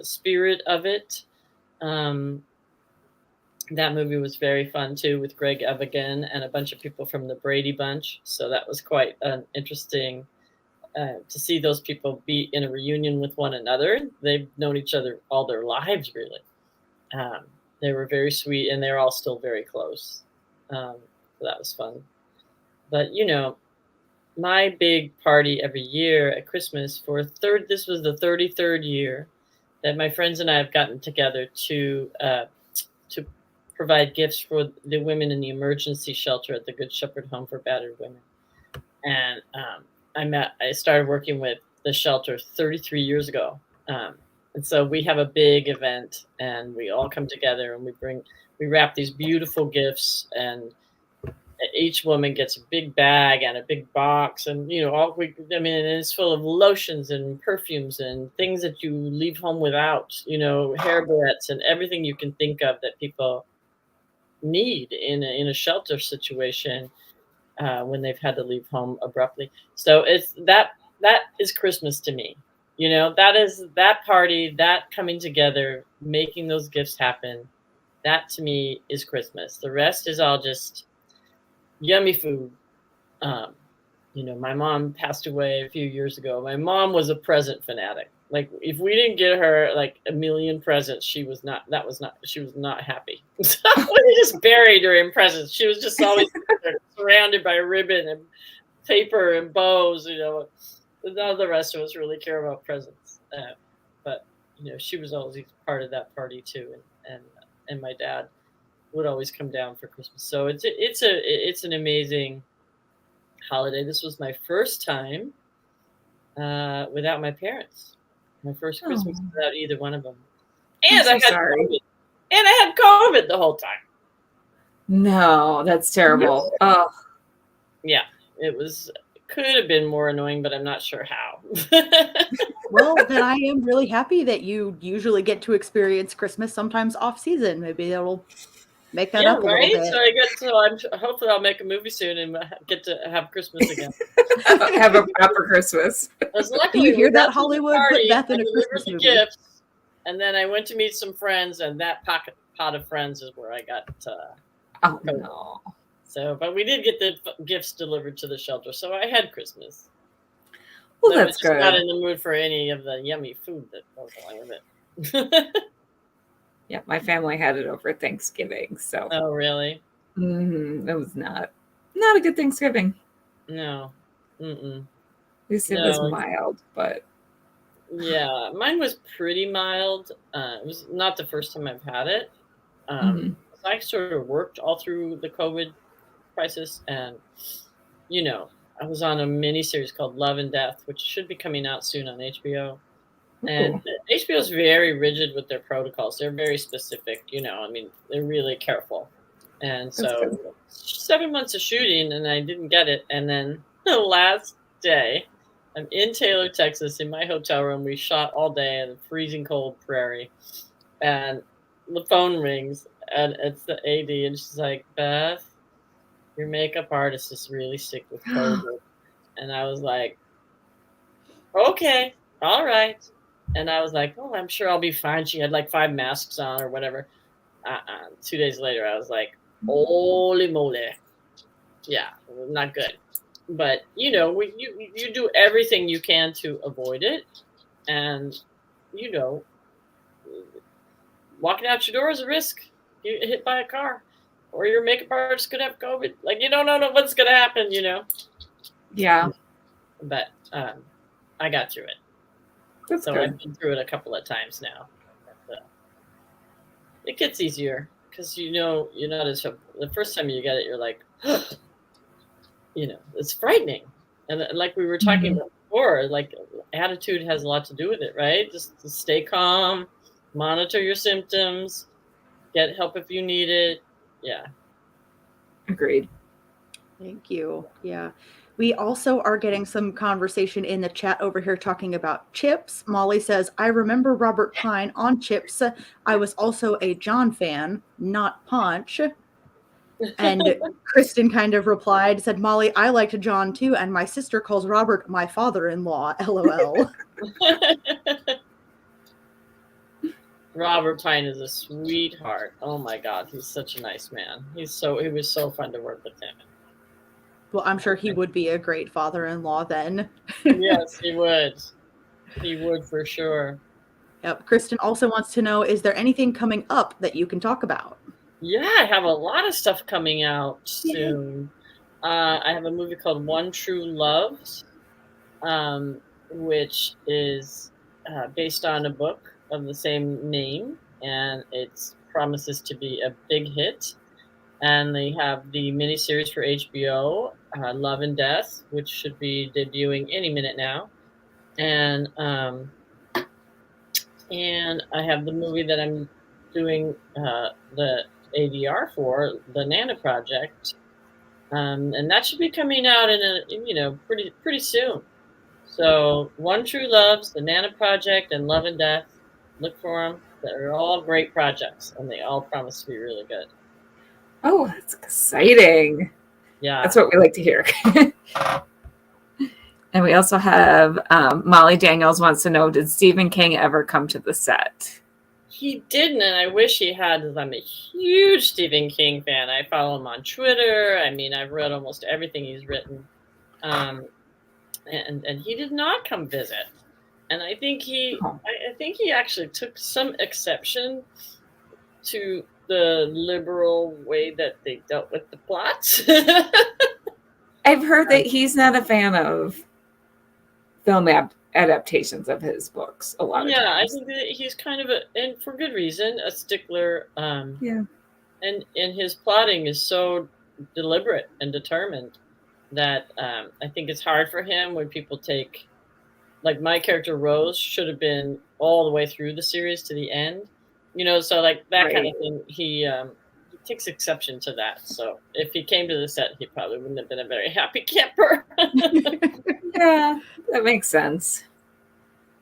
Speaker 9: spirit of it. That movie was very fun too, with Greg Evigan and a bunch of people from the Brady Bunch. So that was quite interesting to see those people be in a reunion with one another. They've known each other all their lives, really. They were very sweet, and they're all still very close. So that was fun. But, you know, my big party every year at Christmas this was the 33rd year that my friends and I have gotten together to provide gifts for the women in the emergency shelter at the Good Shepherd Home for Battered Women. And I started working with the shelter 33 years ago. And so we have a big event, and we all come together, and we wrap these beautiful gifts, and each woman gets a big bag and a big box, and you know, it's full of lotions and perfumes and things that you leave home without, you know, hair barrettes and everything you can think of that people need in a shelter situation when they've had to leave home abruptly. So it's that is Christmas to me. You know, that is that party, that coming together, making those gifts happen. That to me is Christmas. The rest is all just yummy food. You know, my mom passed away a few years ago. My mom was a present fanatic. Like, if we didn't get her like a million presents, she was not happy. So we just buried her in presents. She was just always surrounded by ribbon and paper and bows, you know. None of the rest of us really care about presents. But, you know, she was always part of that party too. And my dad would always come down for Christmas. So it's an amazing holiday. This was my first time without my parents. My first Christmas without either one of them. And I had COVID. And I had COVID the whole time.
Speaker 7: No, that's terrible. Oh.
Speaker 9: Yeah, it could have been more annoying, but I'm not sure how.
Speaker 8: Well, then I am really happy that you usually get to experience Christmas sometimes off season. Maybe that'll make that up a little bit.
Speaker 9: So hopefully I'll make a movie soon and get to have Christmas again.
Speaker 7: Have a proper Christmas.
Speaker 8: Do you hear that, Hollywood? Put Beth in a Christmas movie.
Speaker 9: Gifts, and then I went to meet some friends, and that pot of friends is where I got
Speaker 7: no.
Speaker 9: So, but we did get the gifts delivered to the shelter, so I had Christmas.
Speaker 7: Well,
Speaker 9: so
Speaker 7: that's good.
Speaker 9: I was just not in the mood for any of the yummy food that goes along with it.
Speaker 7: Yeah, my family had it over Thanksgiving. So.
Speaker 9: Oh, really?
Speaker 7: It was not a good Thanksgiving.
Speaker 9: No. Mm-mm.
Speaker 7: At least it was mild, but.
Speaker 9: Yeah, mine was pretty mild. It was not the first time I've had it. I sort of worked all through the COVID crisis, and you know, I was on a mini series called Love and Death, which should be coming out soon on HBO. And HBO is very rigid with their protocols. They're very specific, you know. I mean, they're really careful. And so 7 months of shooting, and I didn't get it. And then the last day, I'm in Taylor, Texas, in my hotel room. We shot all day in a freezing cold prairie, and the phone rings, and it's the AD, and she's like, Beth, your makeup artist is really sick with COVID. And I was like, okay, all right. And I was like, oh, I'm sure I'll be fine. She had like 5 masks on or whatever. 2 days later, I was like, holy moly. Yeah, not good. But, you know, you do everything you can to avoid it. And, you know, walking out your door is a risk. You get hit by a car. Or your makeup artist could have COVID. Like, you don't know what's going to happen, you know.
Speaker 7: Yeah.
Speaker 9: But I got through it.
Speaker 7: That's
Speaker 9: So
Speaker 7: good.
Speaker 9: I've been through it a couple of times now. But, it gets easier because, you know, you're not as... The first time you get it, you're like... You know, it's frightening. And like we were talking about before, like attitude has a lot to do with it, right? Just to stay calm, monitor your symptoms, get help if you need it. Yeah.
Speaker 7: Agreed.
Speaker 8: Thank you. Yeah. We also are getting some conversation in the chat over here talking about Chips. Molly says, I remember Robert Pine on Chips. I was also a John fan, not Punch. And Kristen kind of replied, said, Molly, I liked John too, and my sister calls Robert my father-in-law, LOL.
Speaker 9: Robert Pine is a sweetheart. Oh my God, he's such a nice man. He was so fun to work with him.
Speaker 8: Well, I'm sure he would be a great father-in-law then.
Speaker 9: Yes, he would. He would for sure.
Speaker 8: Yep. Kristen also wants to know, is there anything coming up that you can talk about?
Speaker 9: Yeah, I have a lot of stuff coming out soon. I have a movie called One True Loves, which is based on a book of the same name, and it promises to be a big hit. And they have the miniseries for HBO, Love and Death, which should be debuting any minute now. And I have the movie that I'm doing the ADR for, the Nana Project, and that should be coming out in pretty soon. So One True Loves, the Nana Project, and Love and Death, look for them. They're all great projects, and they all promise to be really good.
Speaker 7: Oh, that's exciting.
Speaker 9: Yeah,
Speaker 7: that's what we like to hear. And we also have Molly Daniels wants to know, did Stephen King ever come to the set?
Speaker 9: He didn't, and I wish he had, because I'm a huge Stephen King fan. I follow him on Twitter. I mean, I've read almost everything he's written. And he did not come visit. And I think he actually took some exception to the liberal way that they dealt with the plots.
Speaker 7: I've heard that he's not a fan of film adaptations of his books a lot of times.
Speaker 9: I think that he's kind of and for good reason, a stickler. And his plotting is so deliberate and determined that I think it's hard for him when people take, like my character Rose should have been all the way through the series to the end, so like that kind of thing. He takes exception to that. So if he came to the set, he probably wouldn't have been a very happy camper.
Speaker 7: Yeah, that makes sense.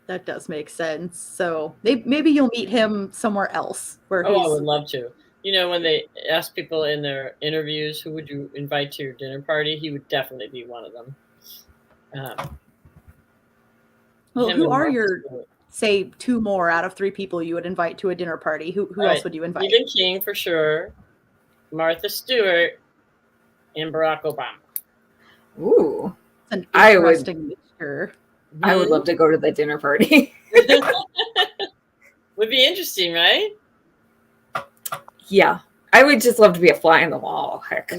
Speaker 8: That does make sense. So maybe you'll meet him somewhere else where
Speaker 9: I would love to. When they ask people in their interviews, who would you invite to your dinner party? He would definitely be one of them.
Speaker 8: Well, who are your, say, 2 more out of 3 people you would invite to a dinner party? Who else would you invite?
Speaker 9: Stephen King for sure, Martha Stewart, and Barack Obama.
Speaker 7: Ooh,
Speaker 8: an interesting mixture.
Speaker 7: I would love to go to the dinner party.
Speaker 9: Would be interesting, right?
Speaker 7: Yeah, I would just love to be a fly on the wall. Heck.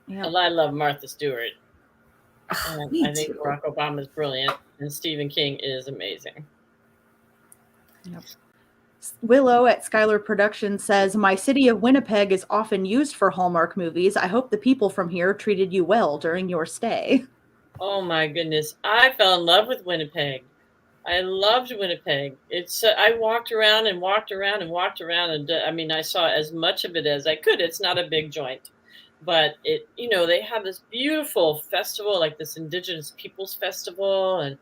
Speaker 9: Yeah. I love Martha Stewart.
Speaker 7: Me
Speaker 9: I think
Speaker 7: too.
Speaker 9: Barack Obama is brilliant, and Stephen King is amazing.
Speaker 8: Yep. Willow at Skylar Productions says, my city of Winnipeg is often used for Hallmark movies. I hope the people from here treated you well during your stay.
Speaker 9: Oh my goodness. I fell in love with Winnipeg. I loved Winnipeg. I walked around and I saw as much of it as I could. It's not a big joint, but it, they have this beautiful festival, like this Indigenous Peoples Festival, and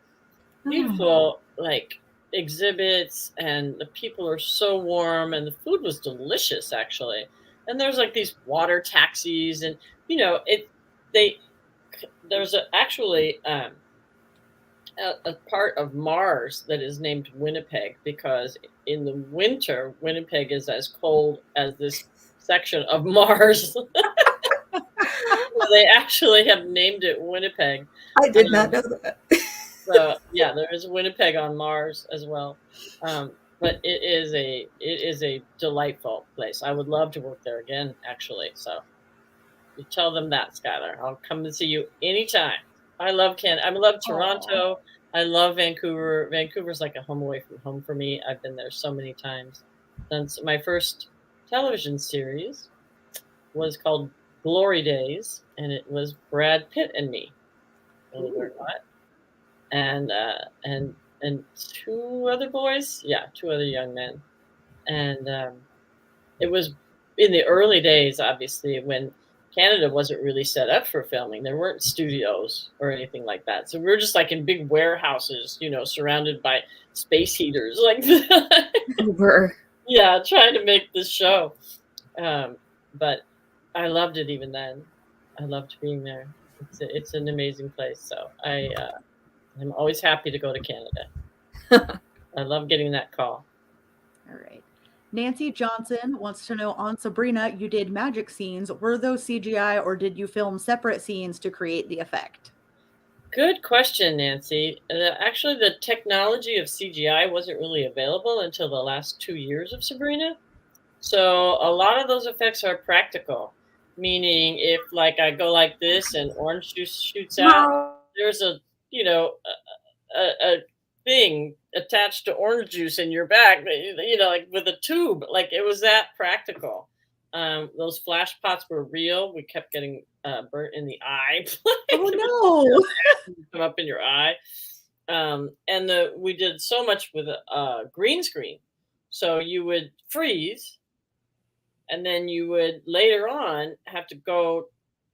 Speaker 9: beautiful like exhibits, and the people are so warm, and the food was delicious actually. And there's like these water taxis, and there's actually a part of Mars that is named Winnipeg, because in the winter Winnipeg is as cold as this section of Mars. So they actually have named it Winnipeg.
Speaker 6: I did not know that.
Speaker 9: So yeah, there is Winnipeg on Mars as well. But it is a delightful place. I would love to work there again, actually. So you tell them that, Skylar. I'll come and see you anytime. I love Canada. I love Toronto. I love Vancouver. Vancouver's like a home away from home for me. I've been there so many times. Since my first television series was called Glory Days, and it was Brad Pitt and me. Believe it or not. And two other boys. Yeah, two other young men. And it was in the early days, obviously, when Canada wasn't really set up for filming. There weren't studios or anything like that. So we were just like in big warehouses, surrounded by space heaters like that. Yeah, trying to make this show. But I loved it even then. I loved being there. It's an amazing place. So I'm always happy to go to Canada. I love getting that call.
Speaker 8: All right. Nancy Johnson wants to know, on Sabrina, you did magic scenes. Were those CGI, or did you film separate scenes to create the effect?
Speaker 9: Good question, Nancy. Actually, the technology of CGI wasn't really available until the last 2 years of Sabrina. So a lot of those effects are practical, meaning if like I go like this and orange juice shoots out, there's a thing attached to orange juice in your back, like with a tube. Like it was that practical. Those flash pots were real. We kept getting burnt in the eye.
Speaker 8: Oh no!
Speaker 9: Come up in your eye. And we did so much with green screen. So you would freeze, and then you would later on have to go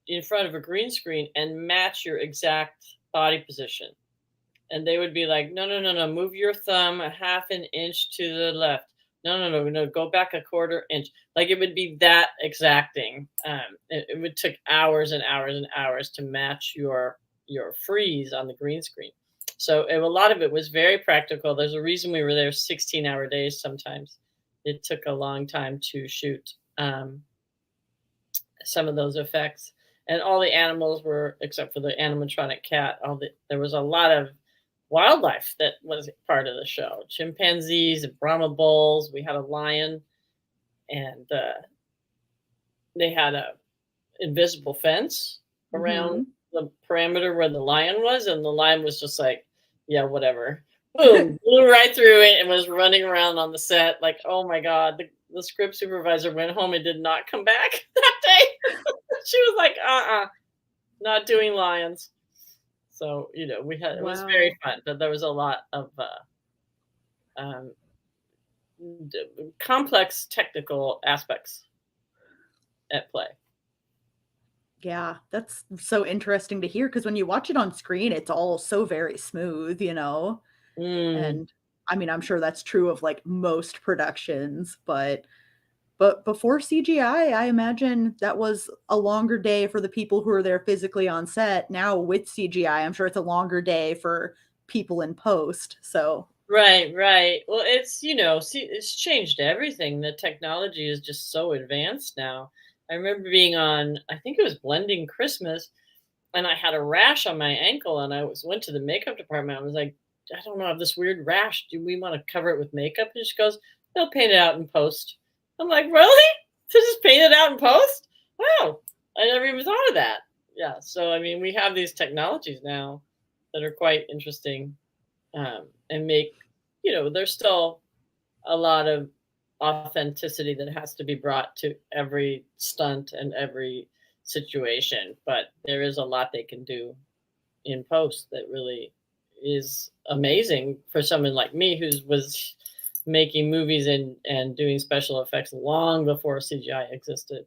Speaker 9: in front of a green screen and match your exact body position. And they would be like, no, move your thumb a half an inch to the left. No, go back a quarter inch. Like it would be that exacting. It would take hours and hours and hours to match your freeze on the green screen. So a lot of it was very practical. There's a reason we were there 16-hour days sometimes. It took a long time to shoot some of those effects. And all the animals were, except for the animatronic cat, there was a lot of wildlife that was part of the show. Chimpanzees and Brahma bulls. We had a lion, and they had a invisible fence around the perimeter where the lion was, and the lion was just like, yeah, whatever. Boom, blew right through it and was running around on the set like, oh my God. The script supervisor went home and did not come back that day. She was like, not doing lions. So, it was very fun, but there was a lot of complex technical aspects at play.
Speaker 8: Yeah, that's so interesting to hear, because when you watch it on screen, it's all so very smooth, And I mean, I'm sure that's true of like most productions, but before CGI, I imagine that was a longer day for the people who are there physically on set. Now with CGI, I'm sure it's a longer day for people in post. So
Speaker 9: right. Well, it's it's changed everything. The technology is just so advanced now. I remember being on, I think it was Blending Christmas, and I had a rash on my ankle, and I went to the makeup department. I was like, I don't know, I have this weird rash. Do we want to cover it with makeup? And she goes, they'll paint it out in post. I'm like, really? To just paint it out in post? Wow, I never even thought of that. Yeah, so I mean, we have these technologies now that are quite interesting, and make, there's still a lot of authenticity that has to be brought to every stunt and every situation, but there is a lot they can do in post that really is amazing for someone like me who was making movies and doing special effects long before CGI existed.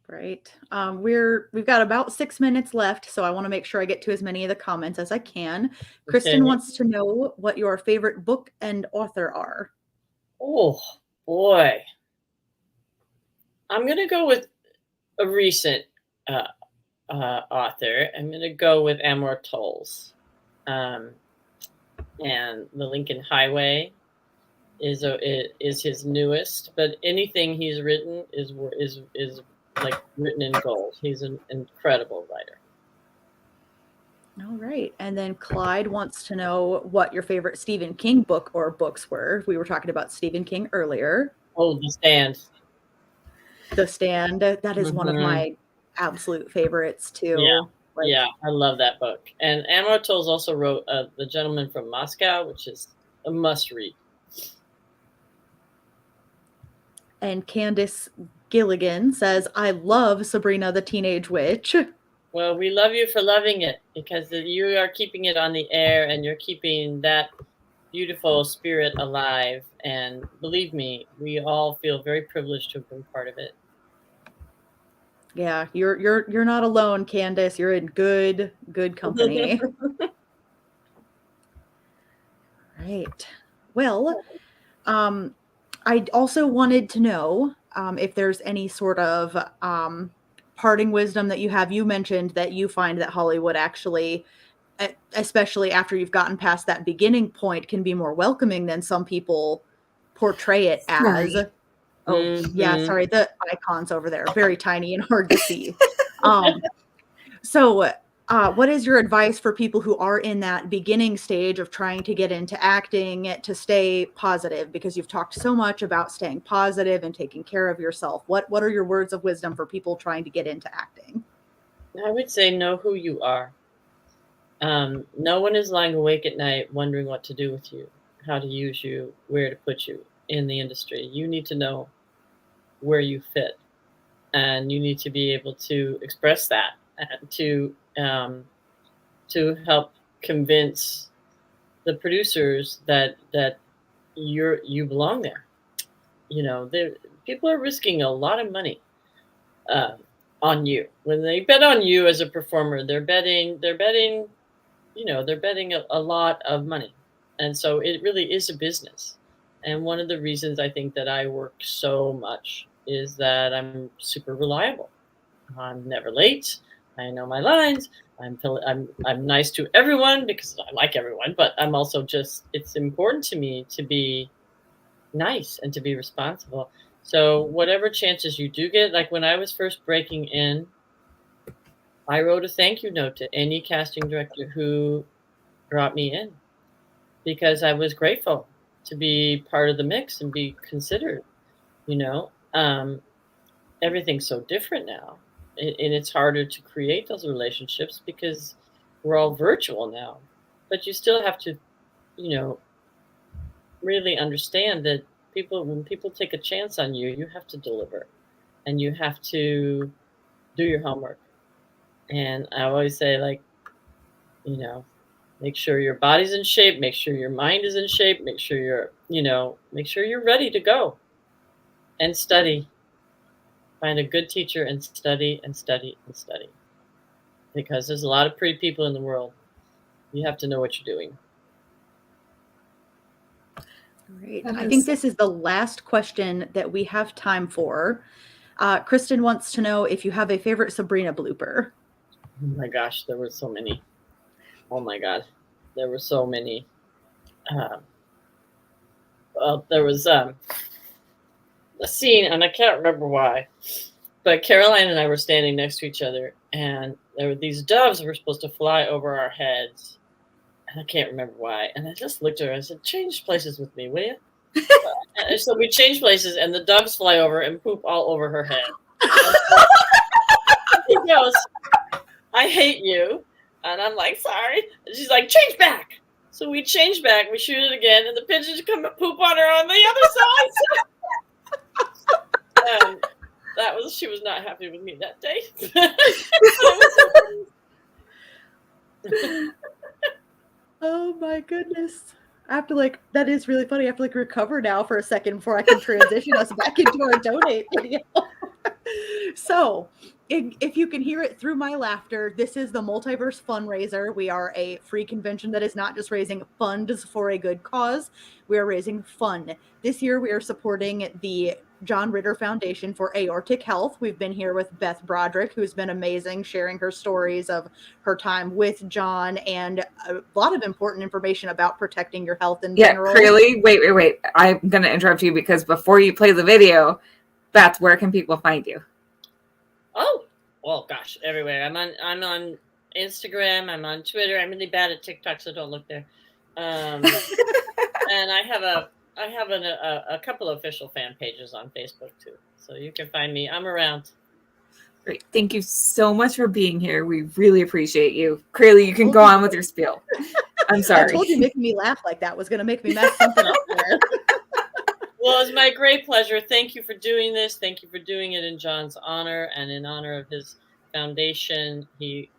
Speaker 8: Right. We've got about 6 minutes left, so I want to make sure I get to as many of the comments as I can. Kristen
Speaker 9: Okay.
Speaker 8: wants to know what your favorite book and author are.
Speaker 9: Oh boy, I'm gonna go with a recent author. I'm gonna go with Amor Tolls, and The Lincoln Highway is his newest. But anything he's written is like written in gold. He's an incredible writer.
Speaker 8: All right. And then Clyde wants to know what your favorite Stephen King book or books were. We were talking about Stephen King earlier.
Speaker 9: Oh, The Stand.
Speaker 8: The Stand. That is one of my absolute favorites too.
Speaker 9: Yeah.
Speaker 8: Like,
Speaker 9: Yeah, I love that book. And Amor Tolls also wrote The Gentleman from Moscow, which is a must read.
Speaker 8: And Candace Gilligan says, I love Sabrina the Teenage Witch.
Speaker 9: Well, we love you for loving it, because you are keeping it on the air and you're keeping that beautiful spirit alive. And believe me, we all feel very privileged to have been part of it.
Speaker 8: Yeah, you're not alone, Candace. You're in good company. Right. Well, I also wanted to know if there's any sort of parting wisdom that you have. You mentioned that you find that Hollywood actually, especially after you've gotten past that beginning point, can be more welcoming than some people portray it as.
Speaker 6: Sorry.
Speaker 8: Oh, yeah, sorry. The icons over there, very tiny and hard to see. So what is your advice for people who are in that beginning stage of trying to get into acting to stay positive? Because you've talked so much about staying positive and taking care of yourself. What are your words of wisdom for people trying to get into acting?
Speaker 9: I would say know who you are. No one is lying awake at night wondering what to do with you, how to use you, where to put you in the industry. You need to know where you fit, and you need to be able to express that and to help convince the producers that you belong there. You know, people are risking a lot of money on you. When they bet on you as a performer, they're betting a lot of money. And so it really is a business. And one of the reasons I think that I work so much is that I'm super reliable. I'm never late. I know my lines. I'm nice to everyone because I like everyone, but I'm also it's important to me to be nice and to be responsible. So whatever chances you do get, like when I was first breaking in, I wrote a thank you note to any casting director who brought me in, because I was grateful to be part of the mix and be considered. You know, everything's so different now, and it's harder to create those relationships because we're all virtual now. But you still have to, really understand that when people take a chance on you, you have to deliver, and you have to do your homework. And I always say, make sure your body's in shape, make sure your mind is in shape, make sure you're ready to go, and study. Find a good teacher and study and study and study, because there's a lot of pretty people in the world. You have to know what you're doing.
Speaker 8: Great. I think this is the last question that we have time for. Kristen wants to know if you have a favorite Sabrina blooper.
Speaker 9: Oh my gosh, there were so many. Oh my God, there were so many. There was a scene, and I can't remember why, but Caroline and I were standing next to each other, and there were these doves that were supposed to fly over our heads, and I can't remember why. And I just looked at her and I said, "Change places with me, will you?" And so we changed places, and the doves fly over and poop all over her head. He goes, "I hate you." And I'm like, "Sorry." And she's like, "Change back." So we changed back, we shoot it again, and the pigeons come and poop on her on the other side. She was not happy with me that day.
Speaker 8: Oh my goodness. I have to that is really funny. I have to recover now for a second before I can transition us back into our donate video. So, if you can hear it through my laughter, this is the Multiverse FunRaiser. We are a free convention that is not just raising funds for a good cause. We are raising fun. This year, we are supporting the John Ritter Foundation for Aortic Health. We've been here with Beth Broderick, who's been amazing, sharing her stories of her time with John and a lot of important information about protecting your health in general.
Speaker 7: Yeah, Curly, wait. I'm going to interrupt you because before you play the video, Beth, where can people find you?
Speaker 9: Oh, well, gosh, everywhere. I'm on Instagram. I'm on Twitter. I'm really bad at TikTok, so don't look there. And I have a couple of official fan pages on Facebook too, so you can find me. I'm around.
Speaker 7: Great. Thank you so much for being here. We really appreciate you. Curly, you can go on with your spiel. I'm sorry.
Speaker 8: I told you making me laugh like that was going to make me mess something up there.
Speaker 9: Well, it's my great pleasure. Thank you for doing this. Thank you for doing it in John's honor and in honor of his foundation. He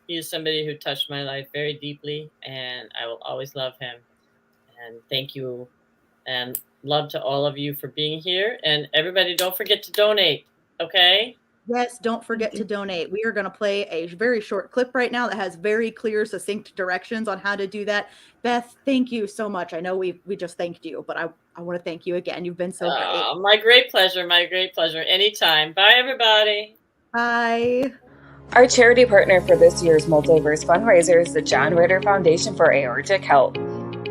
Speaker 9: is somebody who touched my life very deeply, and I will always love him. And thank you, and love to all of you for being here. And everybody, don't forget to donate, okay?
Speaker 8: Yes, don't forget to donate. We are going to play a very short clip right now that has very clear, succinct directions on how to do that. Beth, thank you so much. I know we just thanked you, but I want to thank you again. You've been so great.
Speaker 9: My great pleasure. My great pleasure. Anytime. Bye, everybody.
Speaker 8: Bye.
Speaker 1: Our charity partner for this year's Multiverse FunRaiser is the John Ritter Foundation for Aortic Health.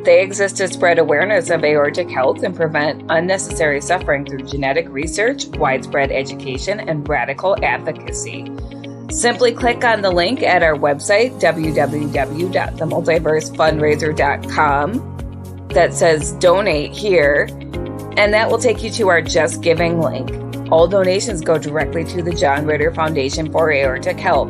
Speaker 1: They exist to spread awareness of aortic health and prevent unnecessary suffering through genetic research, widespread education, and radical advocacy. Simply click on the link at our website, www.themultiversefunraiser.com, that says donate here, and that will take you to our Just Giving link. All donations go directly to the John Ritter Foundation for Aortic Health.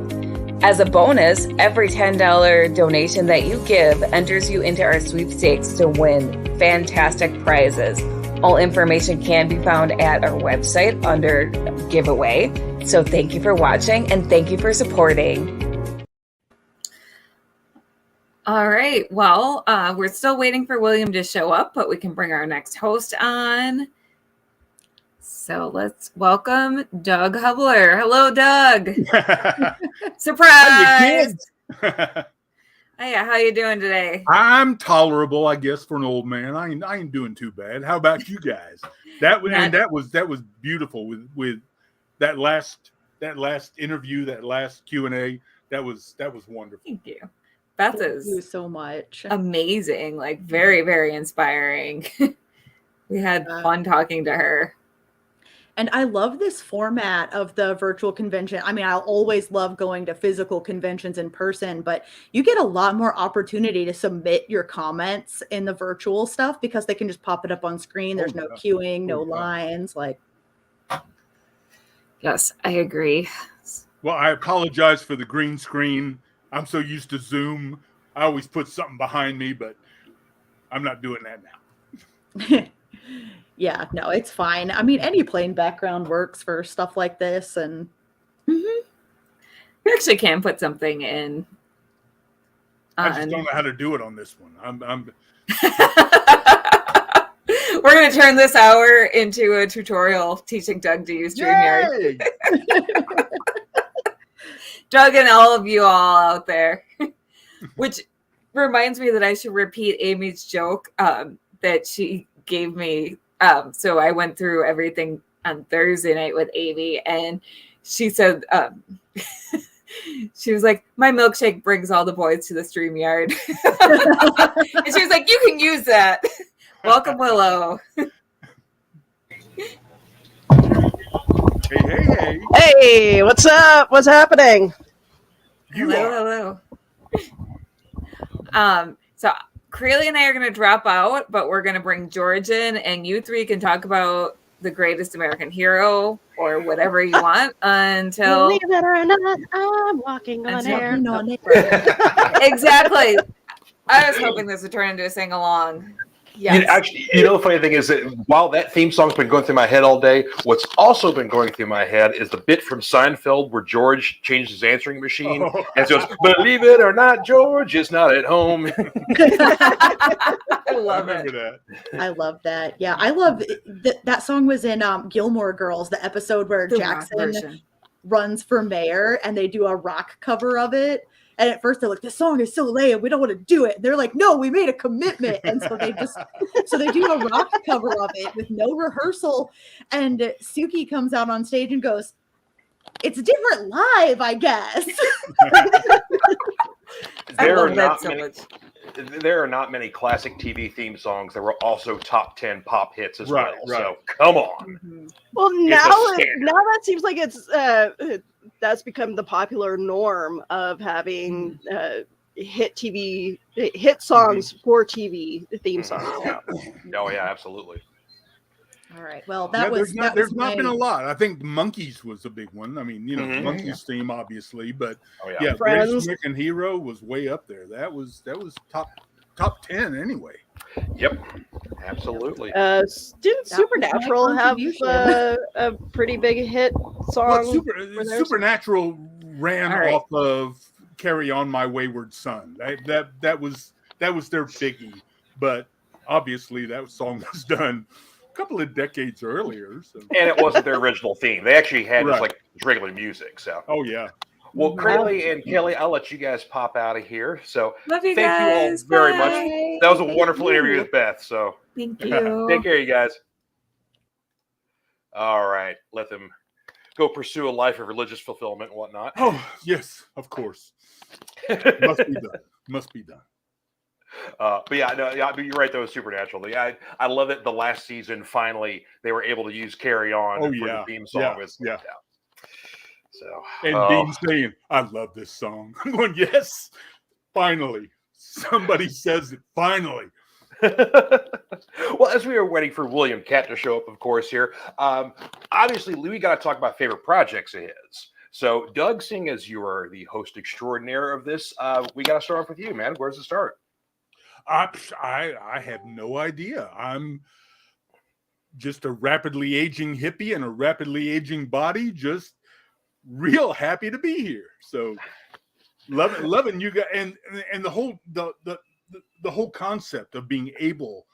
Speaker 1: As a bonus, every $10 donation that you give enters you into our sweepstakes to win fantastic prizes. All information can be found at our website under giveaway. So thank you for watching and thank you for supporting.
Speaker 7: All right. Well, we're still waiting for William to show up, but we can bring our next host on. So let's welcome Dough Hubler. Hello, Doug. Surprise! Hey, how you doing today?
Speaker 10: I'm tolerable, I guess, for an old man. I ain't doing too bad. How about you guys? That was beautiful with that last interview, that last Q&A. That was wonderful.
Speaker 7: Thank you. Beth
Speaker 8: Thank you so much.
Speaker 7: Amazing, like very, very inspiring. We had fun talking to her.
Speaker 8: And I love this format of the virtual convention. I mean, I'll always love going to physical conventions in person, but you get a lot more opportunity to submit your comments in the virtual stuff because they can just pop it up on screen. There's no queuing, no lines. Like,
Speaker 7: yes, I agree.
Speaker 10: Well, I apologize for the green screen. I'm so used to Zoom. I always put something behind me, but I'm not doing that now.
Speaker 8: Yeah, no, it's fine. I mean, any plain background works for stuff like this, and
Speaker 7: you actually can put something in.
Speaker 10: I just don't know how to do it on this one.
Speaker 7: We're going to turn this hour into a tutorial teaching Doug to use StreamYard. Doug and all of you all out there. Which reminds me that I should repeat Amy's joke that she gave me. So I went through everything on Thursday night with Amy, and she said, she was like, my milkshake brings all the boys to the StreamYard. And she was like, you can use that. Welcome, Willow.
Speaker 10: Hey.
Speaker 11: Hey, what's up? What's happening?
Speaker 7: Hello. So Curly and I are going to drop out, but we're going to bring George in, and you three can talk about the greatest American hero or whatever you want until.
Speaker 11: Believe it or not, I'm walking on air.
Speaker 7: Exactly. I was hoping this would turn into a sing along. Yes.
Speaker 12: Actually, the funny thing is that while that theme song's been going through my head all day, what's also been going through my head is the bit from Seinfeld where George changes his answering machine and goes, "Believe it or not, George is not at home."
Speaker 7: I love it.
Speaker 10: That.
Speaker 8: I love that. Yeah, I love that song was in Gilmore Girls, the episode where
Speaker 7: The rock
Speaker 8: Jackson
Speaker 7: version.
Speaker 8: runs for mayor and they do a rock cover of it. And at first they're like, "This song is so lame, we don't want to do it." And they're like, "No, we made a commitment." And so they do a rock cover of it with no rehearsal. And Suki comes out on stage and goes, "It's different live, I guess."
Speaker 12: There are not many classic TV theme songs that were also top 10 pop hits as well.
Speaker 10: Right.
Speaker 12: So come on.
Speaker 7: Mm-hmm.
Speaker 11: Well,
Speaker 12: It's
Speaker 11: now
Speaker 12: a standard.
Speaker 11: that seems like it's that's become the popular norm of having hit songs for TV theme songs.
Speaker 12: Yeah. Oh yeah, absolutely.
Speaker 8: All right. Well,
Speaker 10: There's not been a lot. I think Monkeys was a big one. I mean, Monkeys theme obviously, but
Speaker 12: yeah,
Speaker 11: Friends.
Speaker 10: Greatest American Hero was way up there. That was top 10 anyway.
Speaker 12: Yep. Absolutely.
Speaker 11: Didn't Supernatural have a pretty big hit song?
Speaker 10: Well, Supernatural ran off of "Carry On My Wayward Son." That was their biggie, but obviously that song was done a couple of decades earlier. So.
Speaker 12: And it wasn't their original theme. They actually had just like regular music. So.
Speaker 10: Oh yeah.
Speaker 12: Well, Curly and Kelly, I'll let you guys pop out of here. So
Speaker 7: Love you
Speaker 12: thank
Speaker 7: guys.
Speaker 12: you all very
Speaker 7: Bye.
Speaker 12: much. That was a wonderful interview with Beth. So
Speaker 7: Thank you.
Speaker 12: take care, you guys. All right, let them go pursue a life of religious fulfillment and whatnot.
Speaker 10: Oh yes, of course. Must be done. Must be done.
Speaker 12: But you're right though. Supernatural. I love it. The last season, finally, they were able to use "Carry On" for the theme song.
Speaker 10: Yeah.
Speaker 12: So
Speaker 10: and Dean saying, "I love this song." I'm going, yes, finally, somebody says it. Finally.
Speaker 12: Well, as we are waiting for William Katt to show up, of course, here, obviously, we got to talk about favorite projects of his. So, Doug, seeing as you are the host extraordinaire of this, we got to start off with you, man. Where does it start?
Speaker 10: I have no idea. I'm just a rapidly aging hippie in a rapidly aging body, just real happy to be here. So, loving you guys, and the whole concept of being able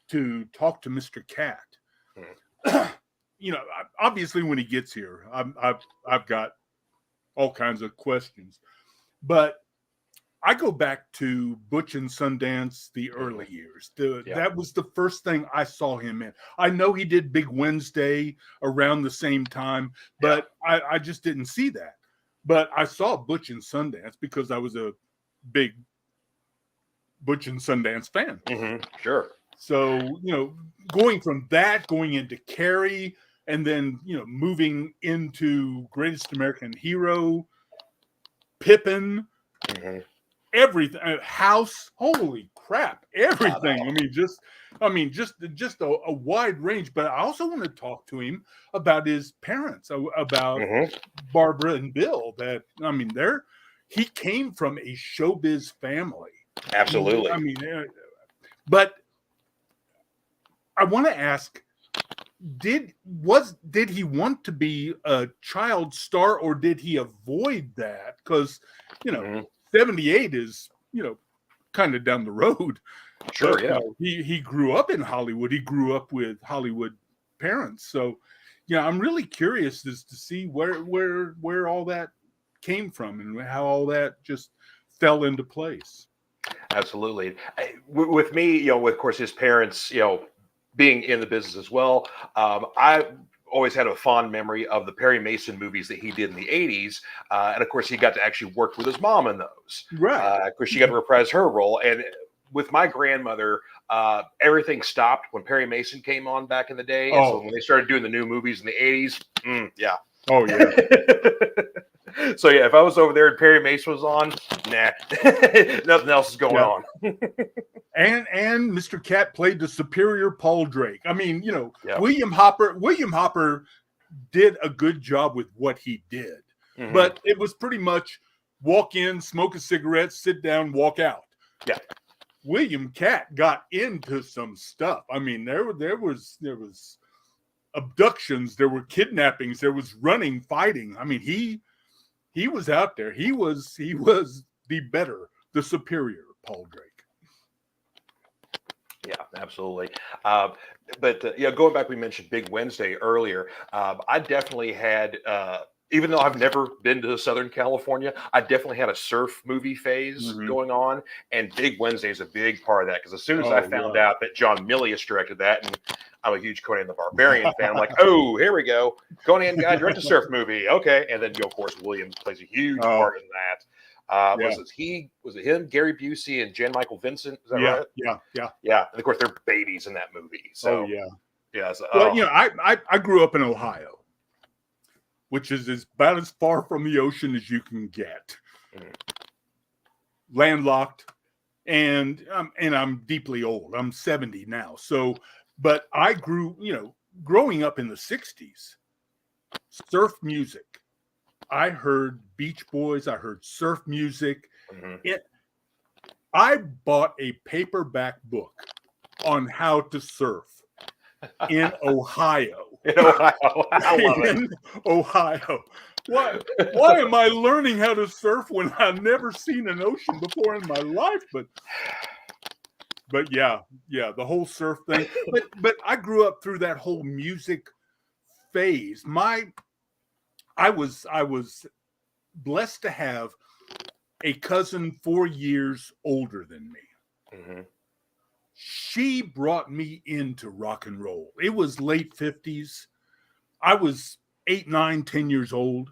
Speaker 10: to talk to Mr. Katt. Obviously when he gets here, I've got all kinds of questions, but I go back to Butch and Sundance, the early years. That was the first thing I saw him in. I know he did Big Wednesday around the same time, but I just didn't see that. But I saw Butch and Sundance because I was a big Butch and Sundance fan.
Speaker 12: Mm-hmm. Sure.
Speaker 10: So, going from that, going into Carrie, and then, moving into Greatest American Hero, Pippin, everything, House, holy crap, everything. I mean, just a wide range. But I also want to talk to him about his parents, about Barbara and Bill. He came from a showbiz family.
Speaker 12: Absolutely.
Speaker 10: But I want to ask, did he want to be a child star, or did he avoid that? Because 78 is kind of down the road.
Speaker 12: Sure.
Speaker 10: But, he grew up in Hollywood. He grew up with Hollywood parents. So I'm really curious as to see where all that came from and how all that just fell into place.
Speaker 12: Absolutely. With me, of course, his parents, being in the business as well, I always had a fond memory of the Perry Mason movies that he did in the 80s. And of course, he got to actually work with his mom in those.
Speaker 10: Right.
Speaker 12: Of course, she got to reprise her role. And with my grandmother, everything stopped when Perry Mason came on back in the day. And so when they started doing the new movies in the 80s, yeah.
Speaker 10: Oh, yeah.
Speaker 12: So, if I was over there and Perry Mason was on, nah, nothing else is going on.
Speaker 10: And Mr. Katt played the superior Paul Drake. I mean, William Hopper did a good job with what he did. Mm-hmm. But it was pretty much walk in, smoke a cigarette, sit down, walk out.
Speaker 12: Yeah.
Speaker 10: William Katt got into some stuff. I mean, there was abductions, there were kidnappings, there was running, fighting. I mean, he was out there. He was the superior Paul Drake.
Speaker 12: Yeah, absolutely. But going back, we mentioned Big Wednesday earlier. I definitely had, even though I've never been to Southern California, I definitely had a surf movie phase going on, and Big Wednesday is a big part of that. Because as soon as I found out that John Milius directed that, and I'm a huge Conan the Barbarian fan, I'm like, oh, here we go, Conan guy direct a surf movie, okay. And then of course Williams plays a huge part in that. Was it him, Gary Busey, and Jan Michael Vincent? Is that right? Yeah. And of course, they're babies in that movie. So So,
Speaker 10: well, I grew up in Ohio, which is about as far from the ocean as you can get. Landlocked, and I'm deeply old. I'm 70 now. So, but I growing up in the 60s, surf music. I heard Beach Boys. I heard surf music. I bought a paperback book on how to surf in Ohio.
Speaker 12: In Ohio. I love it.
Speaker 10: In Ohio. Why am I learning how to surf when I've never seen an ocean before in my life? But yeah, the whole surf thing. But I grew up through that whole music phase. I was blessed to have a cousin 4 years older than me. She brought me into rock and roll. It was late 50s. I was 8, 9, 10 years old.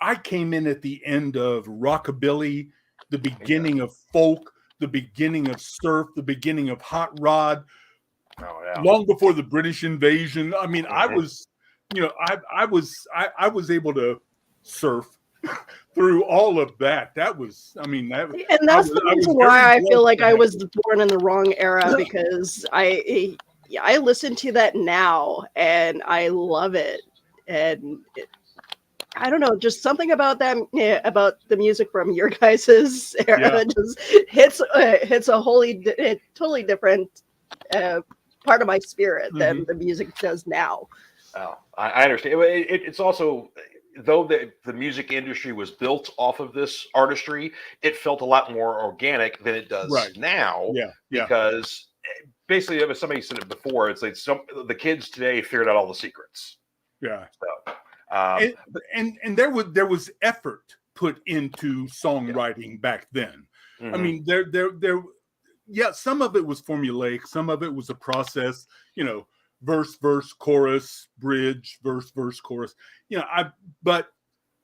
Speaker 10: I came in at the end of rockabilly, the beginning of folk, the beginning of surf, the beginning of hot rod, long before the British invasion. I mean, I was able to surf through all of that. And that's
Speaker 11: the reason why I feel like I was born in the wrong era, because I listen to that now and I love it. And I don't know, just something about them, about the music from your guys' era just hits a totally different part of my spirit than the music does now.
Speaker 12: Oh, I understand. It's also, though the music industry was built off of this artistry, it felt a lot more organic than it does now. Because basically, as somebody said it before, it's like the kids today figured out all the secrets.
Speaker 10: Yeah.
Speaker 12: So,
Speaker 10: and there was effort put into songwriting back then. I mean, some of it was formulaic, some of it was a process. Verse, chorus, bridge, verse, chorus. But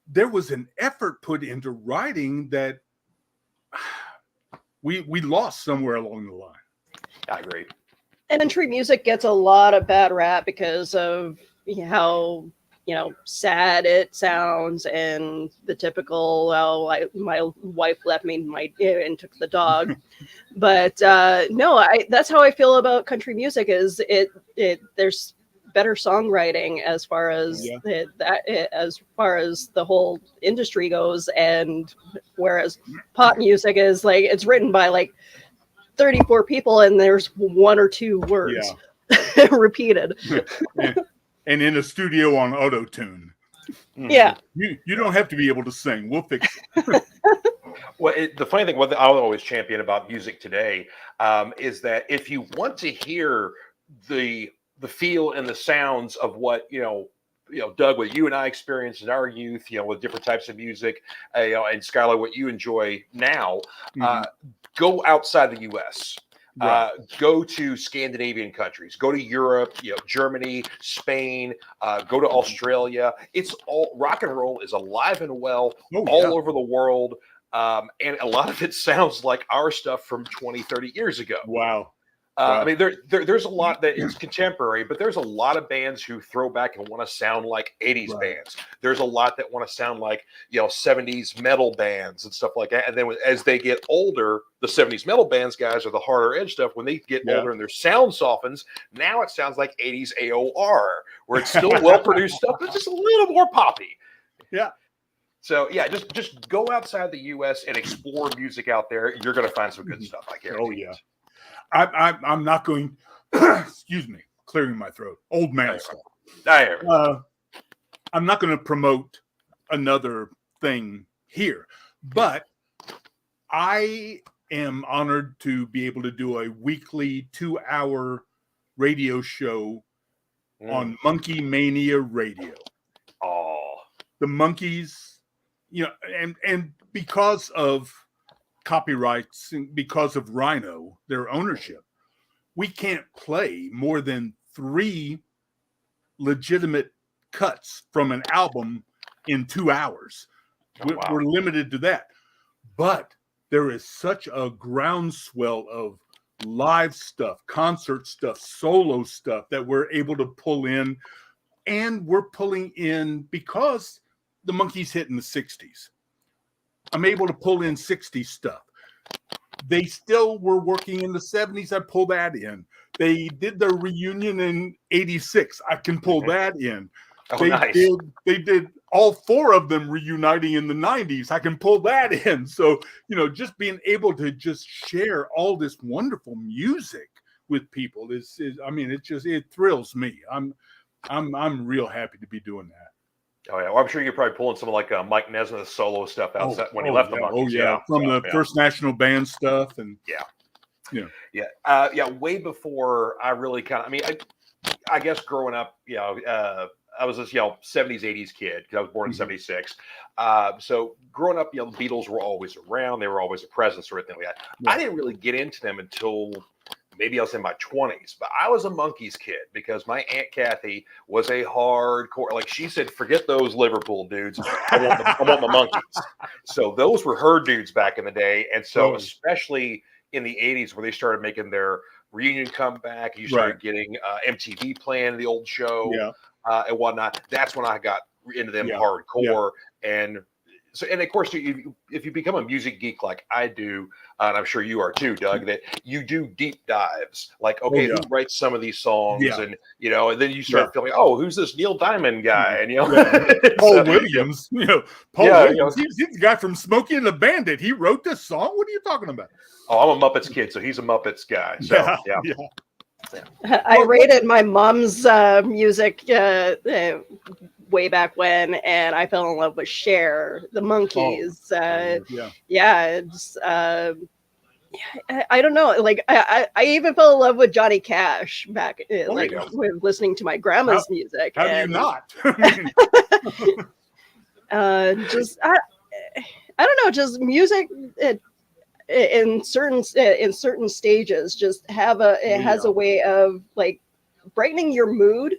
Speaker 10: there was an effort put into writing that we lost somewhere along the line.
Speaker 12: I agree.
Speaker 11: And country music gets a lot of bad rap because of how sad it sounds, and the typical my wife left me and took the dog. But that's how I feel about country music. Is there's better songwriting as far as as far as the whole industry goes, and whereas pop music is like it's written by 34 people and there's 1 or 2 words repeated.
Speaker 10: And in a studio on auto-tune.
Speaker 11: Yeah.
Speaker 10: You don't have to be able to sing. We'll fix it.
Speaker 12: Well, the funny thing, what I'll always champion about music today is that if you want to hear the feel and the sounds of what, Doug, what you and I experienced in our youth, with different types of music, and Skylar, what you enjoy now, go outside the U.S., go to Scandinavian countries, go to Europe, Germany, Spain, go to Australia. It's all rock and roll is alive and well all over the world. And a lot of it sounds like our stuff from 20, 30 years ago.
Speaker 10: Wow.
Speaker 12: I mean, there's a lot that is contemporary, but there's a lot of bands who throw back and want to sound like 80s bands. There's a lot that want to sound like, 70s metal bands and stuff like that. And then as they get older, the 70s metal bands guys are the harder edge stuff. When they get older and their sound softens, now it sounds like 80s AOR, where it's still well-produced stuff, but just a little more poppy.
Speaker 10: Yeah.
Speaker 12: So yeah, just go outside the U.S. and explore music out there. You're going to find some good stuff. I guarantee.
Speaker 10: Oh yeah, I'm not going. Excuse me, clearing my throat. Old man stuff. I'm not going to promote another thing here, but I am honored to be able to do a weekly 2-hour radio show on Monkey Mania Radio.
Speaker 12: Oh,
Speaker 10: the Monkeys, and because of copyrights and because of Rhino, their ownership, we can't play more than 3 legitimate cuts from an album in 2 hours. We're limited to that. But there is such a groundswell of live stuff, concert stuff, solo stuff that we're able to pull in. And we're pulling in, because the Monkeys hit in the 60s, I'm able to pull in 60s stuff. They still were working in the 70s. I pull that in. They did their reunion in 86. I can pull that in.
Speaker 12: Oh, nice.
Speaker 10: They did all 4 of them reuniting in the 90s. I can pull that in. So, just being able to just share all this wonderful music with people it thrills me. I'm real happy to be doing that.
Speaker 12: Oh yeah, well, I'm sure you're probably pulling some like Mike Nesmith's solo stuff outside when he left the Monkeys.
Speaker 10: From the First National Band stuff, and
Speaker 12: way before I really I guess growing up, I was this 70s 80s kid because I was born in 76. So growing up, the Beatles were always around; they were always a presence or anything like that. Yeah. I didn't really get into them until maybe I was in my 20s, but I was a Monkees kid because my Aunt Kathy was a hardcore, like she said, forget those Liverpool dudes. I want the Monkees. So those were her dudes back in the day. And so especially in the 80s where they started making their reunion comeback, you started getting MTV playing the old show and whatnot. That's when I got into them hardcore. And so, and of course, if you become a music geek like I do, and I'm sure you are too, Doug, that you do deep dives. Like, who writes some of these songs, and and then you start feeling, who's this Neil Diamond guy? And
Speaker 10: Paul Williams, Williams, he's the guy from Smokey and the Bandit. He wrote this song. What are you talking about?
Speaker 12: Oh, I'm a Muppets kid, so he's a Muppets guy. So
Speaker 11: I rated my mom's music way back when, and I fell in love with Cher, the Monkees. It's I don't know. Like I even fell in love with Johnny Cash back, with listening to my grandma's music.
Speaker 10: How do you not?
Speaker 11: I don't know. Just music. In certain stages, just has a way of like brightening your mood,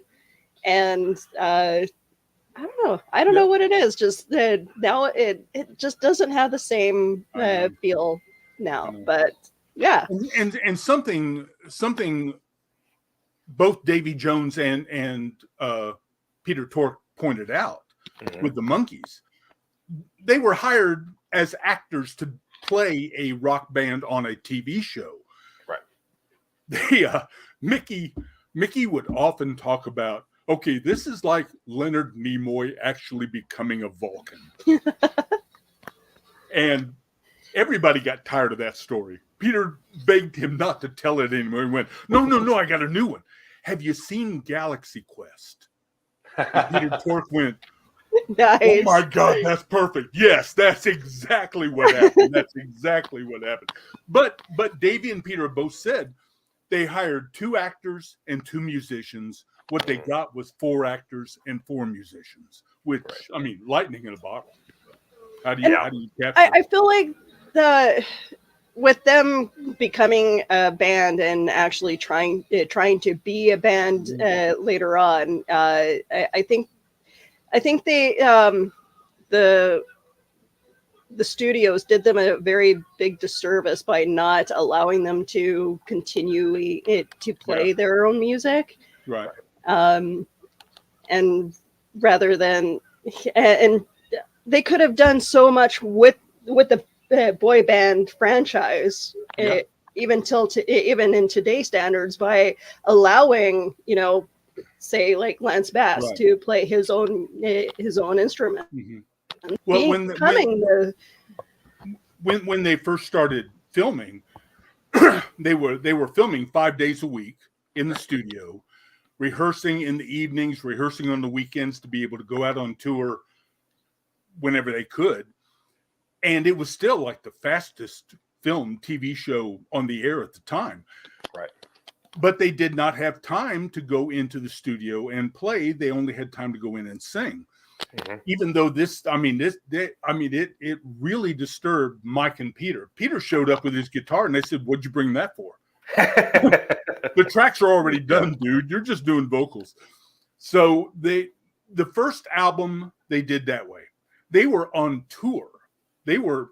Speaker 11: and I don't know what it is. Just now it just doesn't have the same feel now. But yeah,
Speaker 10: and something both Davy Jones and Peter Tork pointed out with the Monkees, they were hired as actors to play a rock band on a TV show. Right. Mickey would often talk about, okay, this is like Leonard Nimoy actually becoming a Vulcan. And everybody got tired of that story. Peter begged him not to tell it anymore. He went, no, I got a new one. Have you seen Galaxy Quest? And Peter Tork went, nice. Oh my God, that's perfect. Yes, that's exactly what happened. But Davey and Peter both said they hired 2 actors and 2 musicians. What they got was 4 actors and 4 musicians, which lightning in a bottle. How do you capture
Speaker 11: I feel like with them becoming a band and actually trying to be a band later on, I think they the studios did them a very big disservice by not allowing them to continue to play their own music.
Speaker 10: Right.
Speaker 11: And rather than, and they could have done so much with the boy band franchise, even in today's standards, by allowing, say like Lance Bass to play his own instrument.
Speaker 10: Mm-hmm. Well, when they first started filming, they were filming 5 days a week in the studio, rehearsing in the evenings, rehearsing on the weekends to be able to go out on tour whenever they could. And it was still like the fastest film TV show on the air at the time.
Speaker 12: Right.
Speaker 10: But they did not have time to go into the studio and play. They only had time to go in and sing. Mm-hmm. Even though it really disturbed Mike and Peter. Peter showed up with his guitar and they said, "What'd you bring that for?" The tracks are already done, dude. You're just doing vocals. So the first album they did that way. They were on tour. They were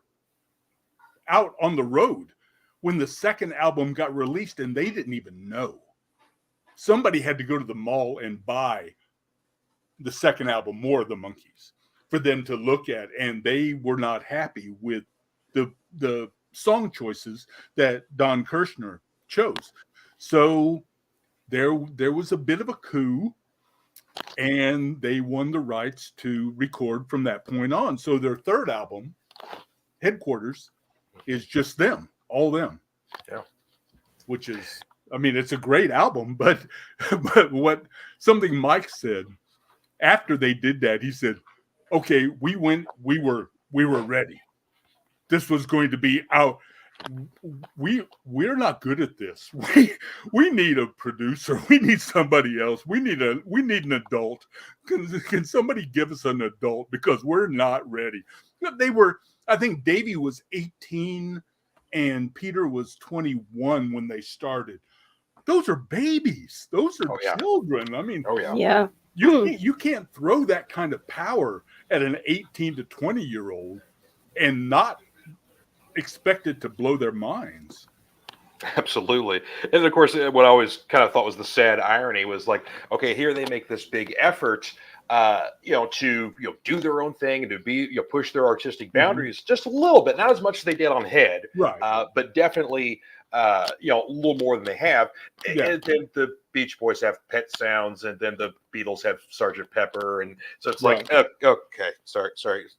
Speaker 10: out on the road when the second album got released, and they didn't even know. Somebody had to go to the mall and buy the second album, More of the Monkees, for them to look at, and they were not happy with the song choices that Don Kirshner chose. So there was a bit of a coup, and they won the rights to record from that point on. So their third album, Headquarters, is just them, all them.
Speaker 12: Yeah.
Speaker 10: Which is, it's a great album, but what something Mike said after they did that, he said, "Okay, we were ready. This was going to be out. We're not good at this. We need a producer. We need somebody else. We need an adult. Can somebody give us an adult, because we're not ready." They were, I think Davey was 18 and Peter was 21 when they started. Those are babies. Those are children.
Speaker 11: Yeah.
Speaker 10: You can't throw that kind of power at an 18 to 20-year-old and not expect it to blow their minds.
Speaker 12: Absolutely. And of course, what I always kind of thought was the sad irony was like, okay, here they make this big effort, to do their own thing and to be push their artistic boundaries just a little bit, not as much as they did on Head,
Speaker 10: right?
Speaker 12: But definitely, a little more than they have.
Speaker 10: Yeah.
Speaker 12: And then the Beach Boys have Pet Sounds, and then the Beatles have Sgt. Pepper, and so it's like, okay, sorry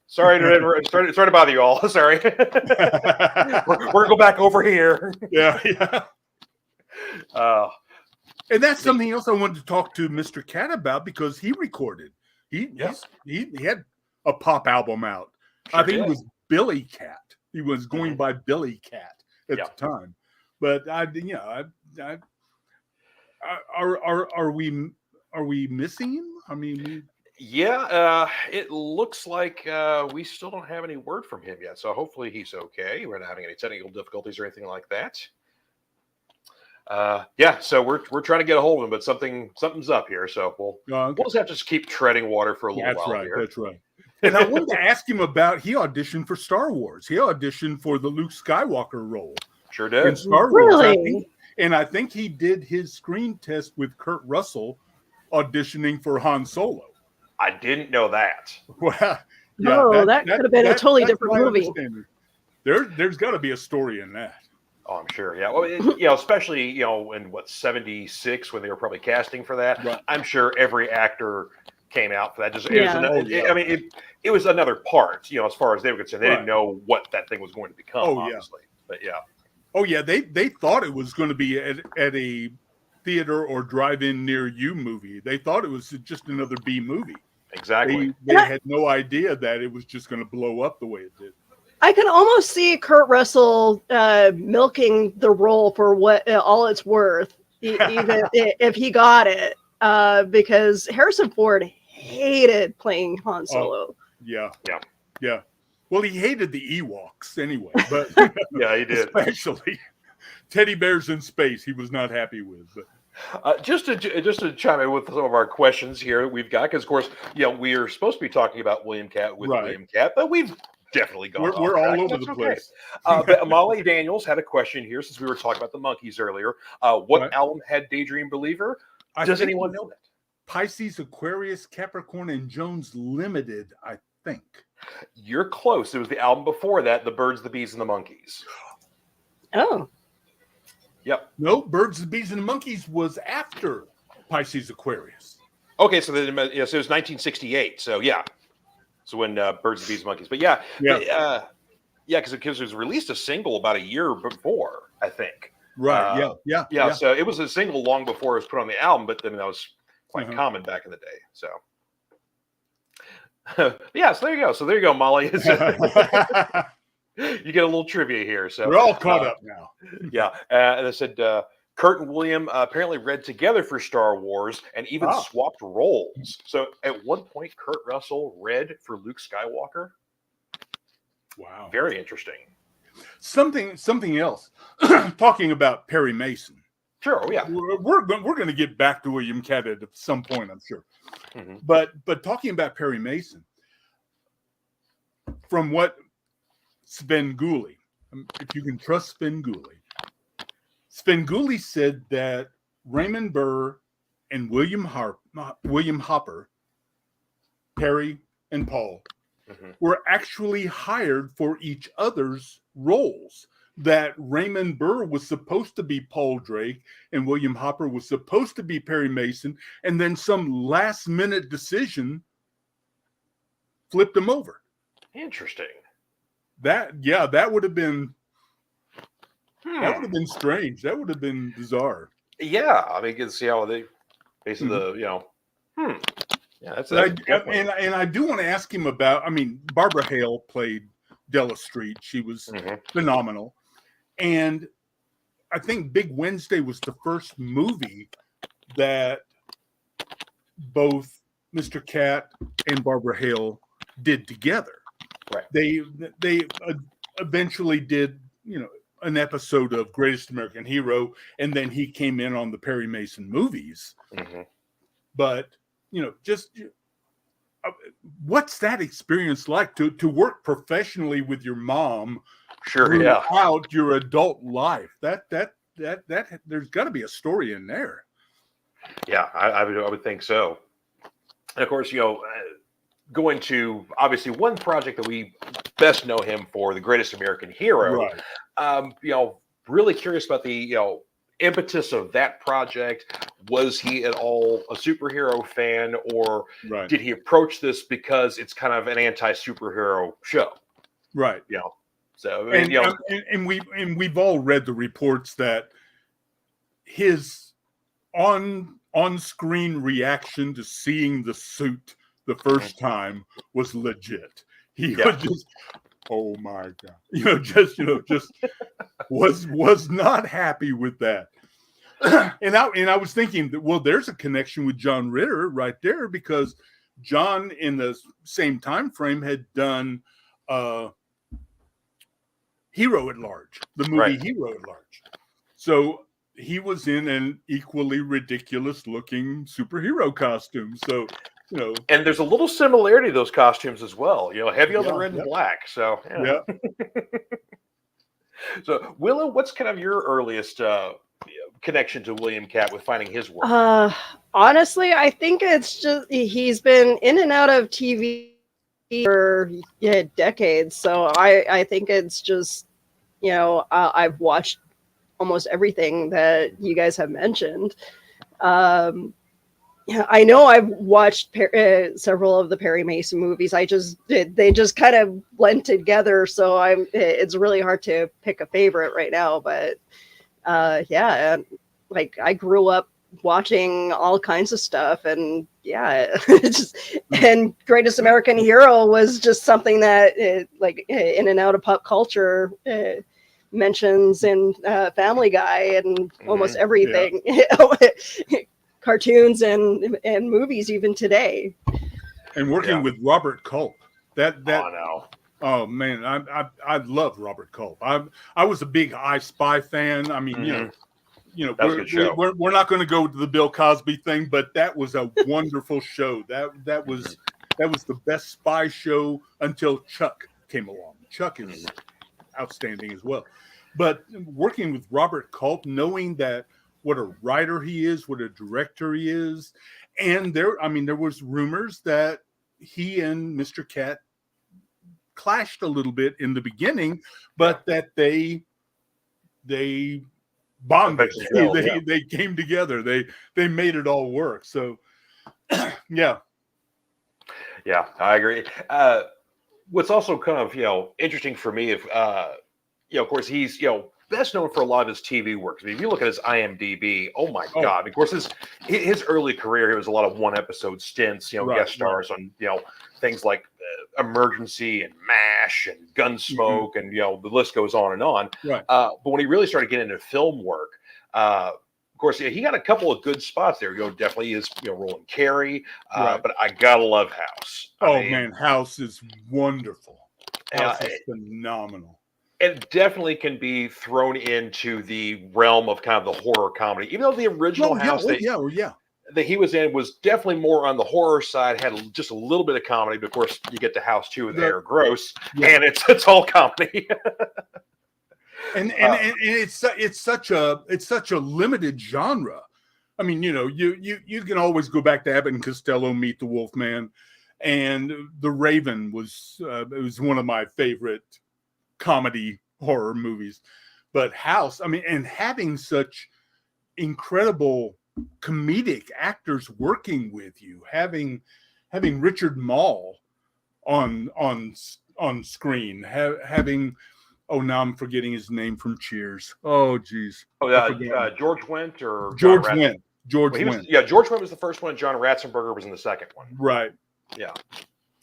Speaker 12: to bother you all. Sorry, we're gonna go back over here.
Speaker 10: Yeah. And that's something else I wanted to talk to Mr. Katt about, because he recorded. He had a pop album out.
Speaker 12: Sure
Speaker 10: I think
Speaker 12: did.
Speaker 10: it was Billy Katt. He was going by Billy Katt at the time. But are we missing him?
Speaker 12: It looks like we still don't have any word from him yet. So hopefully he's okay. We're not having any technical difficulties or anything like that. So we're trying to get a hold of him, but something's up here. So we'll just have to keep treading water for a little while here.
Speaker 10: That's right. And I wanted to ask him about, he auditioned for Star Wars. He auditioned for the Luke Skywalker role.
Speaker 12: Sure did.
Speaker 10: In Star Wars.
Speaker 11: Really?
Speaker 10: I think he did his screen test with Kurt Russell auditioning for Han Solo.
Speaker 12: I didn't know that.
Speaker 10: Well,
Speaker 11: that could have been a totally different movie.
Speaker 10: There's got to be a story in that.
Speaker 12: Oh, I'm sure. Yeah. Well, especially, in 76 when they were probably casting for that.
Speaker 10: Right.
Speaker 12: I'm sure every actor came out for that. It was another part, as far as they were concerned. They didn't know what that thing was going to become, obviously. But yeah.
Speaker 10: Oh, yeah. They thought it was going to be at a theater or drive-in near you movie. They thought it was just another B movie.
Speaker 12: Exactly.
Speaker 10: They had no idea that it was just going to blow up the way it did.
Speaker 11: I can almost see Kurt Russell milking the role for what all it's worth, even if he got it, because Harrison Ford hated playing Han Solo.
Speaker 12: Yeah.
Speaker 10: Well, he hated the Ewoks anyway, but
Speaker 12: yeah, he did.
Speaker 10: Especially teddy bears in space, he was not happy with. But
Speaker 12: just to chime in with some of our questions here we've got, because of course, we are supposed to be talking about William Katt with William Katt, but we've definitely gone.
Speaker 10: We're all over the place.
Speaker 12: But Molly Daniels had a question here, since we were talking about the Monkees earlier. What album had Daydream Believer? Does anyone know that?
Speaker 10: Pisces, Aquarius, Capricorn, and Jones Limited, I think.
Speaker 12: You're close. It was the album before that, The Birds, the Bees, and the Monkeys.
Speaker 11: Oh.
Speaker 10: Yep. No, Birds, the Bees, and the Monkeys was after Pisces, Aquarius.
Speaker 12: Okay, so it was 1968. So yeah. So when Birds, Bees, Monkeys. But yeah,
Speaker 10: Yeah.
Speaker 12: because it was released a single about a year before, I think.
Speaker 10: Right. Yeah.
Speaker 12: So it was a single long before it was put on the album, but then that was quite common back in the day. So yeah, so there you go. So there you go, Molly. You get a little trivia here. So
Speaker 10: we're all caught up now.
Speaker 12: Yeah, and I said Kurt and William apparently read together for Star Wars and even swapped roles. So at one point, Kurt Russell read for Luke Skywalker.
Speaker 10: Wow,
Speaker 12: very interesting.
Speaker 10: Something else. Talking about Perry Mason.
Speaker 12: Sure, yeah.
Speaker 10: We're going to get back to William Katt at some point, I'm sure.
Speaker 12: Mm-hmm.
Speaker 10: But talking about Perry Mason, from what Svengoolie, if you can trust Svengoolie said that Raymond Burr and William Hopper, Perry and Paul, were actually hired for each other's roles. That Raymond Burr was supposed to be Paul Drake and William Hopper was supposed to be Perry Mason, and then some last-minute decision flipped them over.
Speaker 12: Interesting.
Speaker 10: That would have been strange. That would have been bizarre.
Speaker 12: Yeah, I mean, you can see how they basically Yeah, that's
Speaker 10: and I do want to ask him about. I mean, Barbara Hale played Della Street. She was phenomenal. And I think Big Wednesday was the first movie that both Mr. Katt and Barbara Hale did together.
Speaker 12: Right.
Speaker 10: They eventually did, an episode of Greatest American Hero, and then he came in on the Perry Mason movies. But, what's that experience like to work professionally with your mom?
Speaker 12: Sure,
Speaker 10: throughout your adult life? That there's got to be a story in there.
Speaker 12: Yeah, I would think so. And of course, going to obviously one project that we best know him for, The Greatest American Hero.
Speaker 10: Right.
Speaker 12: Really curious about the impetus of that project. Was he at all a superhero fan, or did he approach this because it's kind of an anti-superhero show?
Speaker 10: Right.
Speaker 12: So
Speaker 10: and we've all read the reports that his on-screen reaction to seeing the suit the first time was legit. He was just, oh my God, just was not happy with that. And I was thinking that, well, there's a connection with John Ritter right there, because John, in the same time frame, had done Hero at Large, the movie Hero at Large. So he was in an equally ridiculous looking superhero costume. So,
Speaker 12: and there's a little similarity to those costumes as well, heavy on the red and black. So, So, Willow, what's kind of your earliest connection to William Katt with finding his work?
Speaker 11: Honestly, I think it's just he's been in and out of TV for decades. So I think it's just, I've watched almost everything that you guys have mentioned. I know I've watched several of the Perry Mason movies. They just kind of blend together. So it's really hard to pick a favorite right now, but like I grew up watching all kinds of stuff, and and Greatest American Hero was just something that like in and out of pop culture mentions in Family Guy and almost everything. Cartoons and movies even today.
Speaker 10: And working with Robert Culp, oh man, I love Robert Culp. I was a big I Spy fan. I mean, we're not going to go to the Bill Cosby thing, but that was a wonderful show. That was the best spy show until Chuck came along. Chuck is outstanding as well. But working with Robert Culp, knowing that what a writer he is, what a director he is, and there was rumors that he and Mr. Katt clashed a little bit in the beginning, but that they bonded. They came together. They made it all work. So
Speaker 12: Yeah, I agree. What's also kind of interesting for me, if of course he's best known for a lot of his TV work. I mean, if you look at his IMDb, oh my God! Of course, his early career, it was a lot of one episode stints, guest stars on things like Emergency and MASH and Gunsmoke, and the list goes on and on.
Speaker 10: Right.
Speaker 12: But when he really started getting into film work, of course, he got a couple of good spots there. Definitely his role in Carrie, but I gotta love House. I mean,
Speaker 10: man, House is wonderful. House is phenomenal.
Speaker 12: It definitely can be thrown into the realm of kind of the horror comedy, even though the original House that he was in was definitely more on the horror side, had just a little bit of comedy. But of course, you get to House 2 and they are gross, and it's all comedy.
Speaker 10: and it's such a limited genre. I mean, you can always go back to Abbott and Costello, Meet the Wolfman, and The Raven was one of my favorite comedy horror movies. But House, I mean, and having such incredible comedic actors working with you, having Richard Mall on screen, having now I'm forgetting his name from Cheers. Oh geez.
Speaker 12: George Wendt or
Speaker 10: George Wendt. George Wendt.
Speaker 12: George Wendt was the first one. John Ratzenberger was in the second one.
Speaker 10: Right.
Speaker 12: Yeah.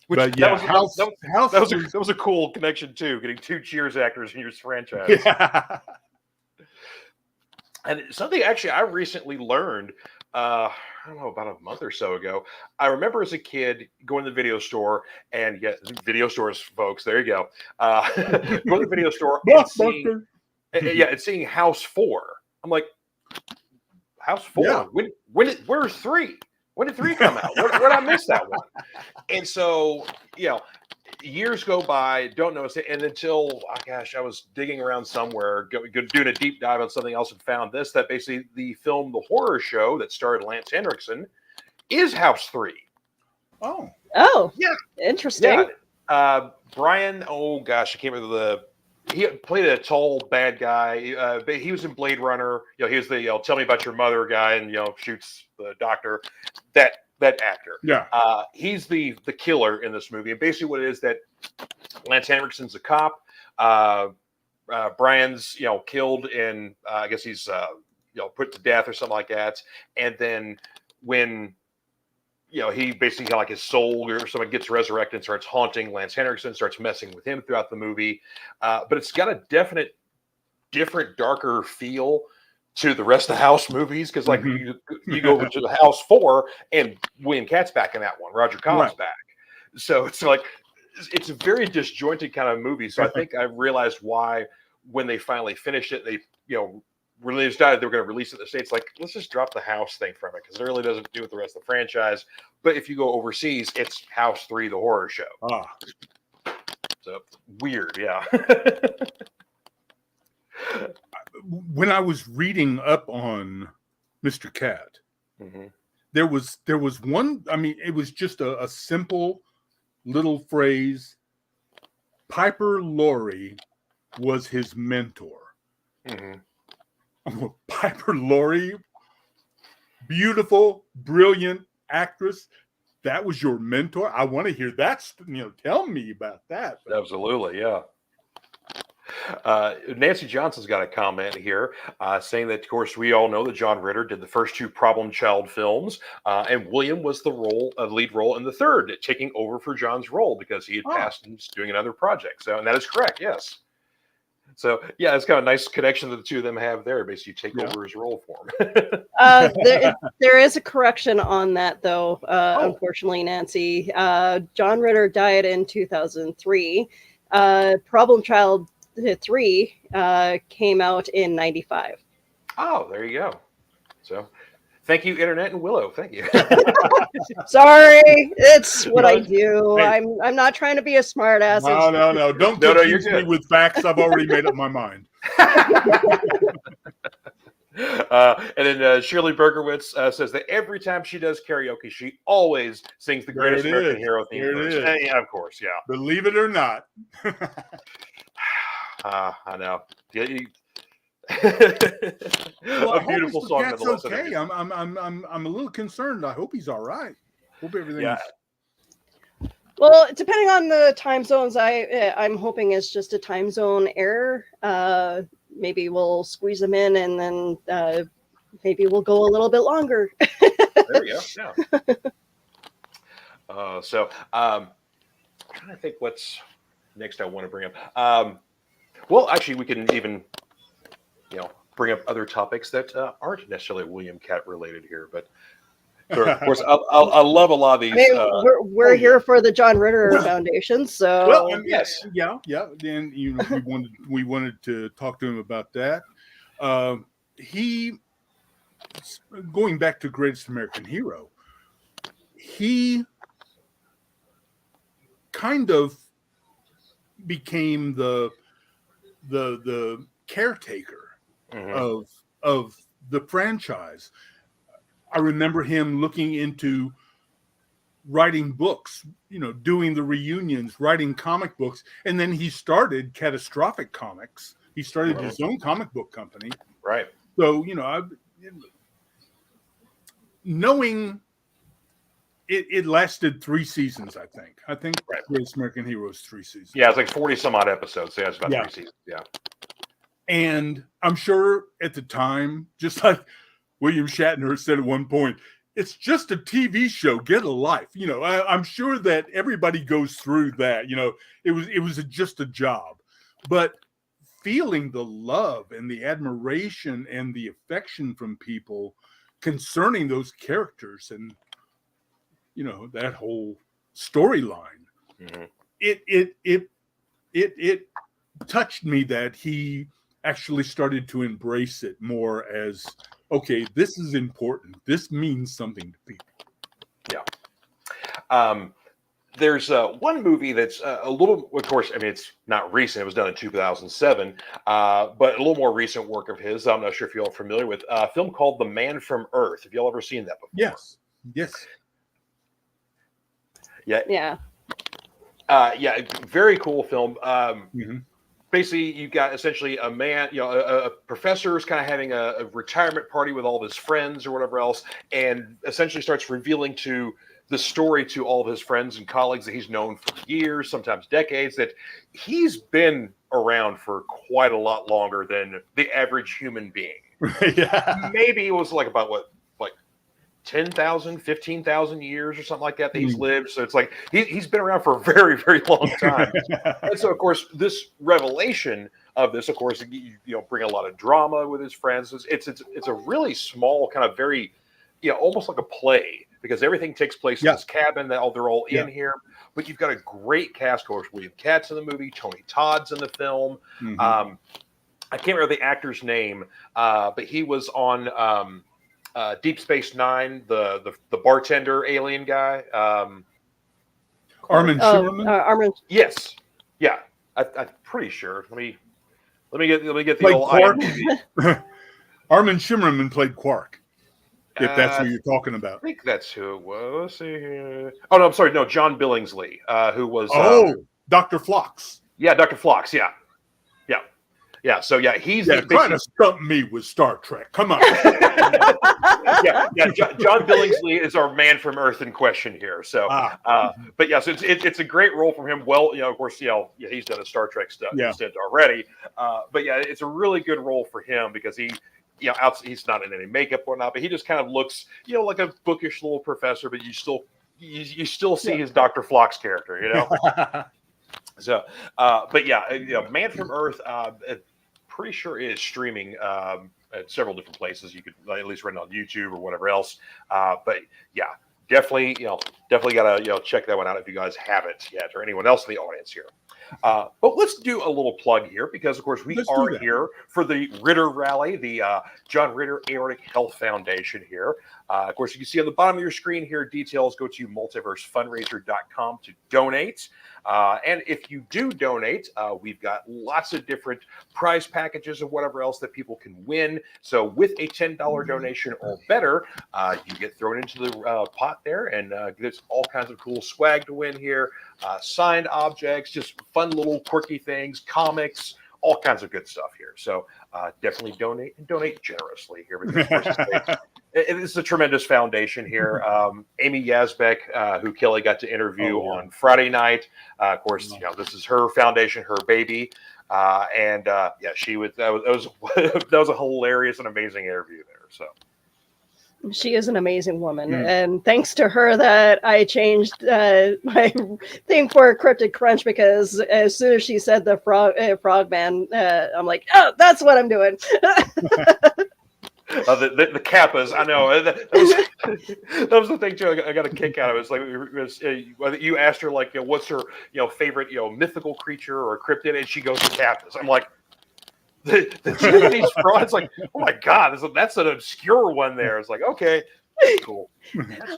Speaker 10: That
Speaker 12: was a cool connection too, getting 2 Cheers actors in your franchise.
Speaker 10: Yeah.
Speaker 12: And something actually I recently learned, I don't know, about a month or so ago. I remember as a kid going to the video store, and video stores, folks, there you go. Going to the video store and seeing House 4. I'm like, House 4? Yeah. Where's 3? When did 3 come out? Where did I miss that one? And so, years go by, don't notice it, and until, I was digging around somewhere, doing a deep dive on something else, and found that basically the film The Horror Show that starred Lance Henriksen is House 3.
Speaker 11: Oh,
Speaker 12: yeah,
Speaker 11: interesting.
Speaker 12: Yeah. Brian, I can't remember he played a tall bad guy. He was in Blade Runner. He was the "Tell Me About Your Mother" guy, and shoots the doctor. That actor.
Speaker 10: Yeah.
Speaker 12: He's the killer in this movie, and basically what it is that Lance Henriksen's a cop. Brian's killed, and I guess he's put to death or something like that. And then when he basically like his soul or something gets resurrected and starts haunting Lance Henriksen, starts messing with him throughout the movie. But it's got a definite, different, darker feel to the rest of the House movies. Because like you go over to the House 4 and William Katt's back in that one. Roger Cobb's back. So it's like, it's a very disjointed kind of movie. So I think I realized why when they finally finished it, they, when they decided they were going to release it in the States, like, let's just drop the House thing from it because it really doesn't do with the rest of the franchise. But if you go overseas, it's House 3, the horror show. So weird, yeah.
Speaker 10: When I was reading up on Mr. Katt, there was one, I mean, it was just a simple little phrase. Piper Laurie was his mentor. Piper Laurie, beautiful, brilliant actress. That was your mentor. I want to hear that. Tell me about that.
Speaker 12: Absolutely, yeah. Nancy Johnson's got a comment here saying that, of course, we all know that John Ritter did the first 2 Problem Child films, and William was the lead role in the third, taking over for John's role because he had passed and was doing another project. So, and that is correct, yes. So, yeah, it's kind of a nice connection that the two of them have there. Basically, take over his role for him.
Speaker 11: There is a correction on that, though, unfortunately, Nancy. John Ritter died in 2003. Problem Child 3 came out in 95.
Speaker 12: Oh, there you go. So, thank you, Internet and Willow. Thank you.
Speaker 11: Sorry, it's what I do. Hey. I'm not trying to be a smart ass.
Speaker 10: No. Don't confuse me with facts. I've already made up my mind.
Speaker 12: And then Shirley Bergerwitz says that every time she does karaoke, she always sings the Greatest American Hero theme first. Yeah, of course, yeah.
Speaker 10: Believe it or not.
Speaker 12: I know.
Speaker 10: Well,
Speaker 12: a beautiful song.
Speaker 10: That's okay. I'm a little concerned. I hope he's all right. Hope everything.
Speaker 12: Yeah.
Speaker 11: Well, depending on the time zones, I'm hoping it's just a time zone error. Maybe we'll squeeze them in, and then maybe we'll go a little bit longer.
Speaker 12: There we go. Yeah. I'm trying to think what's next I want to bring up. Well, actually, we can even, bring up other topics that aren't necessarily William Katt related here, but. Of course, I love a lot of these.
Speaker 11: I mean, we're here for the John Ritter Foundation, so
Speaker 10: well,
Speaker 12: yes,
Speaker 10: yeah. Then we wanted to talk to him about that. He, going back to Greatest American Hero, he kind of became the caretaker of the franchise. I remember him looking into writing books, doing the reunions, writing comic books, and then he started Catastrophic Comics. He started his own comic book company.
Speaker 12: Right.
Speaker 10: So, knowing it lasted 3 seasons, I think Greatest American Hero is 3 seasons.
Speaker 12: Yeah, it's like 40 some odd episodes. So yeah, it's about 3 seasons. Yeah.
Speaker 10: And I'm sure at the time, just like William Shatner said at one point, it's just a TV show. Get a life. I'm sure that everybody goes through that. It was just a job, but feeling the love and the admiration and the affection from people concerning those characters and that whole storyline, it touched me that he actually started to embrace it more as, okay, this is important. This means something to people.
Speaker 12: Yeah. There's one movie that's a little, of course, I mean, it's not recent. It was done in 2007, but a little more recent work of his. I'm not sure if you're all familiar with a film called The Man from Earth. Have y'all ever seen that before?
Speaker 10: Yes.
Speaker 12: Yeah.
Speaker 11: Yeah.
Speaker 12: Very cool film. Basically, you've got essentially a man, a professor is kind of having a retirement party with all of his friends or whatever else, and essentially starts revealing the story to all of his friends and colleagues that he's known for years, sometimes decades, that he's been around for quite a lot longer than the average human being.
Speaker 10: Yeah.
Speaker 12: Maybe it was like 10,000, 15,000 years or something like that he's lived. So it's like he's been around for a very, very long time. And so, of course, this revelation of this, of course, bring a lot of drama with his friends. It's a really small kind of very, almost like a play, because everything takes place in this cabin. They're all in here. But you've got a great cast. Of course, William Katt's in the movie. Tony Todd's in the film. I can't remember the actor's name, but he was on Deep Space Nine, the bartender alien guy.
Speaker 10: Armin Shimmerman.
Speaker 11: Armin.
Speaker 12: Yes. Yeah. I'm pretty sure. Let me get the
Speaker 10: played
Speaker 12: old
Speaker 10: Quark.
Speaker 12: IMDb.
Speaker 10: Armin Shimmerman played Quark. If that's who you're talking about.
Speaker 12: I think that's who it was. Let's see here. Oh no, I'm sorry. No, John Billingsley, who was
Speaker 10: Dr. Phlox.
Speaker 12: Yeah, Dr. Phlox. Yeah. So he's
Speaker 10: trying to stump me with Star Trek. Come on.
Speaker 12: John Billingsley is our man from Earth in question here. So, but so it's a great role for him. Well, of course, he's done a Star Trek stint already. But it's a really good role for him because he, he's not in any makeup or not, but he just kind of looks, like a bookish little professor, but you still see his Dr. Phlox character, So, but Man from Earth, pretty sure it is streaming at several different places. You could at least rent it on YouTube or whatever else. But definitely gotta check that one out if you guys haven't yet, or anyone else in the audience here. But let's do a little plug here because, of course, we are here for the Ritter Rally, the John Ritter Aortic Health Foundation here. Of course, you can see on the bottom of your screen here, details. Go to multiversefundraiser.com to donate. And if you do donate, we've got lots of different prize packages and whatever else that people can win. So with a $10 donation or better, you get thrown into the pot there, and there's all kinds of cool swag to win here. Signed objects, just fun little quirky things, comics, all kinds of good stuff here. So definitely donate generously here, because of course it is a tremendous foundation here. Amy Yazbek, who Kelly got to interview on Friday night, of course, this is her foundation, her baby, she was that was a hilarious and amazing interview there. So.
Speaker 11: She is an amazing woman, and thanks to her that I changed my thing for Cryptic Crunch, because as soon as she said the frogman, I'm like, oh, that's what I'm doing.
Speaker 12: The Kappas, I know. That was the thing too. I got a kick out of it. It was like you asked her like, what's her favorite mythical creature or cryptid, and she goes to Kappas. I'm like. The Japanese fraud. It's like, oh my god, that's an obscure one. There, it's like, okay, cool.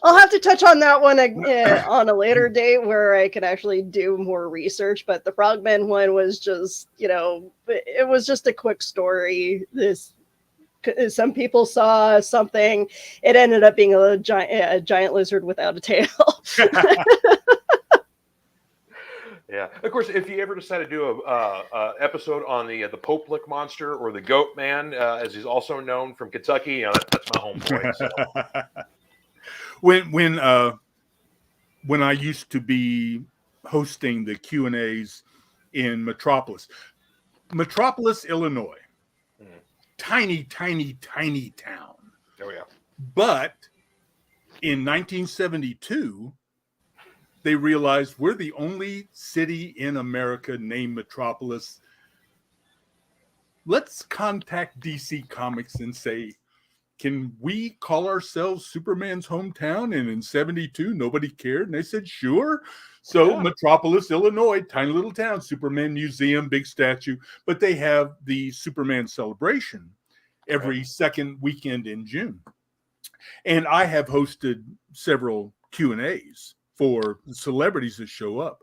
Speaker 11: I'll have to touch on that one on a later date where I can actually do more research. But the Frogman one was just, it was just a quick story. Some people saw something. It ended up being a giant lizard without a tail.
Speaker 12: Yeah, of course. If you ever decide to do a episode on the Poplick monster or the Goat Man, as he's also known from Kentucky, that's my homeboy. So.
Speaker 10: When I used to be hosting the Q&As in Metropolis, Illinois, tiny town.
Speaker 12: Oh yeah.
Speaker 10: But in 1972. They realized we're the only city in America named Metropolis. Let's contact DC Comics and say, can we call ourselves Superman's hometown? And in 72, nobody cared. And they said, sure. So Metropolis, Illinois, tiny little town, Superman Museum, big statue. But they have the Superman celebration every second weekend in June. And I have hosted several Q&As for celebrities that show up.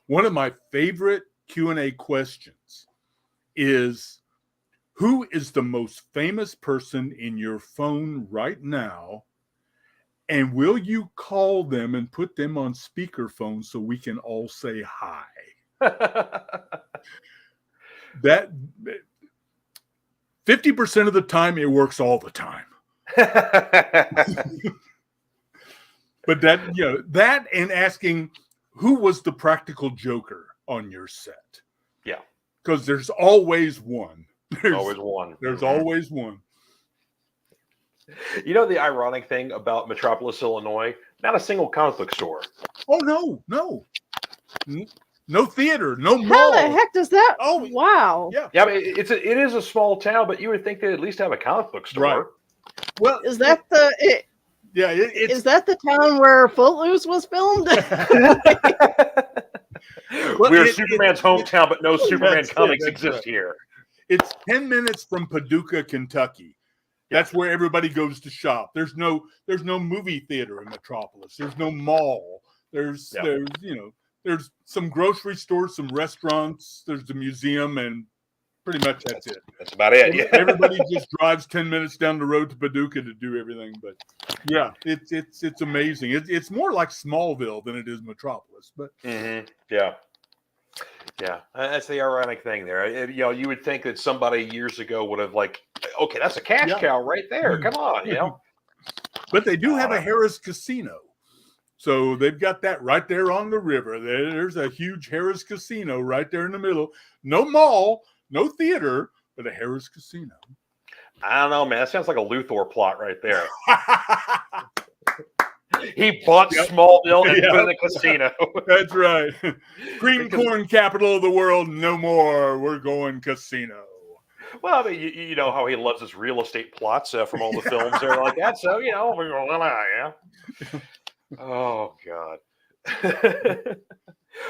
Speaker 10: One of my favorite Q&A questions is, who is the most famous person in your phone right now? And will you call them and put them on speakerphone so we can all say hi? That 50% of the time, it works all the time. But that and asking, who was the practical Joker on your set?
Speaker 12: Yeah.
Speaker 10: Because there's always one. There's
Speaker 12: always one.
Speaker 10: There's always one.
Speaker 12: The ironic thing about Metropolis, Illinois, not a single comic book store.
Speaker 10: Oh, no. No theater, no mall.
Speaker 11: How the heck does that? Oh, wow.
Speaker 12: Yeah. It is a small town, but you would think they'd at least have a comic book store.
Speaker 10: Right. Well,
Speaker 11: is that is that the town where Footloose was filmed?
Speaker 12: We're Superman's hometown, but no Superman comics exist here.
Speaker 10: It's 10 minutes from Paducah, Kentucky. That's where everybody goes to shop. There's no movie theater in Metropolis. There's no mall. There's some grocery stores, some restaurants. There's the museum, and pretty much that's it.
Speaker 12: That's about it. Yeah.
Speaker 10: Everybody just drives 10 minutes down the road to Paducah to do everything. But yeah, it's amazing. It's more like Smallville than it is Metropolis. But
Speaker 12: yeah, that's the ironic thing there. You would think that somebody years ago would have okay, that's a cash cow right there. Come on,
Speaker 10: But they do have a Harris Casino. So they've got that right there on the river. There's a huge Harris Casino right there in the middle. No mall, no theater, but a Harris Casino.
Speaker 12: I don't know, man. That sounds like a Luthor plot right there. He bought Smallville and put in a casino.
Speaker 10: That's right. Cream corn capital of the world, no more. We're going casino.
Speaker 12: Well, I mean, you know how he loves his real estate plots from all the films there like that. So, we're going, yeah. Oh, God.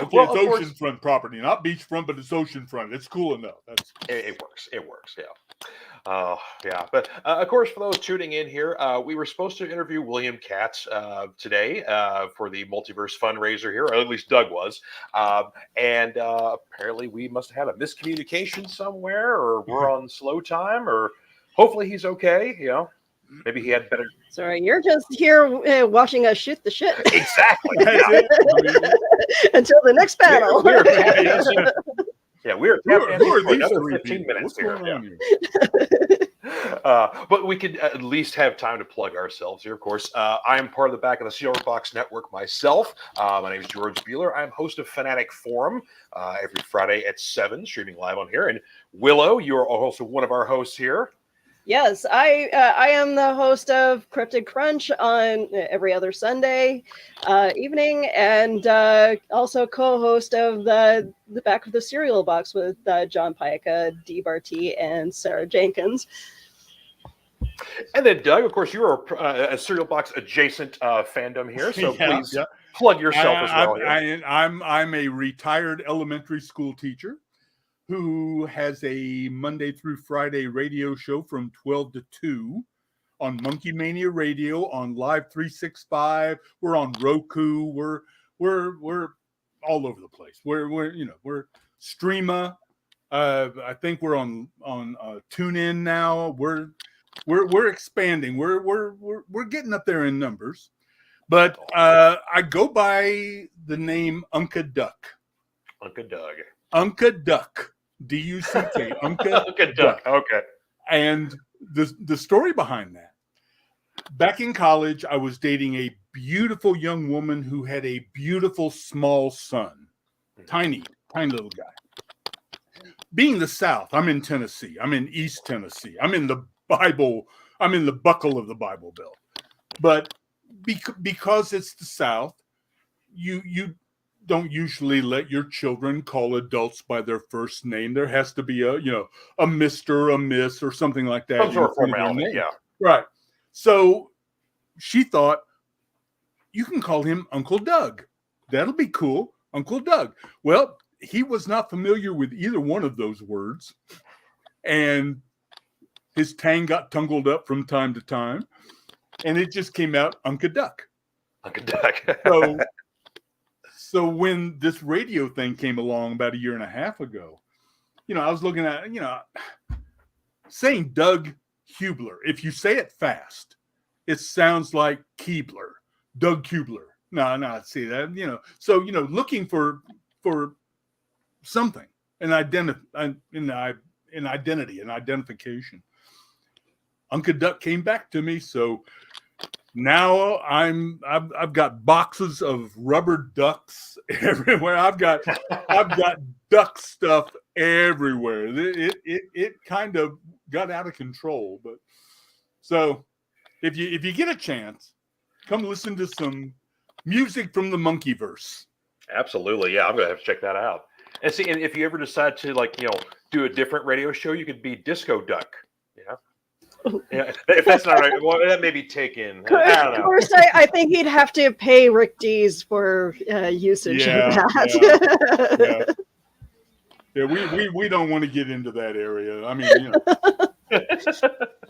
Speaker 10: Okay, well, it's oceanfront property, not beachfront, but it's oceanfront. It's cool enough.
Speaker 12: It works. It works, yeah. Yeah. But, of course, for those tuning in here, we were supposed to interview William Katt today for the Multiverse FunRaiser here, or at least Doug was. And apparently we must have had a miscommunication somewhere, or we're on slow time, or hopefully he's okay, Maybe he had better.
Speaker 11: Sorry, you're just here watching us shoot the shit.
Speaker 12: Exactly.
Speaker 11: Until the next panel.
Speaker 12: Yeah, we're
Speaker 10: Who are these
Speaker 12: another
Speaker 10: three
Speaker 12: 15
Speaker 10: people?
Speaker 12: minutes
Speaker 10: What's
Speaker 12: here.
Speaker 10: going on here?
Speaker 12: But we could at least have time to plug ourselves here, of course. I am part of the Back of the Silver Box Network myself. My name is George Bueller. I'm host of Fanatic Forum every Friday at 7, streaming live on here. And Willow, you're also one of our hosts here.
Speaker 11: Yes, I am the host of Cryptid Crunch on every other Sunday evening, and also co-host of the Back of the Cereal Box with John Pyka, Dee Barty, and Sarah Jenkins.
Speaker 12: And then Doug, of course, you're a Cereal Box adjacent fandom here, so please plug yourself as well.
Speaker 10: I'm a retired elementary school teacher who has a Monday through Friday radio show from 12 to 2 on Monkey Mania Radio, on Live 365. We're on Roku. We're all over the place. We're Streama. I think we're on TuneIn now. We're expanding. We're getting up there in numbers. But I go by the name Unca Duck.
Speaker 12: Unca Doug.
Speaker 10: Unca Duck. D-U-C-K.
Speaker 12: Unca Duck. Okay.
Speaker 10: And the story behind that. Back in college, I was dating a beautiful young woman who had a beautiful small son. Tiny little guy. Being the South, I'm in Tennessee. I'm in East Tennessee. I'm in the buckle of the Bible Belt. But because it's the South, you don't usually let your children call adults by their first name. There has to be a Mr., a Miss, or something like that.
Speaker 12: Some sort of formality, yeah.
Speaker 10: Right. So she thought, you can call him Uncle Doug. That'll be cool. Uncle Doug. Well, he was not familiar with either one of those words. And his tang got tangled up from time to time. And it just came out Unca Duck.
Speaker 12: Unca Duck.
Speaker 10: So when this radio thing came along about a year and a half ago, I was looking at, saying Doug Hubler. If you say it fast, it sounds like Keebler, Doug Hubler. No, see that, So, looking for something, an identity, an identification. Unca Duck came back to me, so now I've got boxes of rubber ducks everywhere. I've got duck stuff everywhere. It kind of got out of control. But so if you get a chance, come listen to some music from the Monkeyverse.
Speaker 12: Absolutely, yeah. I'm gonna have to check that out. And see, and if you ever decide to do a different radio show, you could be Disco Duck. Yeah. Yeah, if that's not right, well, that may be taken.
Speaker 11: Of course, I think he'd have to pay Rick Dees for usage of that.
Speaker 10: Yeah, we don't want to get into that area. I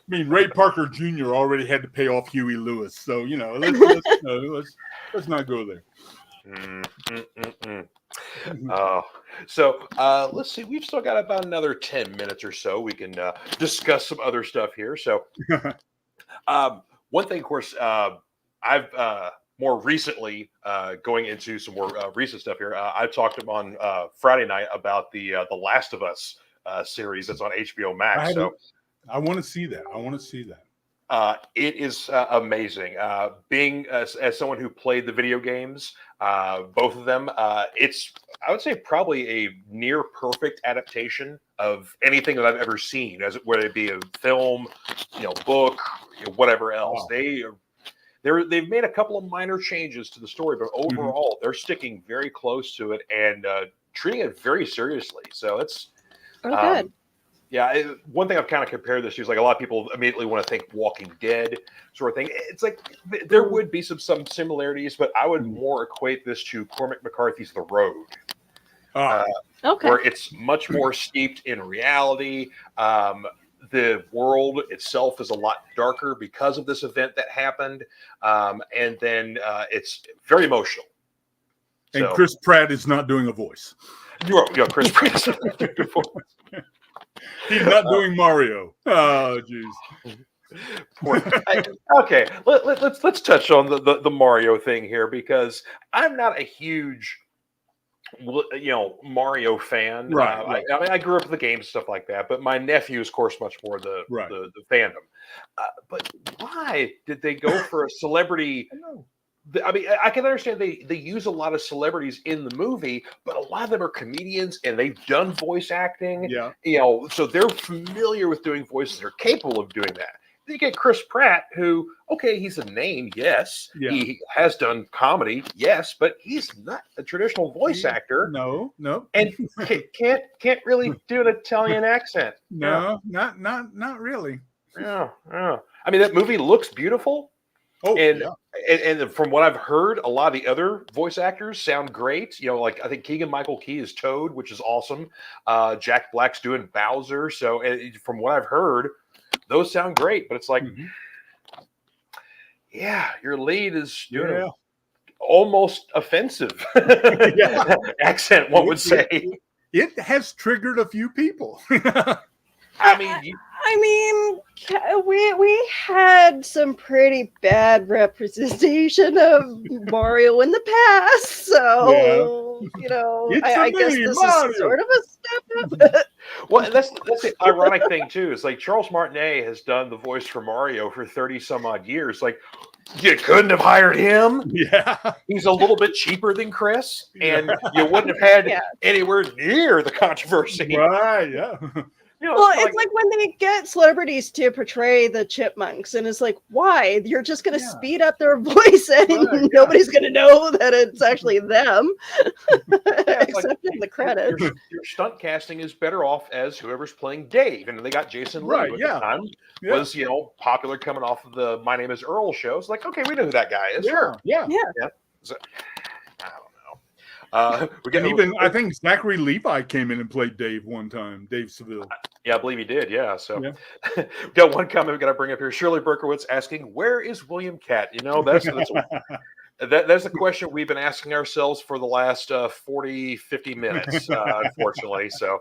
Speaker 10: mean, Ray Parker Jr. already had to pay off Huey Lewis, so let's not go there.
Speaker 12: So let's see. We've still got about another 10 minutes or so. We can discuss some other stuff here. So one thing, of course, I've more recently going into some more recent stuff here. I talked on Friday night about the Last of Us series that's on HBO Max.
Speaker 10: I want to see that.
Speaker 12: It is amazing. Being as someone who played the video games, both of them, it's, I would say, probably a near perfect adaptation of anything that I've ever seen, whether it be a film, book, whatever else. Wow. They've made a couple of minor changes to the story, but overall, they're sticking very close to it and treating it very seriously. So it's
Speaker 11: good.
Speaker 12: Yeah, one thing I've kind of compared this to is like a lot of people immediately want to think Walking Dead sort of thing. It's like there would be some similarities, but I would more equate this to Cormac McCarthy's The Road.
Speaker 11: Okay.
Speaker 12: Where it's much more steeped in reality. The world itself is a lot darker because of this event that happened. And then it's very emotional.
Speaker 10: And Chris Pratt is not doing a voice.
Speaker 12: Yeah, Chris Pratt is not doing a voice.
Speaker 10: He's not doing Mario. Oh, jeez.
Speaker 12: Okay, let's touch on the Mario thing here, because I'm not a huge Mario fan.
Speaker 10: Right.
Speaker 12: I mean, I grew up with the games and stuff like that, but my nephew is, of course, much more the fandom. But why did they go for a celebrity? I mean, I can understand they use a lot of celebrities in the movie, but a lot of them are comedians and they've done voice acting.
Speaker 10: Yeah.
Speaker 12: So they're familiar with doing voices. They're capable of doing that. Then you get Chris Pratt, who, okay, he's a name, yes.
Speaker 10: Yeah.
Speaker 12: He has done comedy, yes, but he's not a traditional voice actor.
Speaker 10: No.
Speaker 12: And can't really do an Italian accent.
Speaker 10: No, not really.
Speaker 12: Yeah. I mean, that movie looks beautiful.
Speaker 10: Oh,
Speaker 12: and from what I've heard, a lot of the other voice actors sound great. Like I think Keegan-Michael Key is Toad, which is awesome. Jack Black's doing Bowser. So from what I've heard, those sound great. But it's like, your lead is doing almost offensive accent, one would say.
Speaker 10: It has triggered a few people.
Speaker 12: I mean,
Speaker 11: we had some pretty bad representation of Mario in the past, so I guess this is sort of a step up.
Speaker 12: Well, that's the ironic thing too. Is like Charles Martinet has done the voice for Mario for 30 some odd years. Like, you couldn't have hired him.
Speaker 10: Yeah,
Speaker 12: he's a little bit cheaper than Chris, and you wouldn't have had anywhere near the controversy.
Speaker 10: Right? Yeah.
Speaker 11: It's like when they get celebrities to portray the chipmunks, and it's like, why? You're just going to speed up their voice, and nobody's going to know that it's actually them, except in the credits.
Speaker 12: Your stunt casting is better off as whoever's playing Dave, and they got Jason Lee at the time. Was popular coming off of the My Name Is Earl show. It's like, okay, we know who that guy is. Sure.
Speaker 10: Yeah.
Speaker 12: So, I don't know.
Speaker 10: I think Zachary Levi came in and played Dave one time, Dave Seville.
Speaker 12: Yeah, I believe he did. Yeah. So we got one comment we got to bring up here. Shirley Berkowitz asking, where is William Katt? That's the question we've been asking ourselves for the last 40, 50 minutes, unfortunately. So,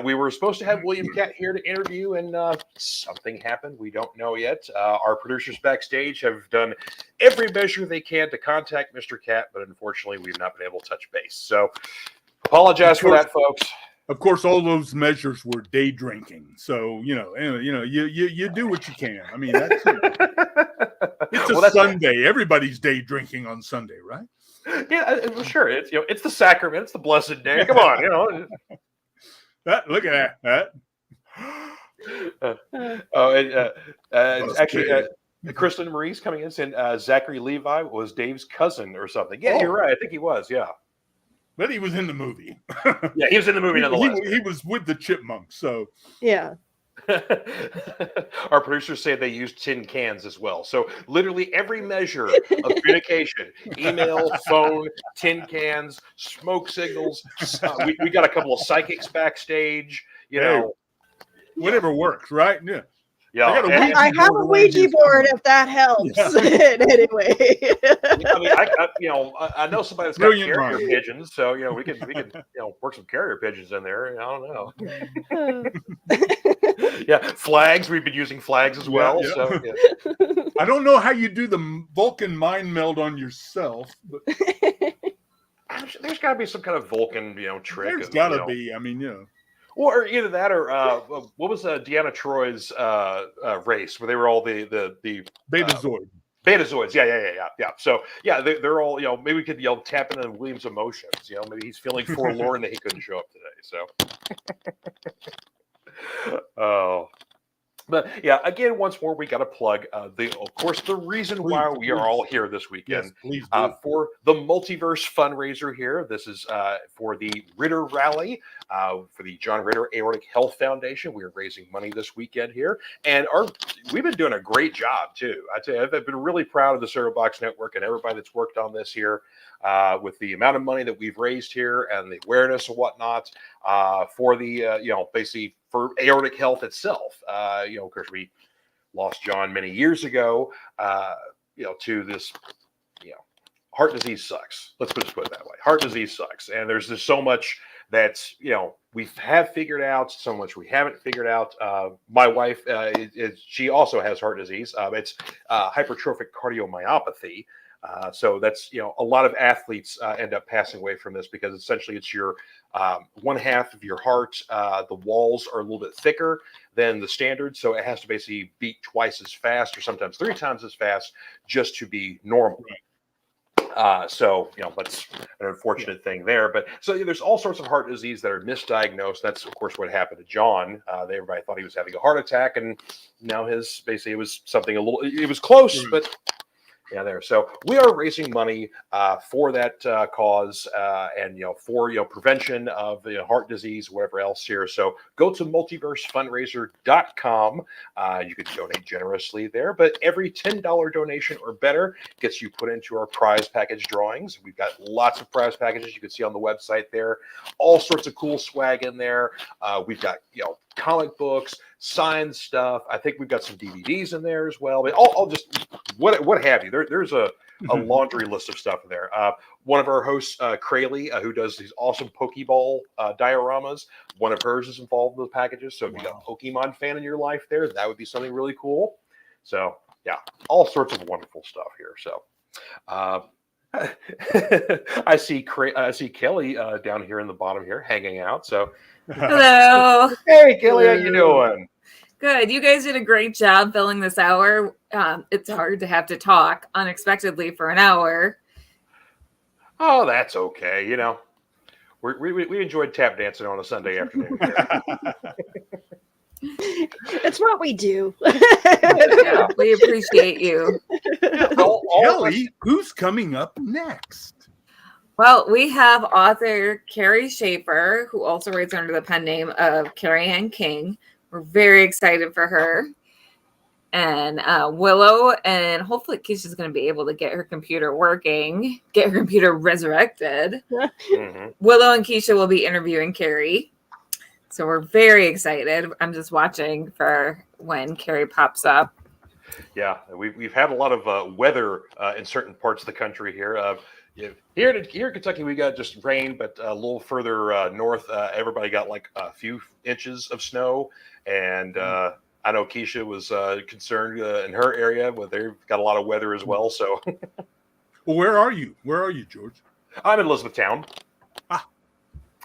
Speaker 12: we were supposed to have William Katt here to interview, and something happened. We don't know yet. Our producers backstage have done every measure they can to contact Mr. Katt, but unfortunately, we've not been able to touch base. So, apologize for that, folks.
Speaker 10: Of course, all those measures were day drinking. So you do what you can. I mean, that's it's Sunday. Everybody's day drinking on Sunday, right?
Speaker 12: Yeah, sure. It's it's the sacrament. It's the blessed day. Come on,
Speaker 10: Look at that.
Speaker 12: Actually, Kristen Marie's coming in saying Zachary Levi was Dave's cousin or something. Yeah, you're right. I think he was. Yeah.
Speaker 10: But he was in the movie.
Speaker 12: Yeah, he was in the movie nonetheless.
Speaker 10: He was with the Chipmunks, so.
Speaker 11: Yeah.
Speaker 12: Our producers say they used tin cans as well. So literally every measure of communication, email, phone, tin cans, smoke signals. We got a couple of psychics backstage,
Speaker 10: whatever works, right? Yeah.
Speaker 12: Yeah,
Speaker 11: I have a Ouija board if that helps. Anyway,
Speaker 12: I know somebody that's got carrier pigeons, so we can work some carrier pigeons in there. I don't know. Flags. We've been using flags as well.
Speaker 10: Yeah.
Speaker 12: So
Speaker 10: I don't know how you do the Vulcan mind meld on yourself, but
Speaker 12: there's got to be some kind of Vulcan trick.
Speaker 10: There's got to be. I mean,
Speaker 12: Or either that, or what was Deanna Troy's race where they were all the
Speaker 10: Betazoid.
Speaker 12: Betazoids, yeah. So they're all maybe we could tap into William's emotions. Maybe he's feeling forlorn that he couldn't show up today. So, but again, once more, we got to plug the reason why we are all here this weekend for the Multiverse FunRaiser here. This is for the Ritter Rally for the John Ritter Aortic Health Foundation. We are raising money this weekend here, and we've been doing a great job too. I tell you, I've been really proud of the Cereal Box Network and everybody that's worked on this here with the amount of money that we've raised here and the awareness and whatnot for the basically for aortic health itself. Of course, we lost John many years ago, to this, heart disease sucks. Let's just put it that way. Heart disease sucks. And there's just so much that's, we have figured out, so much we haven't figured out. My wife, she also has heart disease. It's hypertrophic cardiomyopathy. So that's, a lot of athletes end up passing away from this because essentially it's your one half of your heart. The walls are a little bit thicker than the standard, so it has to basically beat twice as fast or sometimes 3 times as fast just to be normal. So that's an unfortunate thing there. But so there's all sorts of heart disease that are misdiagnosed. That's of course what happened to John. Everybody thought he was having a heart attack, and now it was something it was close, but there. So we are raising money for that cause and for prevention of heart disease, whatever else here. So go to multiversefunraiser.com. You can donate generously there, but every $10 donation or better gets you put into our prize package drawings. We've got lots of prize packages you can see on the website there. All sorts of cool swag in there. We've got comic books, signed stuff. I think we've got some DVDs in there as well. But I'll just what have you. There's a laundry list of stuff in there. One of our hosts, Krayley, who does these awesome Pokeball dioramas, one of hers is involved with the packages. So if you got a Pokemon fan in your life there, that would be something really cool. So yeah, all sorts of wonderful stuff here. So I see Kelly down here in the bottom here hanging out. So
Speaker 7: Hello.
Speaker 12: Hey Kelly, how you doing?
Speaker 7: Good. You guys did a great job filling this hour. It's hard to have to talk unexpectedly for an hour.
Speaker 12: Oh, that's okay. We enjoyed tap dancing on a Sunday afternoon.
Speaker 11: It's what we do.
Speaker 7: Yeah, we appreciate you.
Speaker 10: Kelly, who's coming up next?
Speaker 7: Well, we have author Kerry Schafer, who also writes under the pen name of Carrie Ann King. We're very excited for her. And Willow, and hopefully Keisha's going to be able to get her computer working, get her computer resurrected.
Speaker 12: Mm-hmm.
Speaker 7: Willow and Keisha will be interviewing Carrie. So we're very excited. I'm just watching for when Carrie pops up.
Speaker 12: Yeah, we've had a lot of weather in certain parts of the country here. Here in Kentucky, we got just rain, but a little further north, everybody got like a few inches of snow. And I know Keisha was concerned in her area, but they've got a lot of weather as well. So,
Speaker 10: well, where are you? Where are you, George?
Speaker 12: I'm in Elizabethtown.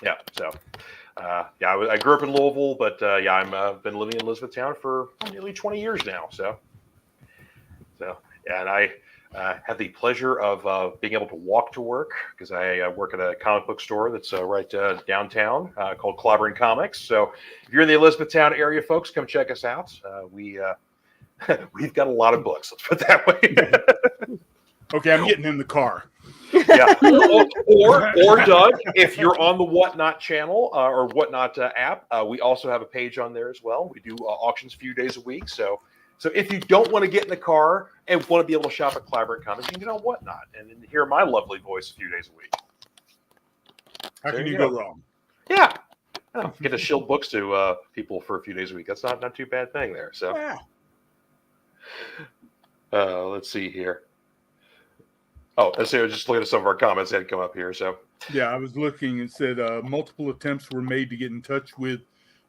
Speaker 12: Yeah. So, I grew up in Louisville, but I've been living in Elizabethtown for nearly 20 years now. So, and I have the pleasure of being able to walk to work because I work at a comic book store that's right downtown called Clyde Comics. So if you're in the Elizabethtown area, folks, come check us out. We've got a lot of books. Let's put it that way.
Speaker 10: Okay, I'm getting in the car.
Speaker 12: Yeah. Or Doug, if you're on the Whatnot channel or Whatnot app, we also have a page on there as well. We do auctions a few days a week. So if you don't want to get in the car and want to be able to shop at Collaborate Comics, you can get on Whatnot and hear my lovely voice a few days a week.
Speaker 10: How can you go wrong?
Speaker 12: Yeah. Get to shill books to people for a few days a week. That's not too bad thing there. So let's see here. Oh, let's see. I was just looking at some of our comments that had come up here. So
Speaker 10: yeah, I was looking and said multiple attempts were made to get in touch with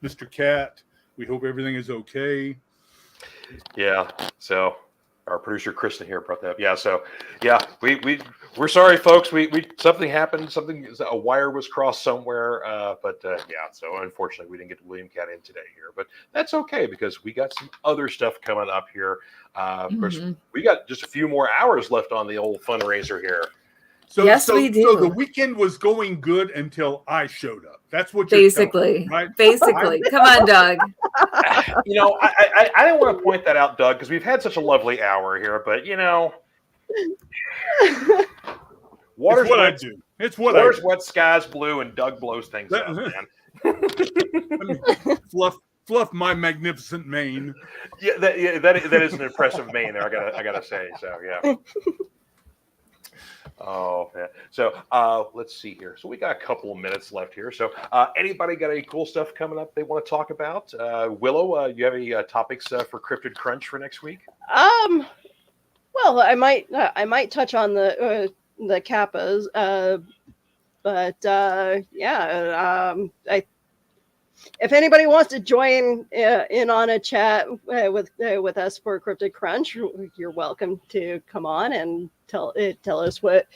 Speaker 10: Mr. Katt. We hope everything is okay.
Speaker 12: Yeah. So our producer Kristen here brought that up. Yeah. So yeah, we're sorry, folks. We something happened. A wire was crossed somewhere. But so unfortunately we didn't get William Katt in today here. But that's okay because we got some other stuff coming up here. We got just a few more hours left on the old fundraiser here.
Speaker 10: So we do. So the weekend was going good until I showed up. That's what you're
Speaker 7: basically,
Speaker 10: me, right?
Speaker 7: Basically. Come on, Doug.
Speaker 12: I didn't want to point that out, Doug, because we've had such a lovely hour here. But water's
Speaker 10: what
Speaker 12: wet,
Speaker 10: I do. It's what
Speaker 12: water's
Speaker 10: I do.
Speaker 12: wet, sky's blue, and Doug blows things up, man.
Speaker 10: Fluff my magnificent mane.
Speaker 12: Yeah, that is an impressive mane there. I gotta say. So yeah. Oh man. So let's see here. So we got a couple of minutes left here. So anybody got any cool stuff coming up they want to talk about? Willow, you have any topics for Cryptid Crunch for next week?
Speaker 11: Well, I might touch on the Kappas, but if anybody wants to join in on a chat with us for Cryptid Crunch, you're welcome to come on and tell us what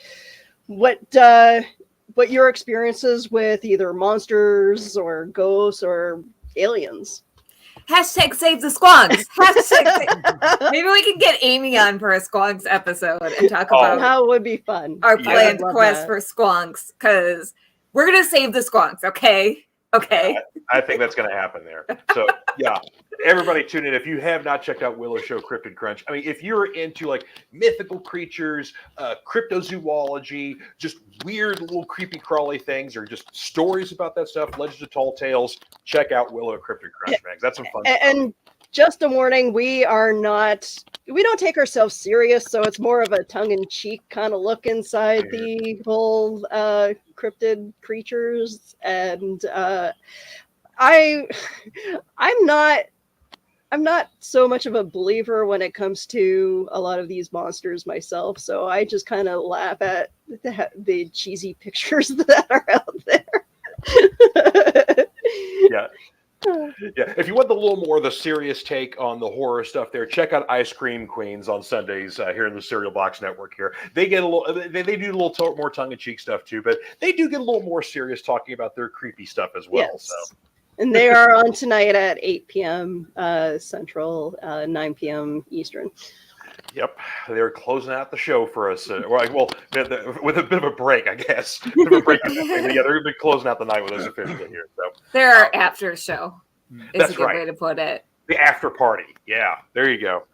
Speaker 11: your experiences with either monsters or ghosts or aliens.
Speaker 7: Hashtag save the squonks. Maybe we can get Amy on for a squonks episode and talk about
Speaker 11: how it would be fun.
Speaker 7: Our planned quest for squonks, because we're gonna save the squonks. Okay.
Speaker 12: I think that's going to happen there. So yeah, everybody tune in. If you have not checked out Willow Show Cryptid Crunch, I mean, if you're into like mythical creatures, cryptozoology, just weird little creepy crawly things, or just stories about that stuff, Legends of Tall Tales, check out Willow Cryptid Crunch, man. That's some fun stuff.
Speaker 11: And just a warning, we don't take ourselves serious, so it's more of a tongue-in-cheek kind of look inside the whole cryptid creatures. And I'm not so much of a believer when it comes to a lot of these monsters myself, so I just kind of laugh at the cheesy pictures that are out there.
Speaker 12: Yeah, if you want a little more of the serious take on the horror stuff there, check out Ice Cream Queens on Sundays here in the Cereal Box Network here. They get a little, they do a little more tongue-in-cheek stuff too, but they do get a little more serious talking about their creepy stuff as well.
Speaker 11: Yes.
Speaker 12: So.
Speaker 11: And they are on tonight at 8 p.m. Central, 9 p.m. Eastern.
Speaker 12: Yep, they're closing out the show for us. Well, with a bit of a break, I guess. Bit of a break. Yeah, they're going to be closing out the night with us officially here. So
Speaker 7: they're our after show. Is a good way to put it.
Speaker 12: The after party. Yeah, there you go.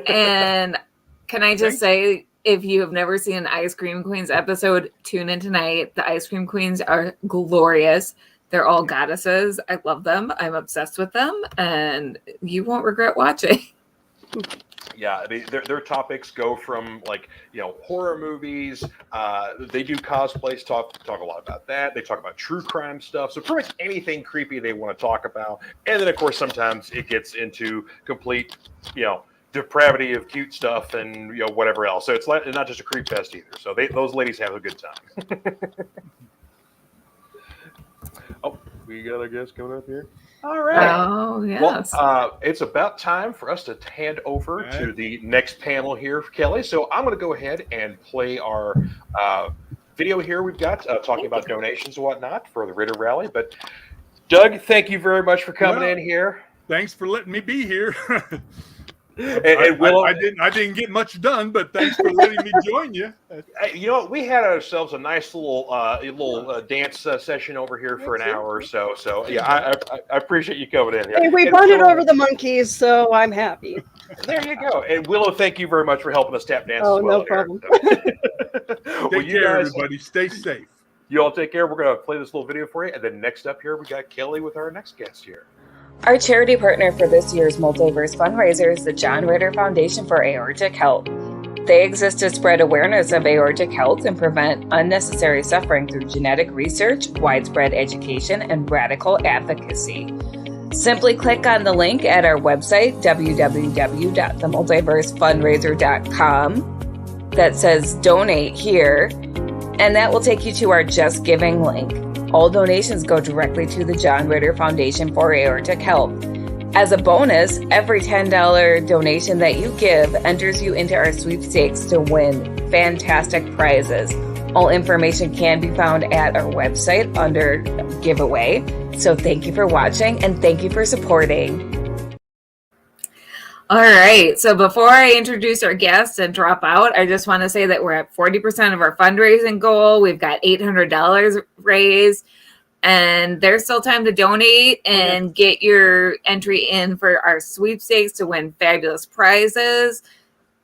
Speaker 7: And can I just say, if you have never seen an Ice Cream Queens episode, tune in tonight. The Ice Cream Queens are glorious. They're all goddesses. I love them. I'm obsessed with them, and you won't regret watching.
Speaker 12: Yeah, their topics go from horror movies. They do cosplays, talk a lot about that. They talk about true crime stuff. So pretty much anything creepy they want to talk about. And then of course sometimes it gets into complete, depravity of cute stuff and whatever else. So it's not just a creep fest either. So those ladies have a good time. Oh, we got a guest coming up here. All right.
Speaker 7: Oh, yes.
Speaker 12: Well, it's about time for us to hand over to the next panel here, Kelly. So I'm going to go ahead and play our video here we've got talking about donations and whatnot for the Ritter Rally. But Doug, thank you very much for coming in here.
Speaker 10: Thanks for letting me be here.
Speaker 12: And Willow,
Speaker 10: I didn't get much done, but thanks for letting me join you.
Speaker 12: You know, we had ourselves a nice little dance session over here for an hour or so. So yeah, I appreciate you coming in.
Speaker 11: Hey, we bonded over the monkeys, so I'm happy.
Speaker 12: There you go. And Willow, thank you very much for helping us tap dance.
Speaker 11: Oh,
Speaker 12: as well
Speaker 11: no problem.
Speaker 10: Take care, everybody. Stay safe.
Speaker 12: You all take care. We're going to play this little video for you. And then next up here, we got Kelly with our next guest here.
Speaker 1: Our charity partner for this year's Multiverse FunRaiser is the John Ritter Foundation for Aortic Health. They exist to spread awareness of aortic health and prevent unnecessary suffering through genetic research, widespread education, and radical advocacy. Simply click on the link at our website, www.themultiversefunraiser.com, that says Donate Here, and that will take you to our Just Giving link. All donations go directly to the John Ritter Foundation for Aortic Health. As a bonus, every $10 donation that you give enters you into our sweepstakes to win fantastic prizes. All information can be found at our website under giveaway. So thank you for watching and thank you for supporting.
Speaker 7: All right. So before I introduce our guests and drop out, I just want to say that we're at 40% of our fundraising goal. We've got $800 raised, and there's still time to donate and get your entry in for our sweepstakes to win fabulous prizes.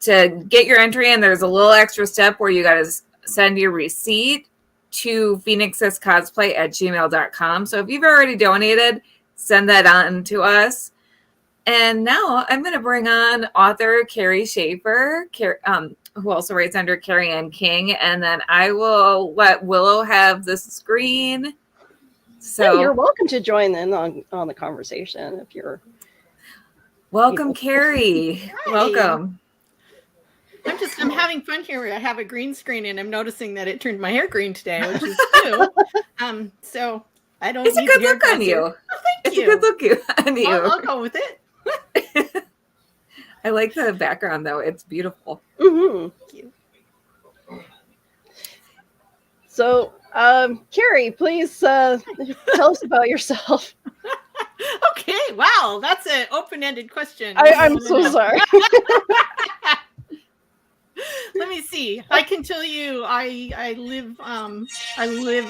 Speaker 7: To get your entry in, there's a little extra step where you got to send your receipt to phoenixescosplay@gmail.com. So if you've already donated, send that on to us. And now I'm going to bring on author Kerry Schafer, who also writes under Carrie Ann King, and then I will let Willow have the screen. So
Speaker 11: you're welcome to join in on the conversation if you're.
Speaker 7: Welcome, Carrie.
Speaker 13: Hi.
Speaker 7: Welcome.
Speaker 13: I'm having fun here. I have a green screen, and I'm noticing that it turned my hair green today, which is new. So I don't
Speaker 7: It's a
Speaker 13: need
Speaker 7: good
Speaker 13: the
Speaker 7: look on
Speaker 13: hairdresser.
Speaker 7: you.
Speaker 13: Oh, thank
Speaker 7: It's
Speaker 13: you.
Speaker 7: a good look on you.
Speaker 13: I'll go with it.
Speaker 7: I like the background though. It's beautiful.
Speaker 11: Mm-hmm. So, Kerry, please tell us about yourself.
Speaker 13: Okay, wow, that's an open-ended question.
Speaker 11: I'm so sorry.
Speaker 13: Let me see. I can tell you, I live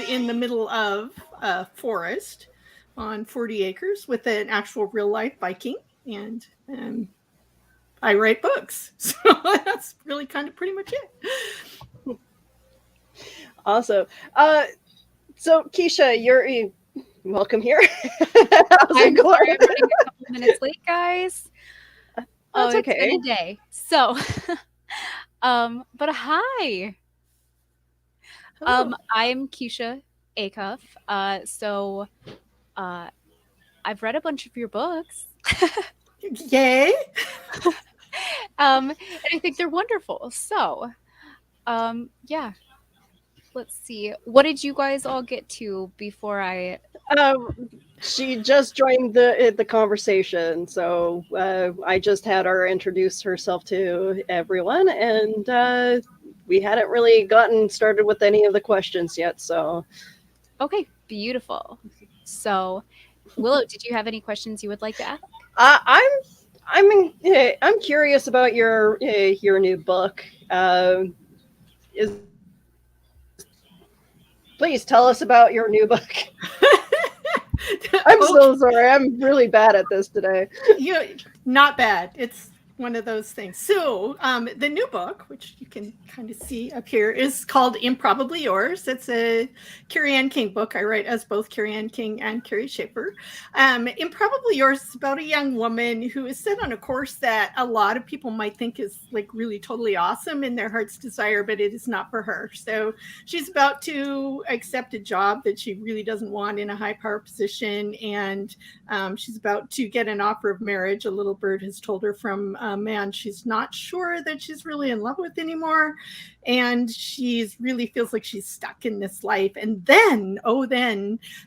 Speaker 13: in the middle of a forest on 40 acres with an actual real life Viking, and I write books. So that's really kind of pretty much it.
Speaker 11: Awesome. So Keisha, you're welcome here.
Speaker 14: I'm sorry I'm running a couple minutes late, guys.
Speaker 11: That's
Speaker 14: It's
Speaker 11: okay.
Speaker 14: been a day. So, but hi. I'm Keisha Acuff. I've read a bunch of your books.
Speaker 13: Yay.
Speaker 14: And I think they're wonderful. So, yeah. Let's see. What did you guys all get to before I?
Speaker 11: She just joined the conversation, so I just had her introduce herself to everyone, and we hadn't really gotten started with any of the questions yet. So,
Speaker 14: Okay, beautiful. So, Willow, did you have any questions you would like to ask?
Speaker 11: I'm curious about your new book. Please tell us about your new book. I'm so sorry. I'm really bad at this today.
Speaker 13: Not bad. It's one of those things. So the new book, which you can kind of see up here, is called Improbably Yours. It's a Carrie Ann King book. I write as both Carrie Ann King and Kerry Schafer. Improbably Yours is about a young woman who is set on a course that a lot of people might think is like really totally awesome in their heart's desire, but it is not for her. So she's about to accept a job that she really doesn't want in a high power position, and she's about to get an offer of marriage. A little bird has told her from a man she's not sure that she's really in love with anymore, and she's really feels like she's stuck in this life. And then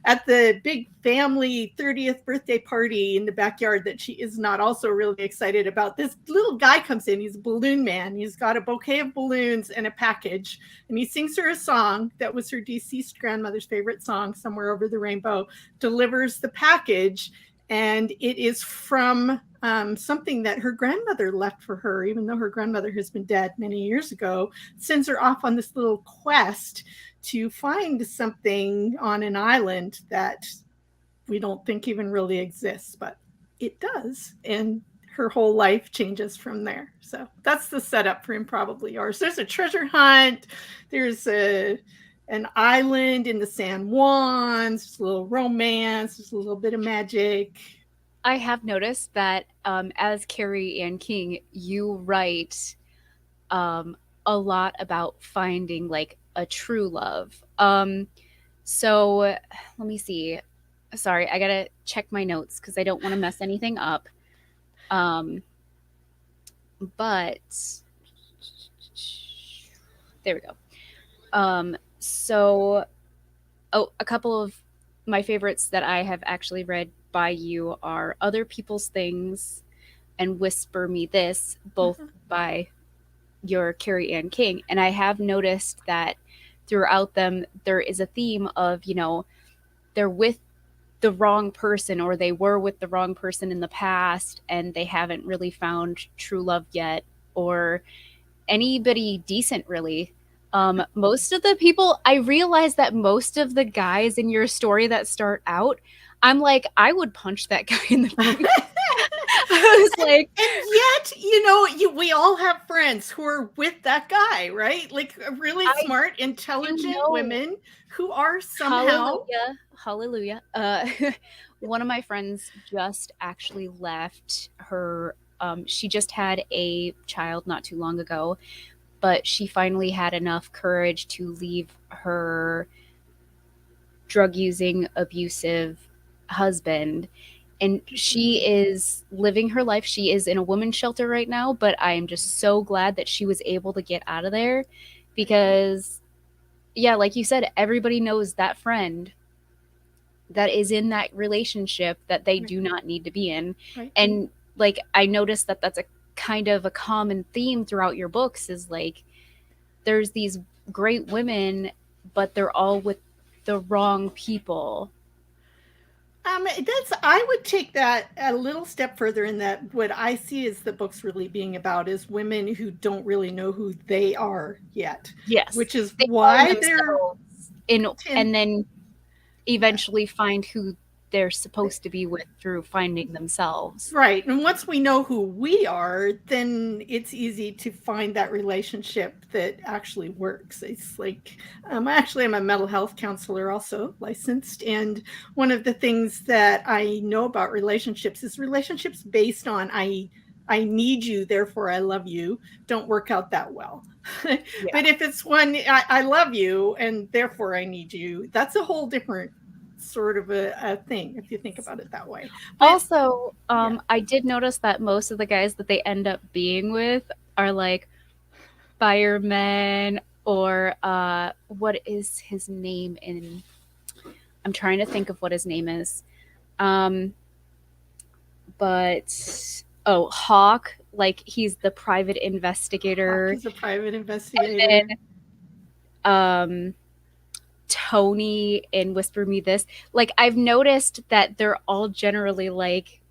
Speaker 13: at the big family 30th birthday party in the backyard that she is not also really excited about, this little guy comes in. He's a balloon man. He's got a bouquet of balloons and a package, and he sings her a song that was her deceased grandmother's favorite song, Somewhere Over the Rainbow, delivers the package, and it is from something that her grandmother left for her, even though her grandmother has been dead many years ago. Sends her off on this little quest to find something on an island that we don't think even really exists, but it does. And her whole life changes from there. So that's the setup for Improbably Yours. There's a treasure hunt. There's an island in the San Juans. There's a little romance. There's a little bit of magic.
Speaker 14: I have noticed that as Carrie Ann King, you write a lot about finding like a true love. So let me see. Sorry, I gotta check my notes because I don't want to mess anything up. But there we go. So a couple of my favorites that I have actually read by you are Other People's Things and Whisper Me This, both by your Carrie Ann King. And I have noticed that throughout them, there is a theme of, they're with the wrong person, or they were with the wrong person in the past and they haven't really found true love yet, or anybody decent really. Most of the people, I realize that most of the guys in your story that start out, I'm like, I would punch that guy in the face. I was like,
Speaker 13: and yet, we all have friends who are with that guy, right? Like really smart, intelligent women who are somehow.
Speaker 14: Hallelujah. One of my friends just actually left her. She just had a child not too long ago, but she finally had enough courage to leave her drug-using, abusive husband, and she is living her life. She is in a women's shelter right now, but I am just so glad that she was able to get out of there because, yeah, like you said, everybody knows that friend that is in that relationship that they do not need to be in.
Speaker 13: Right.
Speaker 14: And like, I noticed that that's a kind of a common theme throughout your books, is like, there's these great women, but they're all with the wrong people.
Speaker 13: I would take that a little step further, in that what I see is the book's really being about is women who don't really know who they are yet.
Speaker 14: Yes.
Speaker 13: Which is
Speaker 14: They
Speaker 13: why
Speaker 14: find
Speaker 13: they're
Speaker 14: themselves and then eventually find who they're supposed to be with through finding themselves.
Speaker 13: Right. And once we know who we are, then it's easy to find that relationship that actually works. It's like, I'm a mental health counselor, also licensed. And one of the things that I know about relationships is relationships based on I need you, therefore I love you, don't work out that well. Yeah. But if it's one, I love you and therefore I need you, that's a whole different sort of a thing, if you think about it that way. But
Speaker 14: also, I did notice that most of the guys that they end up being with are like firemen, or what is his name in, I'm trying to think of what his name is. Hawk, like he's the private investigator.
Speaker 13: He's a private investigator.
Speaker 14: And then Tony in Whisper Me This. Like, I've noticed that they're all generally like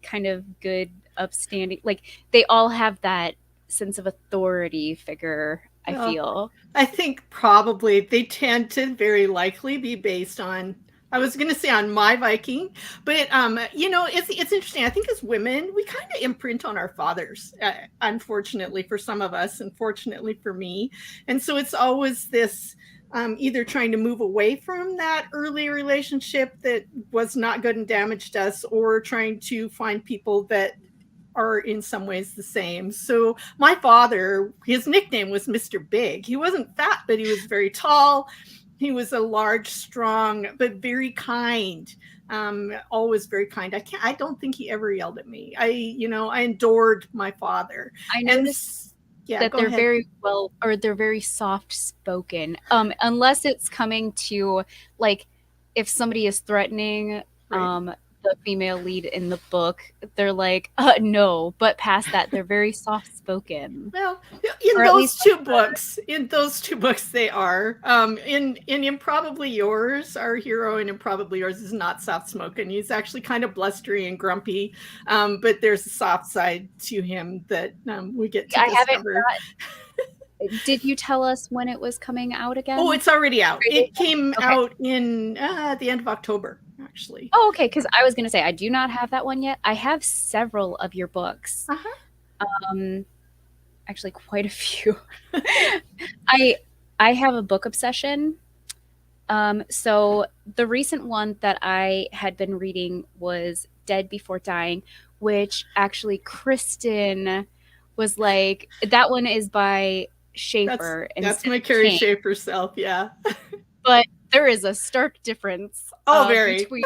Speaker 14: kind of good, upstanding. Like, they all have that sense of authority figure, I feel.
Speaker 13: I think probably they tend to very likely be based on, I was going to say on My Viking, but it's interesting. I think as women, we kind of imprint on our fathers, unfortunately for some of us, and fortunately for me. And so it's always this either trying to move away from that early relationship that was not good and damaged us, or trying to find people that are in some ways the same. So my father, his nickname was Mr. Big. He wasn't fat, but he was very tall. He was a large, strong, but very kind. Always very kind. I don't think he ever yelled at me. I adored my father.
Speaker 14: I noticed that they're very they're very soft spoken. Unless it's coming to, like, if somebody is threatening the female lead in the book, they're like, no. But past that, they're very soft spoken.
Speaker 13: Well, in those two books, they are. In Improbably Yours, our hero in Improbably Yours is not soft spoken. He's actually kind of blustery and grumpy. But there's a soft side to him that we get to discover.
Speaker 14: Did you tell us when it was coming out again?
Speaker 13: Oh, it's already out. It came out in the end of October, actually.
Speaker 14: Oh, okay. Because I was going to say, I do not have that one yet. I have several of your books. Actually, quite a few. I have a book obsession. So the recent one that I had been reading was Dead Before Dying, which actually Kristen was like, that one is by Schafer.
Speaker 13: That's my Kerry Schafer self, yeah.
Speaker 14: But there is a stark difference between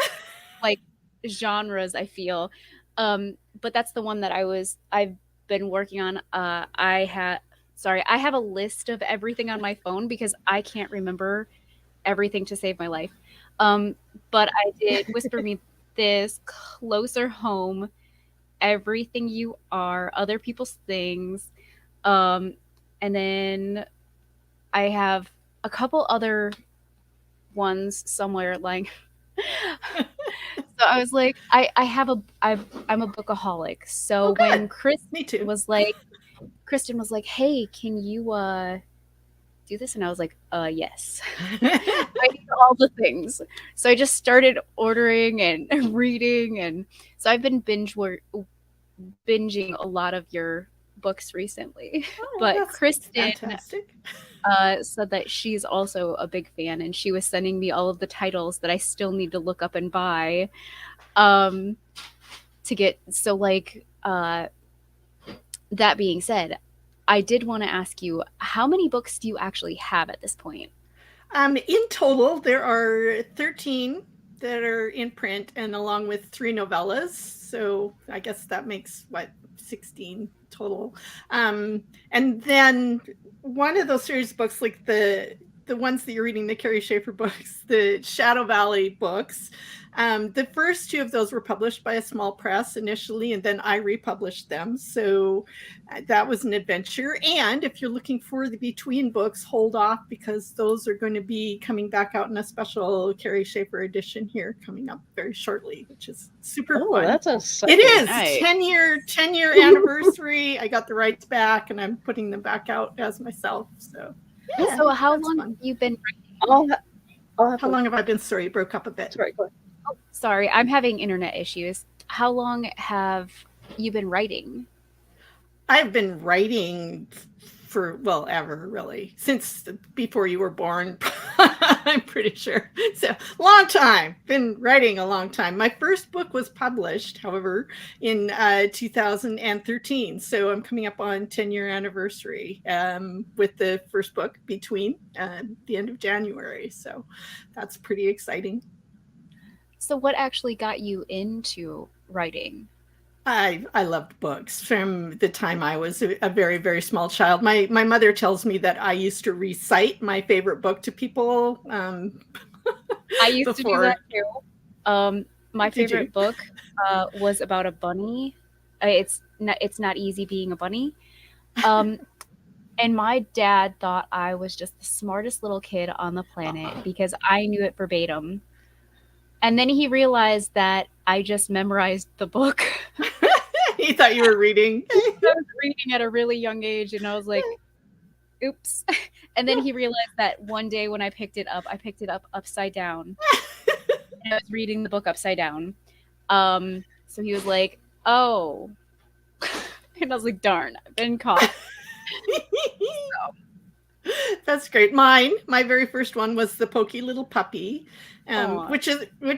Speaker 14: like genres, I feel. But that's the one that I've been working on. I have a list of everything on my phone because I can't remember everything to save my life. But I did Whisper Me This, Closer Home, Everything You Are, Other People's Things. And then I have a couple other ones somewhere, like, so I was like, I'm a bookaholic. So when Kristen was like, hey, can you do this? And I was like, yes. I need all the things. So I just started ordering and reading, and so I've been binging a lot of your books recently. But Kristen said that she's also a big fan, and she was sending me all of the titles that I still need to look up and buy to get. So like that being said, I did want to ask you, how many books do you actually have at this point?
Speaker 13: In total, there are 13 that are in print, and along with 3 novellas. So I guess that makes 16 total. And then one of those series books, like the the ones that you're reading, the Kerry Schafer books, the Shadow Valley books. The first two of those were published by a small press initially, and then I republished them. So that was an adventure. And if you're looking for the Between books, hold off, because those are going to be coming back out in a special Kerry Schafer edition here coming up very shortly, which is super fun.
Speaker 11: That's exciting.
Speaker 13: It is.
Speaker 11: Nice.
Speaker 13: 10-year anniversary. I got the rights back, and I'm putting them back out as myself. So, yeah,
Speaker 14: So how long have you been
Speaker 13: writing? How long have I been? Sorry, you broke up a bit.
Speaker 11: Sorry, go ahead.
Speaker 14: Oh, sorry, I'm having internet issues. How long have you been writing?
Speaker 13: I've been writing for, well, ever, really, since before you were born. I'm pretty sure. So long time. Been writing a long time. My first book was published, however, in 2013. So I'm coming up on 10-year anniversary with the first book, Between, the end of January. So that's pretty exciting.
Speaker 14: So what actually got you into writing?
Speaker 13: I loved books from the time I was a very, very small child. My mother tells me that I used to recite my favorite book to people.
Speaker 14: I used to do that too. My favorite book was about a bunny. It's not easy being a bunny. And my dad thought I was just the smartest little kid on the planet because I knew it verbatim. And then he realized that I just memorized the book.
Speaker 13: He thought you were reading.
Speaker 14: I was reading at a really young age, and I was like, oops. And then he realized that one day when I picked it up upside down. And I was reading the book upside down. So he was like, oh. And I was like, darn, I've been caught.
Speaker 13: That's great. My very first one was The Pokey Little Puppy, which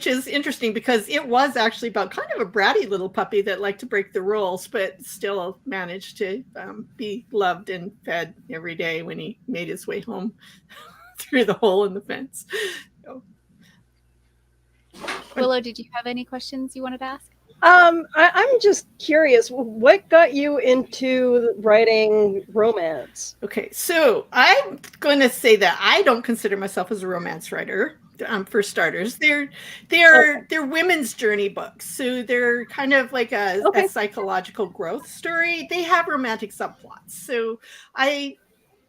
Speaker 13: is interesting because it was actually about kind of a bratty little puppy that liked to break the rules, but still managed to be loved and fed every day when he made his way home through the hole in the fence. So.
Speaker 14: Willow, did you have any questions you wanted to ask?
Speaker 11: I'm just curious, what got you into writing romance?
Speaker 13: Okay, so I'm going to say that I don't consider myself as a romance writer. For starters, they're women's journey books, so they're kind of like a psychological growth story. They have romantic subplots. So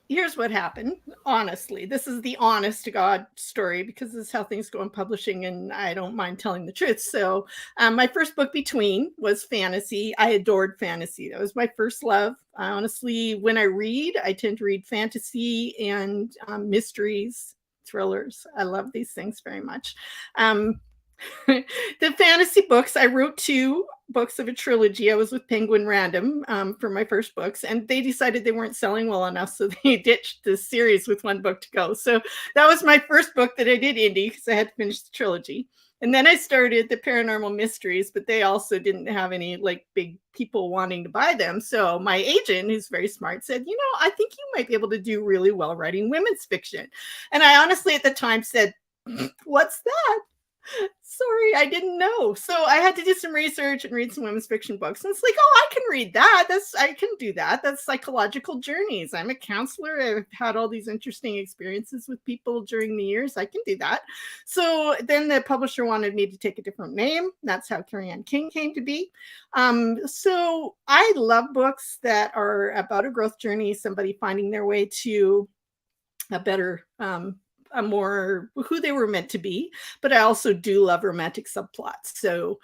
Speaker 13: here's what happened. Honestly, this is the honest to God story because this is how things go in publishing, and I don't mind telling the truth. So my first book, Between, was fantasy. I adored fantasy. That was my first love. I honestly, when I read, I tend to read fantasy and mysteries, thrillers. I love these things very much. The fantasy books, I wrote 2 books of a trilogy. I was with Penguin Random for my first books, and they decided they weren't selling well enough, so they ditched the series with 1 book to go. So that was my first book that I did indie because I had to finish the trilogy. And then I started the Paranormal Mysteries, but they also didn't have any like big people wanting to buy them. So my agent, who's very smart, said, I think you might be able to do really well writing women's fiction. And I honestly at the time said, what's that? Sorry, I didn't know. So I had to do some research and read some women's fiction books. And it's like, I can read that. I can do that. That's psychological journeys. I'm a counselor. I've had all these interesting experiences with people during the years. I can do that. So then the publisher wanted me to take a different name. That's how Carrie Ann King came to be. So I love books that are about a growth journey, somebody finding their way to a better a more who they were meant to be, but I also do love romantic subplots. So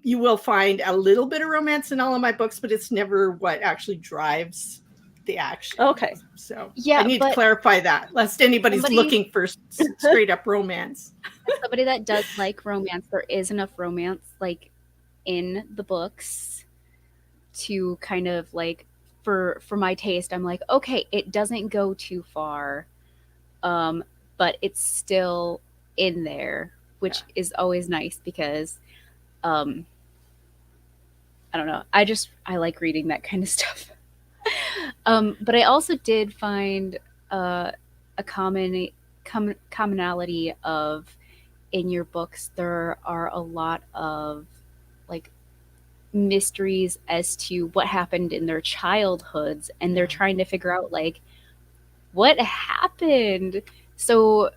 Speaker 13: you will find a little bit of romance in all of my books, but it's never what actually drives the action.
Speaker 11: Okay.
Speaker 13: So
Speaker 14: yeah,
Speaker 13: I need to clarify that, lest anybody's looking for straight up romance.
Speaker 14: As somebody that does like romance, there is enough romance like in the books to kind of like for my taste. I'm like, okay, it doesn't go too far. But it's still in there, which is always nice because, I don't know. I like reading that kind of stuff. But I also did find a commonality of in your books, there are a lot of like mysteries as to what happened in their childhoods, and they're trying to figure out like what happened. So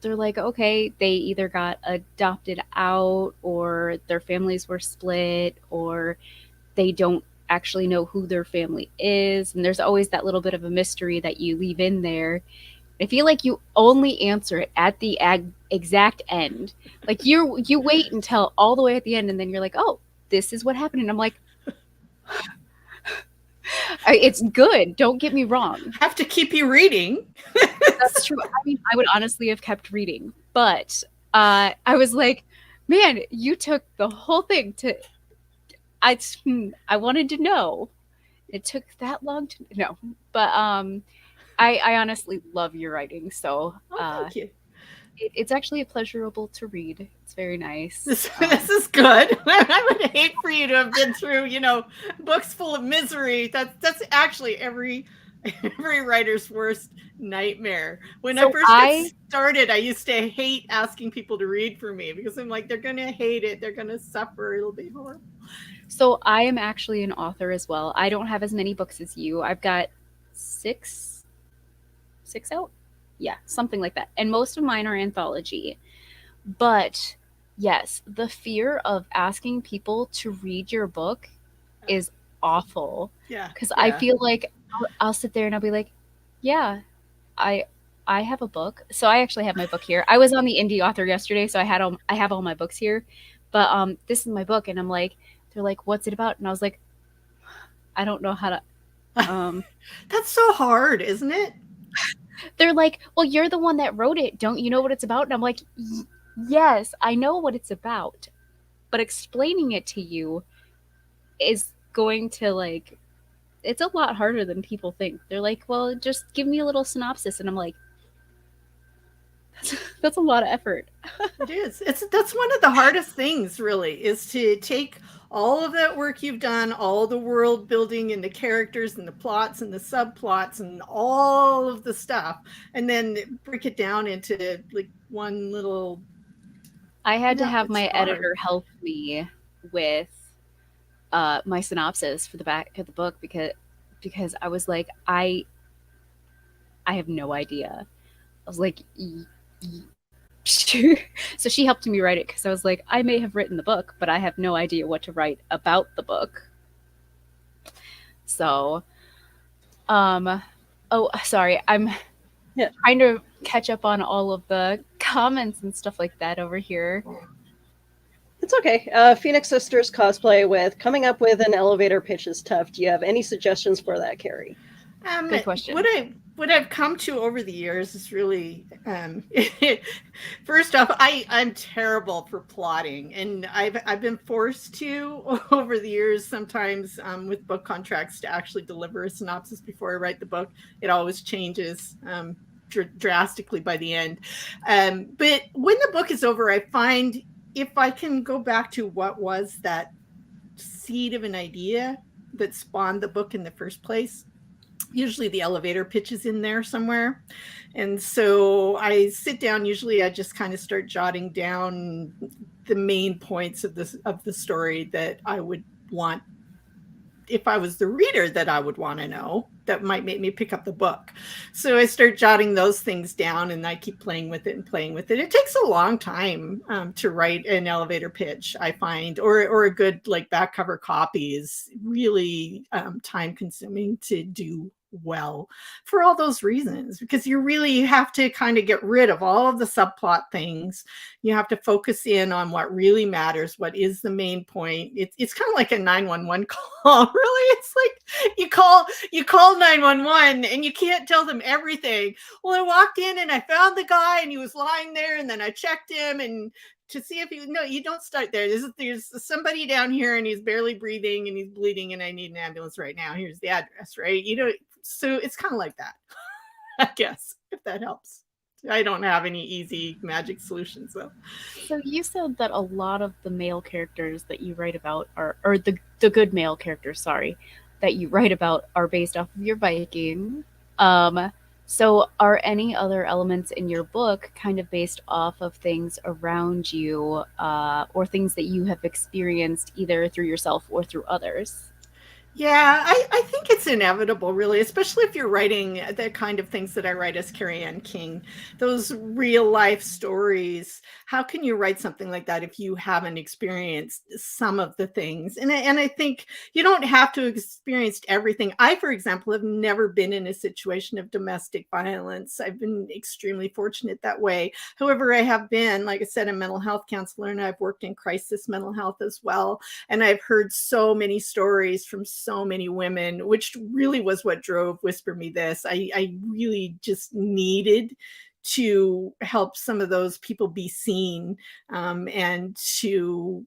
Speaker 14: they're like, okay, they either got adopted out, or their families were split, or they don't actually know who their family is. And there's always that little bit of a mystery that you leave in there. I feel like you only answer it at the exact end. Like you wait until all the way at the end, and then you're like, oh, this is what happened. And I'm like, it's good. Don't get me wrong.
Speaker 13: Have to keep you reading.
Speaker 14: That's true. I mean, I would honestly have kept reading, but I was like, man, you took the whole thing to. I wanted to know. It took that long to know, but I honestly love your writing, so
Speaker 13: thank you.
Speaker 14: It's actually a pleasurable to read. It's very nice.
Speaker 13: This is good. I would hate for you to have been through, books full of misery. That's actually every writer's worst nightmare. When I first started, I used to hate asking people to read for me because I'm like, they're gonna hate it. They're gonna suffer. It'll be horrible.
Speaker 14: So I am actually an author as well. I don't have as many books as you. I've got six out. Yeah, something like that. And most of mine are anthology. But yes, the fear of asking people to read your book is awful.
Speaker 13: Yeah.
Speaker 14: Because I feel like I'll sit there and I'll be like, yeah, I have a book. So I actually have my book here. I was on the indie author yesterday, so I have all my books here. But this is my book, and I'm like, they're like, what's it about? And I was like, I don't know how to.
Speaker 13: That's so hard, isn't it?
Speaker 14: They're like, well, you're the one that wrote it. Don't you know what it's about? And I'm like, yes, I know what it's about. But explaining it to you is going to it's a lot harder than people think. They're like, well, just give me a little synopsis. And I'm like, that's a lot of effort.
Speaker 13: It is. That's one of the hardest things, really, is to take all of that work you've done, all the world building and the characters and the plots and the subplots and all of the stuff, and then break it down into one little.
Speaker 14: I had to have my editor help me with my synopsis for the back of the book because I was like, I have no idea. I was like, so she helped me write it because I was like, I may have written the book, but I have no idea what to write about the book. So, oh, sorry, I'm trying to catch up on all of the comments and stuff like that over here.
Speaker 11: It's okay. Phoenix Sisters cosplay with coming up with an elevator pitch is tough. Do you have any suggestions for that, Kerry?
Speaker 14: Good question.
Speaker 13: What I've come to over the years is really, first off, I'm terrible for plotting, and I've been forced to over the years sometimes with book contracts to actually deliver a synopsis before I write the book. It always changes drastically by the end. But when the book is over, I find if I can go back to what was that seed of an idea that spawned the book in the first place, usually the elevator pitch is in there somewhere. And so I sit down, usually I just kind of start jotting down the main points of the story that I would want, if I was the reader, that I would want to know, that might make me pick up the book. So I start jotting those things down, and I keep playing with it. It takes a long time to write an elevator pitch, I find, or a good back cover copy is really time consuming to do well for all those reasons, because you really have to kind of get rid of all of the subplot things. You have to focus in on what really matters, what is the main point. It's kind of like a 911 call. Really, it's like you call 911 and you can't tell them everything. Well, I walked in and I found the guy and he was lying there, and then I checked him and to see if you don't start there. There's somebody down here and he's barely breathing and he's bleeding and I need an ambulance right now. Here's the address, right? So it's kind of like that, I guess, if that helps. I don't have any easy magic solutions though.
Speaker 14: So you said that a lot of the male characters that you write about or the good male characters, that you write about are based off of your Viking. So are any other elements in your book kind of based off of things around you or things that you have experienced either through yourself or through others?
Speaker 13: Yeah, I think it's inevitable, really, especially if you're writing the kind of things that I write as Carrie Ann King, those real life stories. How can you write something like that if you haven't experienced some of the things? And I think you don't have to have experienced everything. I, for example, have never been in a situation of domestic violence. I've been extremely fortunate that way. However, I have been, like I said, a mental health counselor, and I've worked in crisis mental health as well. And I've heard so many stories from so many women, which really was what drove Whisper Me This. I really just needed to help some of those people be seen, and to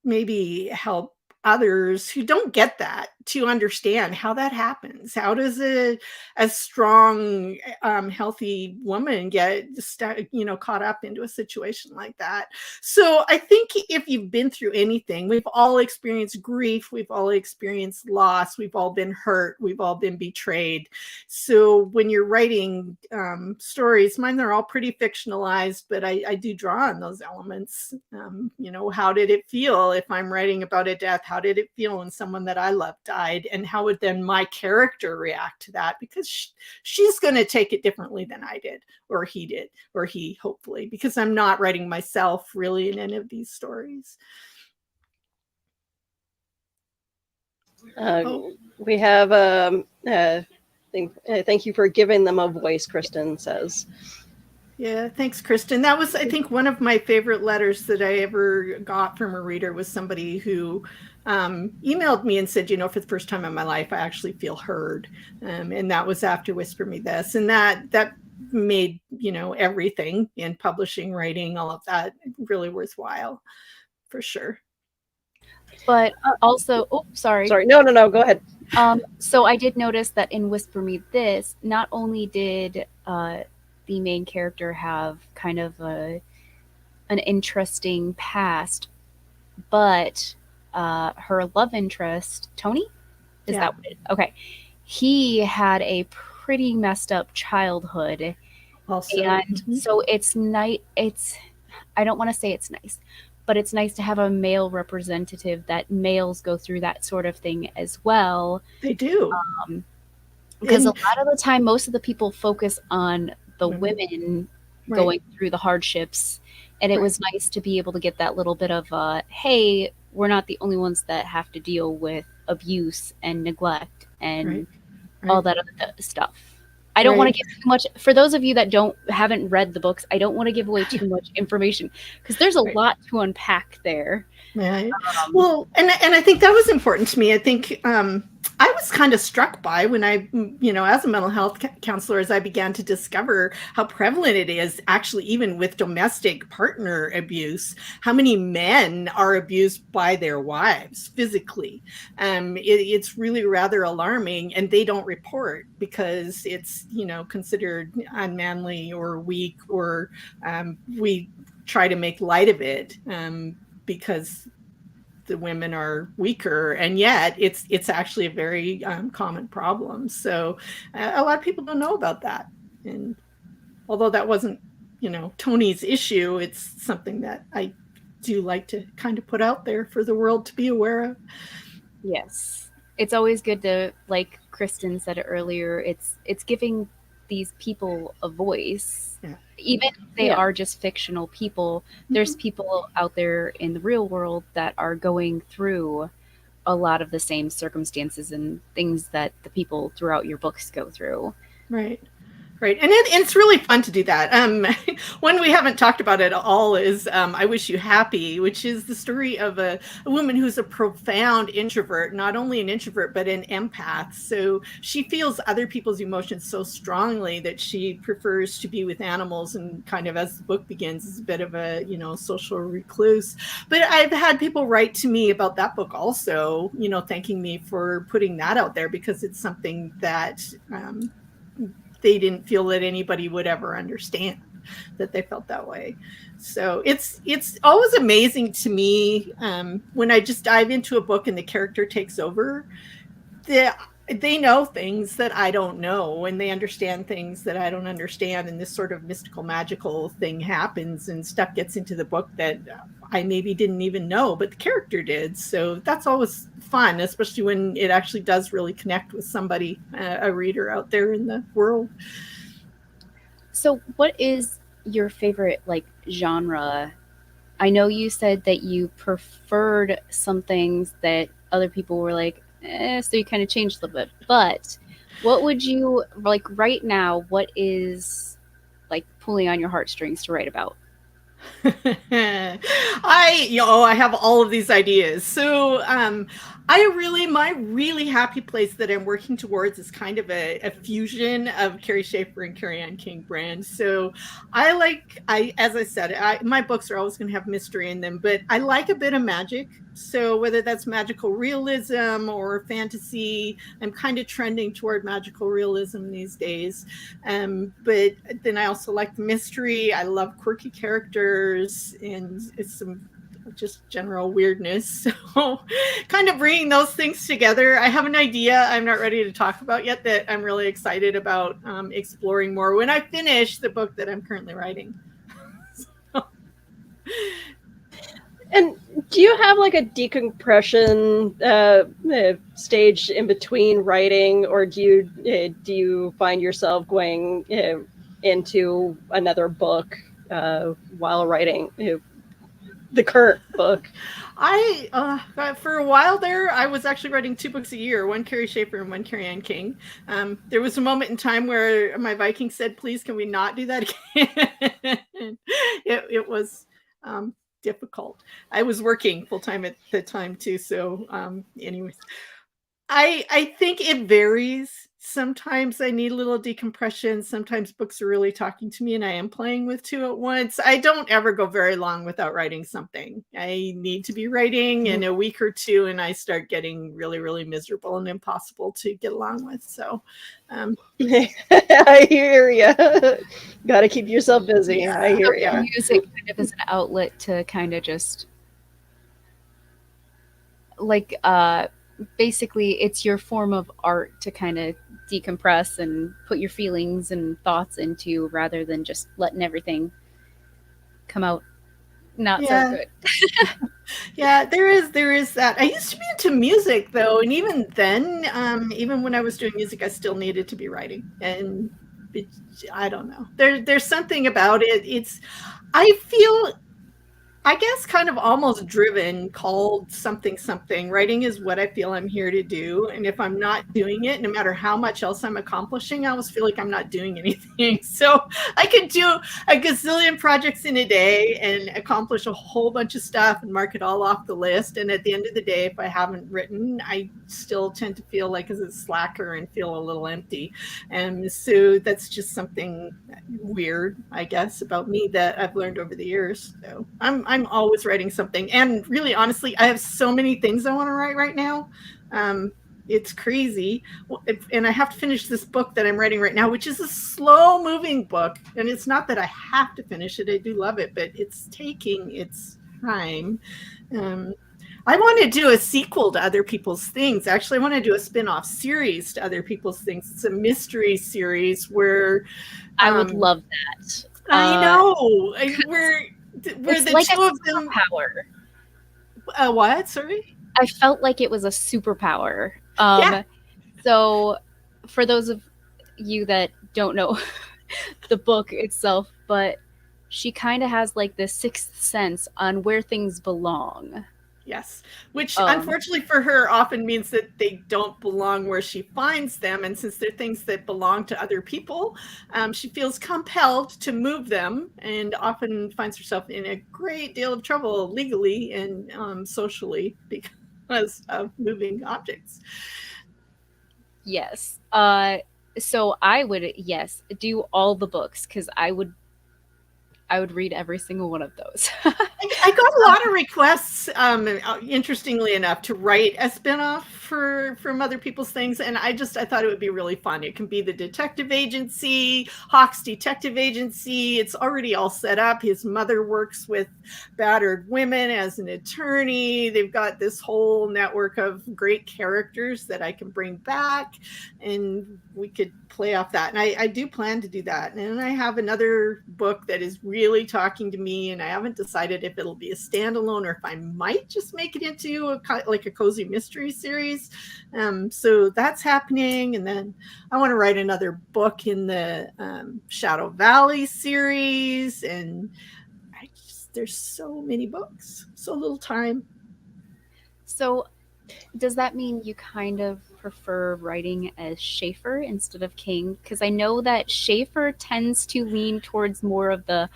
Speaker 13: maybe help others who don't get that to understand how that happens. How does a strong, healthy woman get caught up into a situation like that? So I think if you've been through anything, we've all experienced grief, we've all experienced loss, we've all been hurt, we've all been betrayed. So when you're writing stories, mine are all pretty fictionalized, but I do draw on those elements. How did it feel if I'm writing about a death? How did it feel when someone that I loved died? And how would then my character react to that? Because she's going to take it differently than I did, or he did, or he, hopefully, because I'm not writing myself really in any of these stories.
Speaker 11: We have thank you for giving them a voice, Kristen says.
Speaker 13: Yeah, thanks, Kristen. That was, I think, one of my favorite letters that I ever got from a reader, was somebody who emailed me and said, for the first time in my life, I actually feel heard. And that was after Whisper Me This. And that made, everything in publishing, writing, all of that really worthwhile, for sure.
Speaker 14: But also, sorry.
Speaker 11: No, go ahead.
Speaker 14: So I did notice that in Whisper Me This, not only did the main character have kind of an interesting past, but her love interest, Tony, is that what it is? Okay, he had a pretty messed up childhood,
Speaker 13: also,
Speaker 14: and so it's nice. I don't want to say it's nice, but it's nice to have a male representative that males go through that sort of thing as well.
Speaker 13: They do.
Speaker 14: Because a lot of the time, most of the people focus on the women going through the hardships. And it was nice to be able to get that little bit of, hey, we're not the only ones that have to deal with abuse and neglect and all that other stuff. I don't want to give too much, for those of you that haven't read the books, I don't want to give away too much information, because there's a lot to unpack there.
Speaker 13: Well, and I think that was important to me. I think I was kind of struck by when I, as a mental health counselor, as I began to discover how prevalent it is, actually, even with domestic partner abuse, how many men are abused by their wives physically. It's really rather alarming, and they don't report because it's, considered unmanly or weak, or we try to make light of it because the women are weaker, and yet it's actually a very common problem. So a lot of people don't know about that. And although that wasn't, Tony's issue, it's something that I do like to kind of put out there for the world to be aware of.
Speaker 14: Yes. It's always good to, like Kristen said it earlier, it's giving these people a voice. Even if they are just fictional people, there's people out there in the real world that are going through a lot of the same circumstances and things that the people throughout your books go through.
Speaker 13: Right. And it's really fun to do that. One we haven't talked about at all is I Wish You Happy, which is the story of a woman who's a profound introvert, not only an introvert, but an empath. So she feels other people's emotions so strongly that she prefers to be with animals, and kind of, as the book begins, is a bit of a, social recluse. But I've had people write to me about that book also, thanking me for putting that out there, because it's something that they didn't feel that anybody would ever understand, that they felt that way. So it's always amazing to me when I just dive into a book and the character takes over. they know things that I don't know, and they understand things that I don't understand, and this sort of mystical, magical thing happens, and stuff gets into the book that I maybe didn't even know, but the character did. So that's always fun, especially when it actually does really connect with somebody, a reader out there in the world.
Speaker 14: So what is your favorite like genre? I know you said that you preferred some things that other people were like, so you kind of changed a little bit. But what would you like right now? What is like pulling on your heartstrings to write about?
Speaker 13: I have all of these ideas. So my really happy place that I'm working towards is kind of a fusion of Kerry Schafer and Carrie Ann King brands. So as I said, my books are always going to have mystery in them, but I like a bit of magic. So whether that's magical realism or fantasy, I'm kind of trending toward magical realism these days. But then I also like the mystery. I love quirky characters and it's some just general weirdness. So kind of bringing those things together. I have an idea I'm not ready to talk about yet that I'm really excited about exploring more when I finish the book that I'm currently writing.
Speaker 11: And do you have like a decompression stage in between writing, or do you find yourself going into another book while writing the current book?
Speaker 13: For a while there, I was actually writing 2 books a year, one Kerry Schafer and one Carrie Ann King. There was a moment in time where my Viking said, please, can we not do that again? It was difficult. I was working full time at the time too. So anyways, I think it varies. Sometimes I need a little decompression. Sometimes books are really talking to me and I am playing with 2 at once. I don't ever go very long without writing something. I need to be writing in a week or 2 and I start getting really, really miserable and impossible to get along with. So
Speaker 11: I hear you. Got to keep yourself busy. Yeah, I hear you.
Speaker 14: Music kind of as an outlet to kind of just like basically it's your form of art to kind of decompress and put your feelings and thoughts into, rather than just letting everything come out not so good.
Speaker 13: Yeah, there is that. I used to be into music though, and even then, even when I was doing music, I still needed to be writing. And I don't know. There's something about it. I feel, I guess, kind of almost driven, called something. Writing is what I feel I'm here to do. And if I'm not doing it, no matter how much else I'm accomplishing, I always feel like I'm not doing anything. So I could do a gazillion projects in a day and accomplish a whole bunch of stuff and mark it all off the list. And at the end of the day, if I haven't written, I still tend to feel like as a slacker and feel a little empty. And so that's just something weird, I guess, about me that I've learned over the years. So I'm always writing something. And really, honestly, I have so many things I want to write right now. It's crazy. And I have to finish this book that I'm writing right now, which is a slow moving book. And it's not that I have to finish it. I do love it, but it's taking its time. I want to do a sequel to Other People's Things. Actually, I want to do a spin-off series to Other People's Things. It's a mystery series where
Speaker 14: I would love that.
Speaker 13: I know. Where
Speaker 14: it's
Speaker 13: the
Speaker 14: like
Speaker 13: 2 of them.
Speaker 14: Superpower.
Speaker 13: What? Sorry?
Speaker 14: I felt like it was a superpower. So for those of you that don't know the book itself, but she kind of has like this 6th sense on where things belong.
Speaker 13: Yes, which unfortunately for her often means that they don't belong where she finds them. And since they're things that belong to other people, she feels compelled to move them and often finds herself in a great deal of trouble legally and socially because of moving objects.
Speaker 14: Yes. So I would, do all the books, because I would read every single one of those.
Speaker 13: I got a lot of requests, interestingly enough, to write a spinoff from other people's things, and I thought it would be really fun. It can be the detective agency, Hawk's detective agency. It's already all set up. His mother works with battered women as an attorney. They've got this whole network of great characters that I can bring back, and we could play off that. And I do plan to do that. And I have another book that is really talking to me, and I haven't decided if it'll be a standalone or if I might just make it into a cozy mystery series. So that's happening. And then I want to write another book in the Shadow Valley series. And there's so many books, so little time.
Speaker 14: So does that mean you kind of prefer writing as Schafer instead of King? Because I know that Schafer tends to lean towards more of the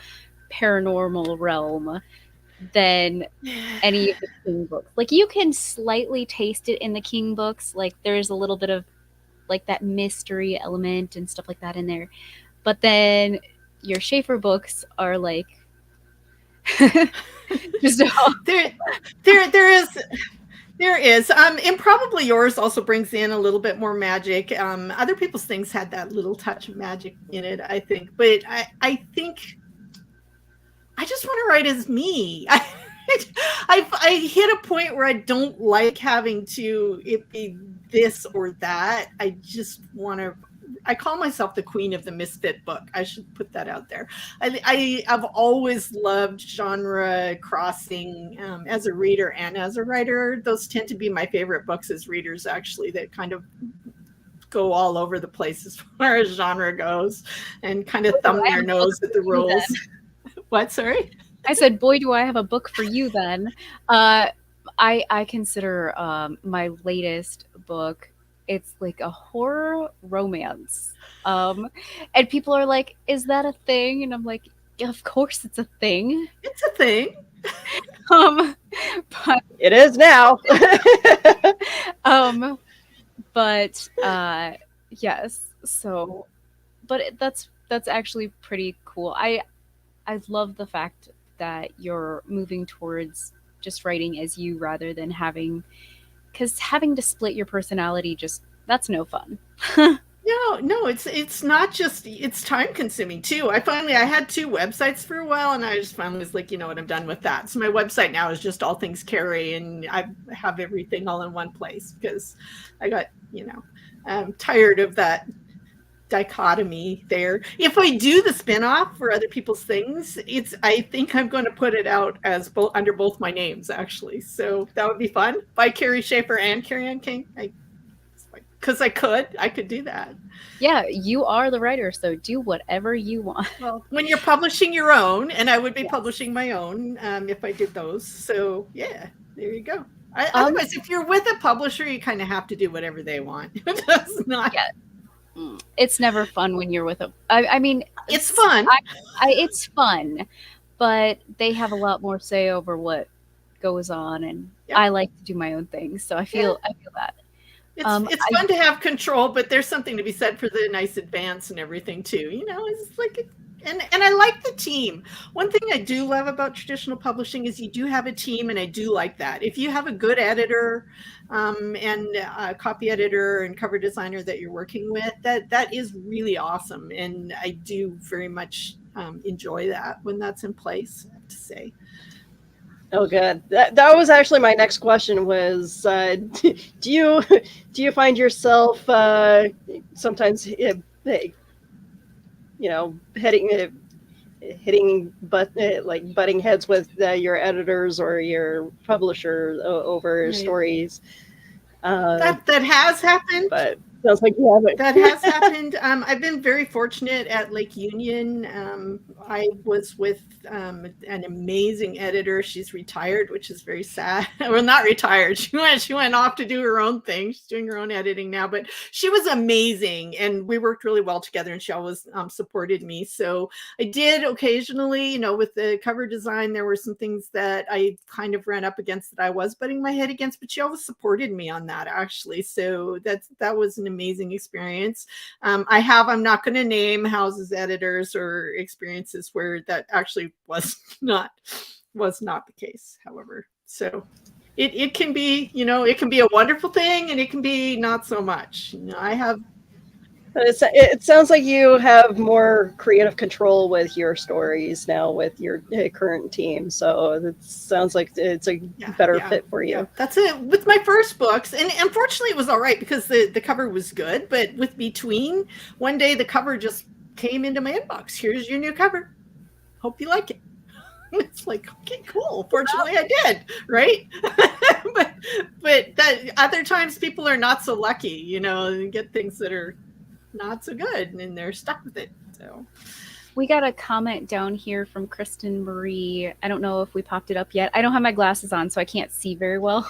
Speaker 14: paranormal realm than any of the King books. Like, you can slightly taste it in the King books. Like, there's a little bit of like that mystery element and stuff like that in there. But then your Schafer books are like just
Speaker 13: there is. And probably yours also brings in a little bit more magic. Other people's things had that little touch of magic in it, I think. But I think I just want to write as me. I hit a point where I don't like having it be this or that. I just want to. I call myself the queen of the misfit book. I should put that out there. I've always loved genre crossing as a reader and as a writer. Those tend to be my favorite books as readers, actually, that kind of go all over the place as far as genre goes and kind of thumb their nose at the rules. What? Sorry?
Speaker 14: I said, boy, do I have a book for you then. I consider my latest book, it's like a horror romance. And people are like, is that a thing? And I'm like, yeah, of course it's a thing.
Speaker 13: It's a thing.
Speaker 11: But it is now.
Speaker 14: But yes. So, but that's actually pretty cool. I love the fact that you're moving towards just writing as you rather than having to split your personality, that's no fun.
Speaker 13: No, it's not just, it's time consuming too. I had 2 websites for a while, and I just finally was like, you know what, I'm done with that. So my website now is just all things Kerry, and I have everything all in one place because I got, I'm tired of that dichotomy there. If I do the spinoff for other people's things, I think I'm going to put it out as under both my names, actually. So that would be fun. By Kerry Schafer and Kerry Ann King. Because I could do that.
Speaker 14: Yeah, you are the writer, so do whatever you want.
Speaker 13: Well, when you're publishing your own, and I would be publishing my own if I did those. So yeah, there you go. Otherwise, if you're with a publisher, you kind of have to do whatever they want. That's not.
Speaker 14: Yeah. It's never fun when you're with I mean,
Speaker 13: it's fun.
Speaker 14: It's fun, but they have a lot more say over what goes on, and I like to do my own thing. So I feel that.
Speaker 13: It's fun to have control, but there's something to be said for the nice advance and everything too. It's like, and I like the team. One thing I do love about traditional publishing is you do have a team, and I do like that. If you have a good editor and a copy editor and cover designer that you're working with, that is really awesome, and I do very much enjoy that when that's in place, I have to say.
Speaker 11: Oh, good. That was actually my next question. Was do you find yourself sometimes hitting butting heads with your editors or your publisher over stories?
Speaker 13: That has happened.
Speaker 11: But sounds like you haven't.
Speaker 13: That has happened. I've been very fortunate at Lake Union. I was with an amazing editor. She's retired, which is very sad. Well, not retired. She went off to do her own thing. She's doing her own editing now, but she was amazing, and we worked really well together, and she always supported me. So I did occasionally, with the cover design, there were some things that I kind of ran up against that I was butting my head against, but she always supported me on that, actually. So that was an amazing experience. I'm not going to name houses, editors, or experiences where that actually was not the case, however. So it can be, it can be a wonderful thing, and it can be not so much. I have.
Speaker 11: It sounds like you have more creative control with your stories now with your current team. So it sounds like it's a better fit for you.
Speaker 13: Yeah, that's it. With my first books, and unfortunately it was all right because the cover was good. But with Between, one day the cover just came into my inbox. Here's your new cover. Hope you like it. It's like, okay, cool. Fortunately, I did, right? but that other times people are not so lucky, and get things that are not so good, and they're stuck with it. So
Speaker 14: we got a comment down here from Kristen Marie. I don't know if we popped it up yet. I don't have my glasses on, so I can't see very well.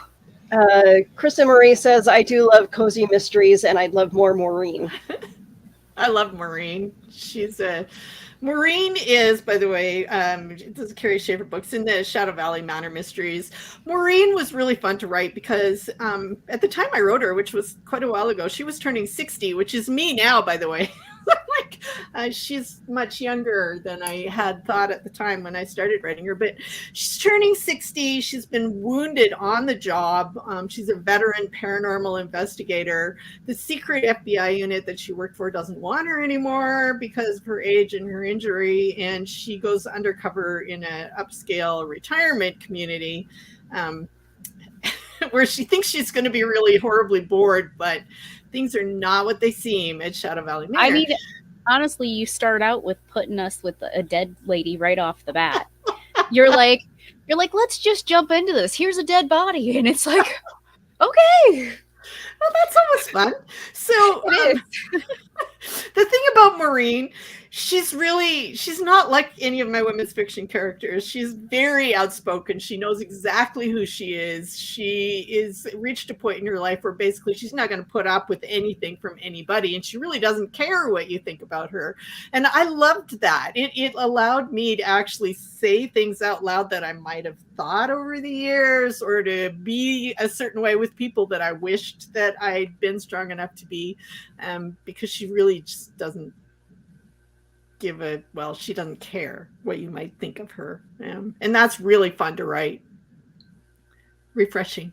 Speaker 11: Kristen Marie says, I do love cozy mysteries, and I'd love more Maureen.
Speaker 13: I love Maureen. Maureen is, by the way, this is Kerry Schafer books in the Shadow Valley Manor Mysteries. Maureen was really fun to write because at the time I wrote her, which was quite a while ago, she was turning 60, which is me now, by the way. She's much younger than I had thought at the time when I started writing her, but she's turning 60. She's been wounded on the job. She's a veteran paranormal investigator. The secret FBI unit that she worked for doesn't want her anymore because of her age and her injury, and she goes undercover in an upscale retirement community where she thinks she's going to be really horribly bored, but things are not what they seem at Shadow Valley Manor.
Speaker 14: I mean, honestly, you start out with putting us with a dead lady right off the bat. You're like, let's just jump into this. Here's a dead body, and it's like, okay.
Speaker 13: Well, that's almost fun. So the thing about Maureen, she's not like any of my women's fiction characters. She's very outspoken. She knows exactly who she is. She is reached a point in her life where basically she's not going to put up with anything from anybody, and she really doesn't care what you think about her. And I loved that. It allowed me to actually say things out loud that I might have thought over the years, or to be a certain way with people that I wished that I'd been strong enough to be, because she really just doesn't she doesn't care what you might think of her. And that's really fun to write. Refreshing.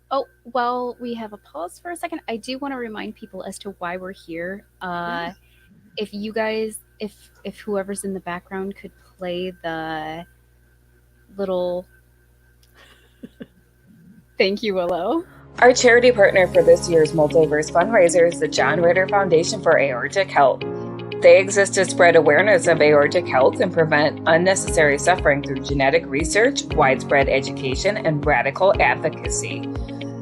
Speaker 14: Oh, well, we have a pause for a second. I do want to remind people as to why we're here. If you guys, if whoever's in the background could play the little thank you, Willow.
Speaker 1: Our charity partner for this year's Multiverse FunRaiser is the John Ritter Foundation for Aortic Health. They exist to spread awareness of aortic health and prevent unnecessary suffering through genetic research, widespread education, and radical advocacy.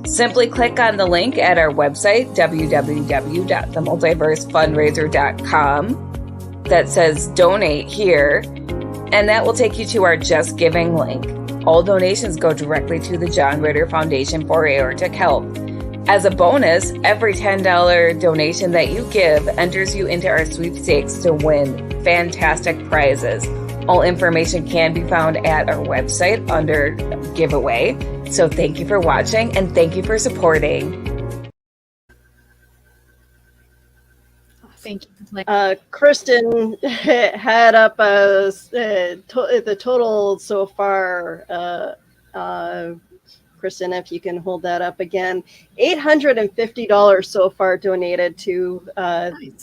Speaker 1: Simply click on the link at our website, www.themultiversefunraiser.com, that says donate here, and that will take you to our Just Giving link. All donations go directly to the John Ritter Foundation for Aortic Health. As a bonus, every $10 donation that you give enters you into our sweepstakes to win fantastic prizes. All information can be found at our website under giveaway. So thank you for watching, and thank you for supporting.
Speaker 14: Thank you.
Speaker 11: Kristen had up the total so far. Kristen, if you can hold that up again, $850 so far donated to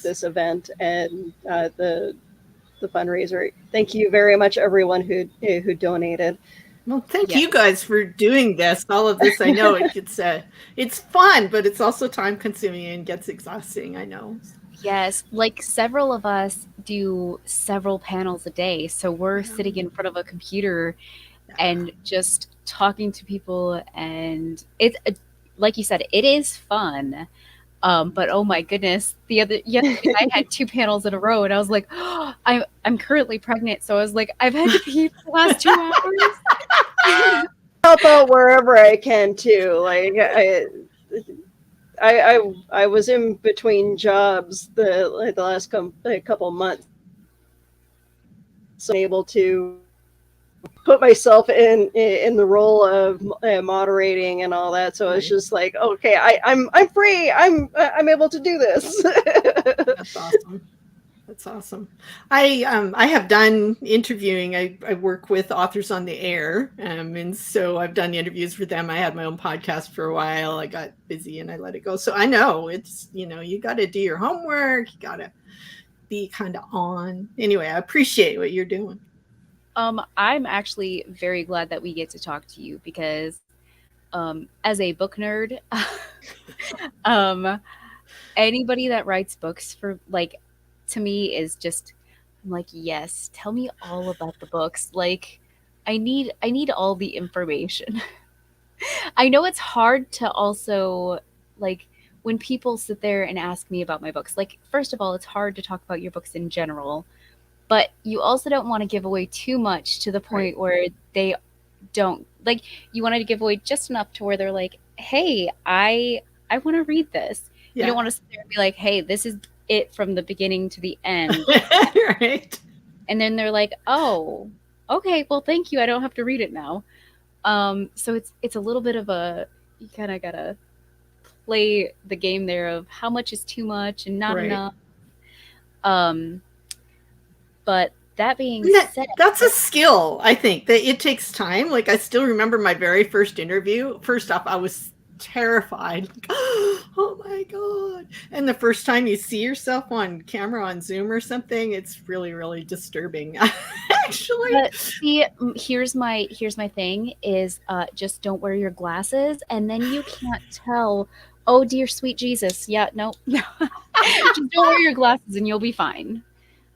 Speaker 11: this event and the fundraiser. Thank you very much, everyone who donated.
Speaker 13: Well, thank you guys for doing this. All of this, I know it's fun, but it's also time consuming and gets exhausting. I know.
Speaker 14: Yes, like several of us do several panels a day, so we're sitting in front of a computer and just talking to people, and it's like you said, it is fun. But oh my goodness, the other I had 2 panels in a row, and I was like, oh, I'm currently pregnant, so I was like, I've had to pee for the last 2 hours.
Speaker 11: Help out wherever I can too. Like I was in between jobs the last couple months, so I'm able to put myself in the role of moderating and all that. So it's just like, okay, I'm free. I'm able to do this.
Speaker 13: That's awesome. That's awesome. I have done interviewing. I work with authors on the air, and so I've done interviews for them. I had my own podcast for a while. I got busy and I let it go. So I know it's, you got to do your homework. You got to be kind of on. Anyway, I appreciate what you're doing.
Speaker 14: I'm actually very glad that we get to talk to you because, as a book nerd, anybody that writes books for to me is just, I'm like, yes, tell me all about the books. Like, I need all the information. I know it's hard to also, when people sit there and ask me about my books, first of all, it's hard to talk about your books in general, but you also don't want to give away too much to the point where they don't, you want to give away just enough to where they're like, hey, I want to read this. You don't want to sit there and be like, hey, this is it from the beginning to the end.
Speaker 13: Right.
Speaker 14: And then they're like, oh, okay, well, thank you. I don't have to read it now. So it's a little bit of you kind of got to play the game there of how much is too much and not enough. But that being said,
Speaker 13: that's a skill, I think, that it takes time. I still remember my very first interview. First off, I was terrified. Oh my God. And the first time you see yourself on camera on Zoom or something, it's really, really disturbing. Actually.
Speaker 14: But see, here's my thing is just don't wear your glasses and then you can't tell, oh dear sweet Jesus. Yeah, no. Just don't wear your glasses and you'll be fine.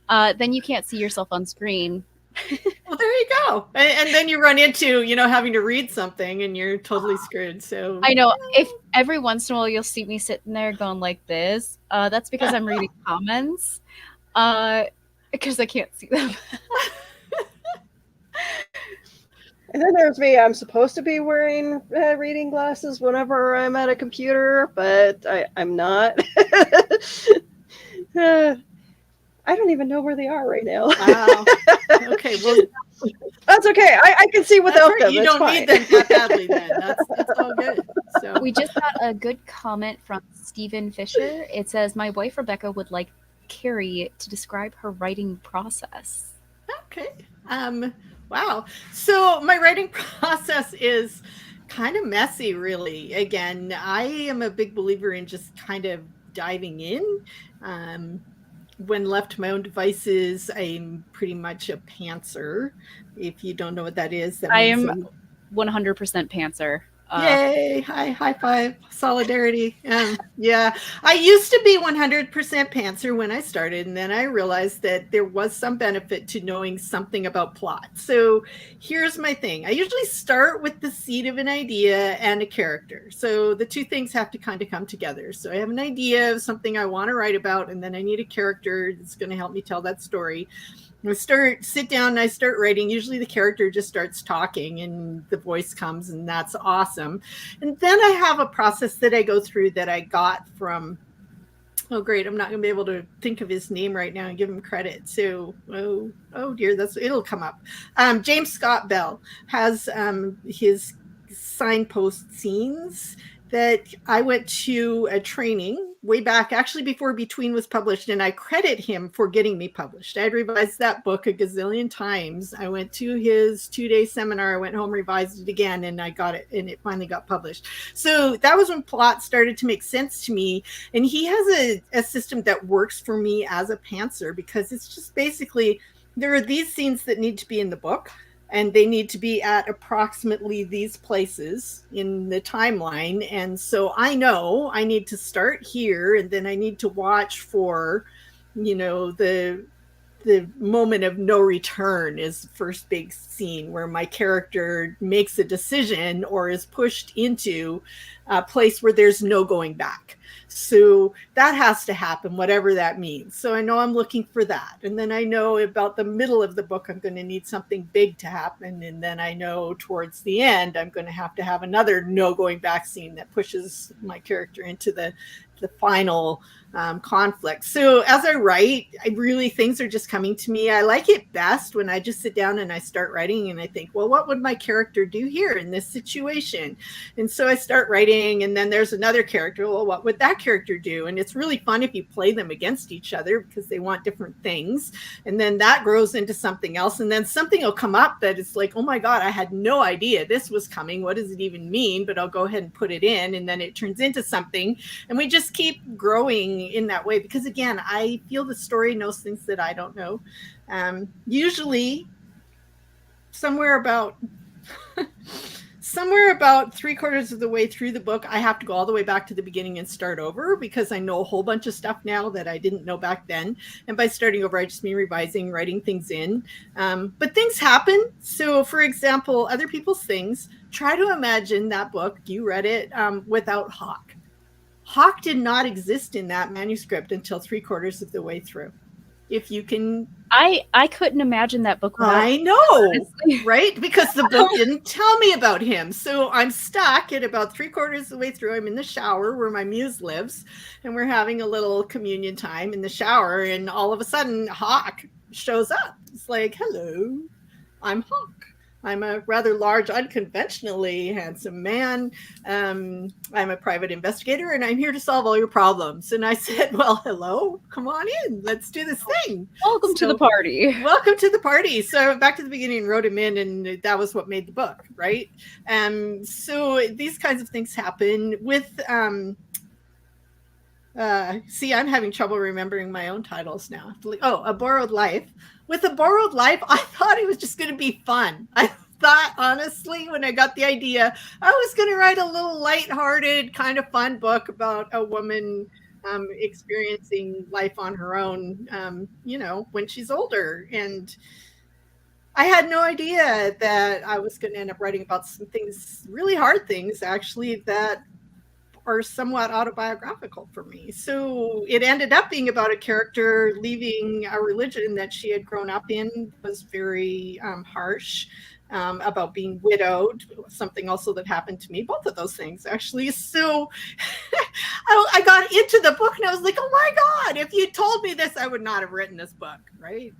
Speaker 14: Then you can't see yourself on screen.
Speaker 13: Well, there you go. And then you run into, having to read something and you're totally screwed. So
Speaker 14: I know if every once in a while you'll see me sitting there going like this, that's because I'm reading comments, because I can't see them.
Speaker 11: And then there's me. I'm supposed to be wearing reading glasses whenever I'm at a computer, but I'm not. I don't even know where they are right now.
Speaker 13: Wow. Okay, well,
Speaker 11: that's okay. I can see without them.
Speaker 13: You don't need them that badly then. That's all good. So
Speaker 14: we just got a good comment from Stephen Fisher. It says, my wife Rebecca would like Kerry to describe her writing process.
Speaker 13: Okay. Wow. So my writing process is kind of messy, really. Again, I am a big believer in just kind of diving in. When left to my own devices, I'm pretty much a pantser. If you don't know what that is, that
Speaker 14: I am 100% pantser.
Speaker 13: Yay! High five! Solidarity. Yeah, I used to be 100% pantser when I started, and then I realized that there was some benefit to knowing something about plot. So here's my thing. I usually start with the seed of an idea and a character. So the two things have to kind of come together. So I have an idea of something I want to write about, and then I need a character that's going to help me tell that story. Sit down and I start writing. Usually the character just starts talking and the voice comes, and that's awesome. And then I have a process that I go through that I got from, oh great, I'm not going to be able to think of his name right now and give him credit. So, oh dear, it'll come up. James Scott Bell has his signpost scenes that I went to a training way back, actually before Between was published, and I credit him for getting me published. I had revised that book a gazillion times. I went to his 2-day seminar, I went home, revised it again, and I got it, and it finally got published. So that was when plot started to make sense to me, and he has a system that works for me as a pantser, because it's just basically, there are these scenes that need to be in the book, and they need to be at approximately these places in the timeline. And so I know I need to start here, and then I need to watch for, the moment of no return is the first big scene where my character makes a decision or is pushed into a place where there's no going back. So that has to happen, whatever that means. So I know I'm looking for that. And then I know about the middle of the book, I'm going to need something big to happen. And then I know towards the end, I'm going to have another no going back scene that pushes my character into the final conflict. So as I write, things are just coming to me. I like it best when I just sit down and I start writing and I think, well, what would my character do here in this situation? And so I start writing, and then there's another character. Well, what would that character do? And it's really fun if you play them against each other because they want different things. And then that grows into something else. And then something will come up that is like, oh my God, I had no idea this was coming. What does it even mean? But I'll go ahead and put it in. And then it turns into something. And we just keep growing in that way. Because again, I feel the story knows things that I don't know. Usually somewhere about 3/4 of the way through the book, I have to go all the way back to the beginning and start over because I know a whole bunch of stuff now that I didn't know back then. And by starting over, I just mean revising, writing things in. But things happen. So for example, other people's things, try to imagine that book, you read it, without Hawk. Hawk did not exist in that manuscript until 3/4 of the way through. If you can,
Speaker 14: I couldn't imagine that book.
Speaker 13: I know, right? Because the book didn't tell me about him. So I'm stuck at about 3/4 of the way through. I'm in the shower where my muse lives, and we're having a little communion time in the shower. And all of a sudden, Hawk shows up. It's like, hello, I'm Hawk. I'm a rather large, unconventionally handsome man. I'm a private investigator, and I'm here to solve all your problems. And I said, well, hello, come on in. Let's do this thing.
Speaker 14: Welcome to the party.
Speaker 13: Welcome to the party. So I went back to the beginning and wrote him in, and that was what made the book, right? So these kinds of things happen with... see, I'm having trouble remembering my own titles now. Oh, A Borrowed Life. With A Borrowed Life, I thought it was just going to be fun. I thought, honestly, when I got the idea, I was going to write a little lighthearted, kind of fun book about a woman experiencing life on her own, when she's older. And I had no idea that I was going to end up writing about some things, really hard things, actually, that are somewhat autobiographical for me. So it ended up being about a character leaving a religion that she had grown up in, was very harsh, about being widowed, something also that happened to me, both of those things actually. So I got into the book and I was like, oh my God, if you told me this, I would not have written this book, right?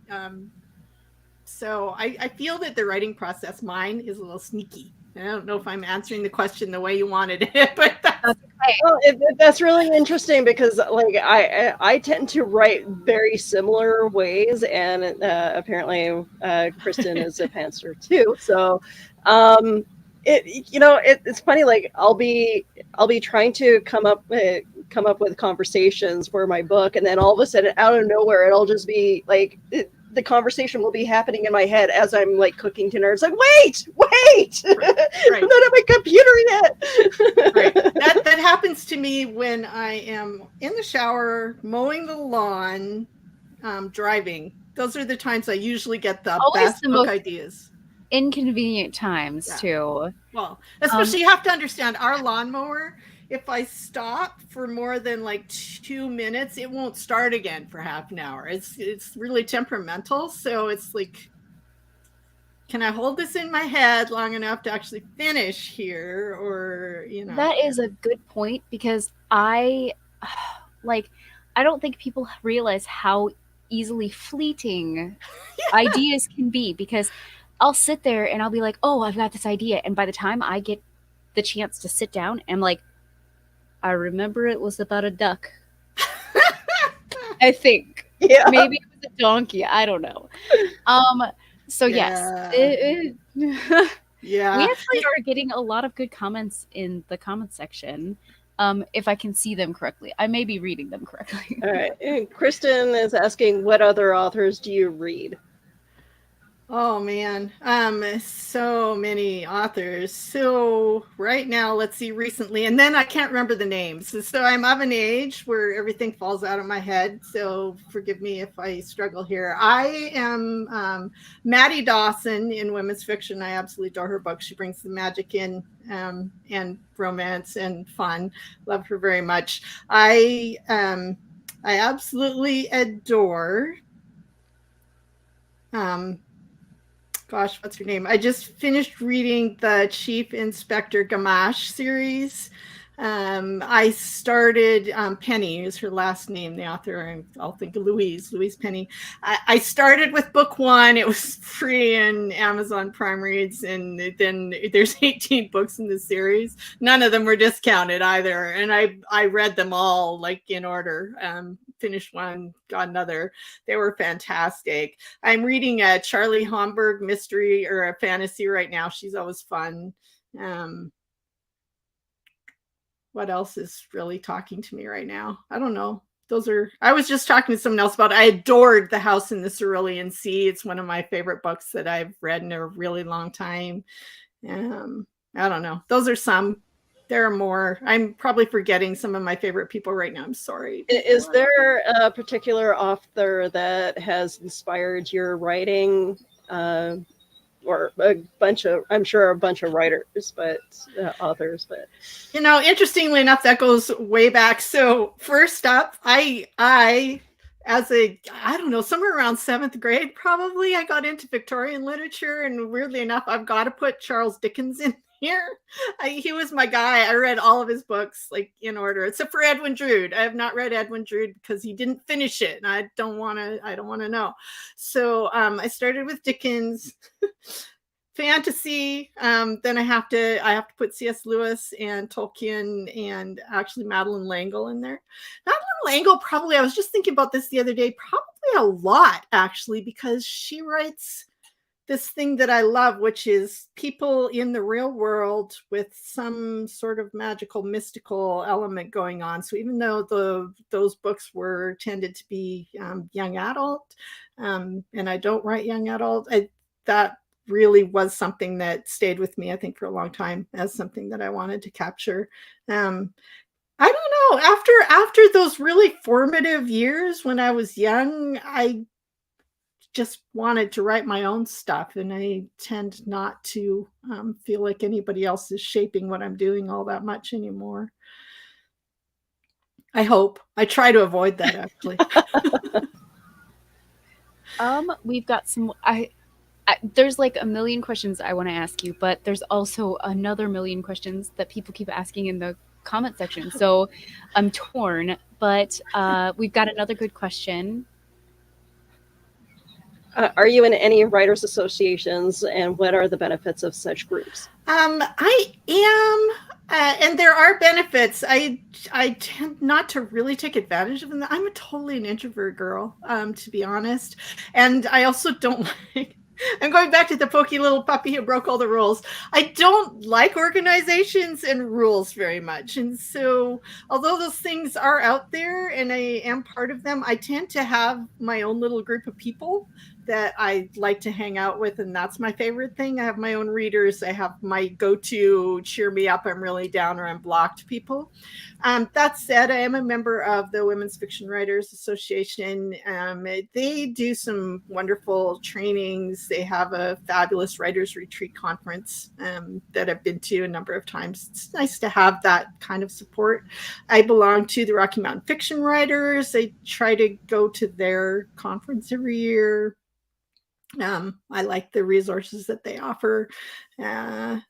Speaker 13: So I feel that the writing process, mine, is a little sneaky. I don't know if I'm answering the question the way you wanted it, but that's okay.
Speaker 11: Well, that's really interesting because, like, I tend to write very similar ways, and apparently Kristen is a pantser too. So, it's funny. Like, I'll be trying to come up with conversations for my book, and then all of a sudden, out of nowhere, it'll just be like. The conversation will be happening in my head as I'm like cooking dinner. It's like, wait, right. I'm not at my computer yet.
Speaker 13: Right. That happens to me when I am in the shower, mowing the lawn, driving. Those are the times I usually get the best book ideas.
Speaker 14: Inconvenient times too.
Speaker 13: Well, especially you have to understand our lawnmower. If I stop for more than like 2 minutes, it won't start again for half an hour. It's really temperamental. So it's like, can I hold this in my head long enough to actually finish here? Or,
Speaker 14: That is a good point because I don't think people realize how easily fleeting ideas can be, because I'll sit there and I'll be like, oh, I've got this idea. And by the time I get the chance to sit down, I'm like, I remember it was about a duck. I think.
Speaker 11: Yeah.
Speaker 14: Maybe it was a donkey. I don't know. So yes.
Speaker 13: Yeah.
Speaker 14: We actually are getting a lot of good comments in the comment section. If I can see them correctly. I may be reading them correctly.
Speaker 11: All right. And Kristen is asking, what other authors do you read?
Speaker 13: Oh man, so many authors. So right now, let's see, recently, and then I can't remember the names. So I'm of an age where everything falls out of my head. So forgive me if I struggle here. I am Maddie Dawson in women's fiction. I absolutely adore her books. She brings the magic in and romance and fun. Love her very much. I absolutely adore. Gosh, what's her name? I just finished reading the Chief Inspector Gamache series. I started, Penny is her last name, the author, and I'll think of Louise Penny. I started with book 1. It was free in Amazon Prime Reads, and then there's 18 books in the series. None of them were discounted either, and I read them all like in order. Finished one, got another. They were fantastic. I'm reading a Charlie Homburg mystery or a fantasy right now. She's always fun. What else is really talking to me right now? I don't know. I was just talking to someone else about, I adored The House in the Cerulean Sea. It's one of my favorite books that I've read in a really long time. I don't know. Those are some. There are more. I'm probably forgetting some of my favorite people right now. I'm sorry.
Speaker 11: Is there a particular author that has inspired your writing? Or I'm sure a bunch of writers, but authors, but
Speaker 13: interestingly enough, that goes way back. So first up, I don't know, somewhere around 7th grade, probably, I got into Victorian literature, and weirdly enough, I've got to put Charles Dickens in here. He was my guy. I read all of his books like in order, except for Edwin Drood. I have not read Edwin Drood because he didn't finish it, and I don't want to know. So I started with Dickens. Fantasy, then I have to put C.S. Lewis and Tolkien and actually Madeleine L'Engle in there. Madeleine L'Engle, probably, I was just thinking about this the other day, probably a lot actually, because she writes this thing that I love, which is people in the real world with some sort of magical, mystical element going on. So even though those books were tended to be young adult, and I don't write young adult, that really was something that stayed with me, I think, for a long time as something that I wanted to capture. I don't know. After those really formative years when I was young, I just wanted to write my own stuff, and I tend not to feel like anybody else is shaping what I'm doing all that much anymore. I hope. I try to avoid that, actually.
Speaker 14: We've got some. There's like a million questions I want to ask you, but there's also another million questions that people keep asking in the comment section. So I'm torn, but we've got another good question.
Speaker 11: Are you in any writers associations, and what are the benefits of such groups?
Speaker 13: I am, and there are benefits. I tend not to really take advantage of them. I'm totally an introvert girl, to be honest. And I also don't like, I'm going back to the pokey little puppy who broke all the rules. I don't like organizations and rules very much. And so although those things are out there and I am part of them, I tend to have my own little group of people that I like to hang out with, and that's my favorite thing. I have my own readers. I have my go-to cheer me up, I'm really down, or I'm blocked people. That said, I am a member of the Women's Fiction Writers Association. They do some wonderful trainings. They have a fabulous writers retreat conference that I've been to a number of times. It's nice to have that kind of support. I belong to the Rocky Mountain Fiction Writers. I try to go to their conference every year. I like the resources that they offer. I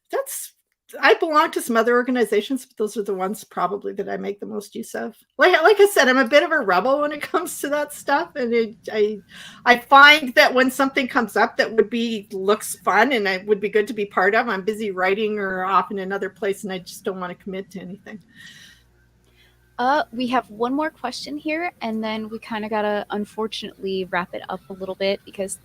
Speaker 13: belong to some other organizations, but those are the ones probably that I make the most use of. Like I said, I'm a bit of a rebel when it comes to that stuff, and I find that when something comes up that looks fun and it would be good to be part of, I'm busy writing or off in another place, and I just don't want to commit to anything.
Speaker 14: We have one more question here, and then we kind of gotta unfortunately wrap it up a little bit because there's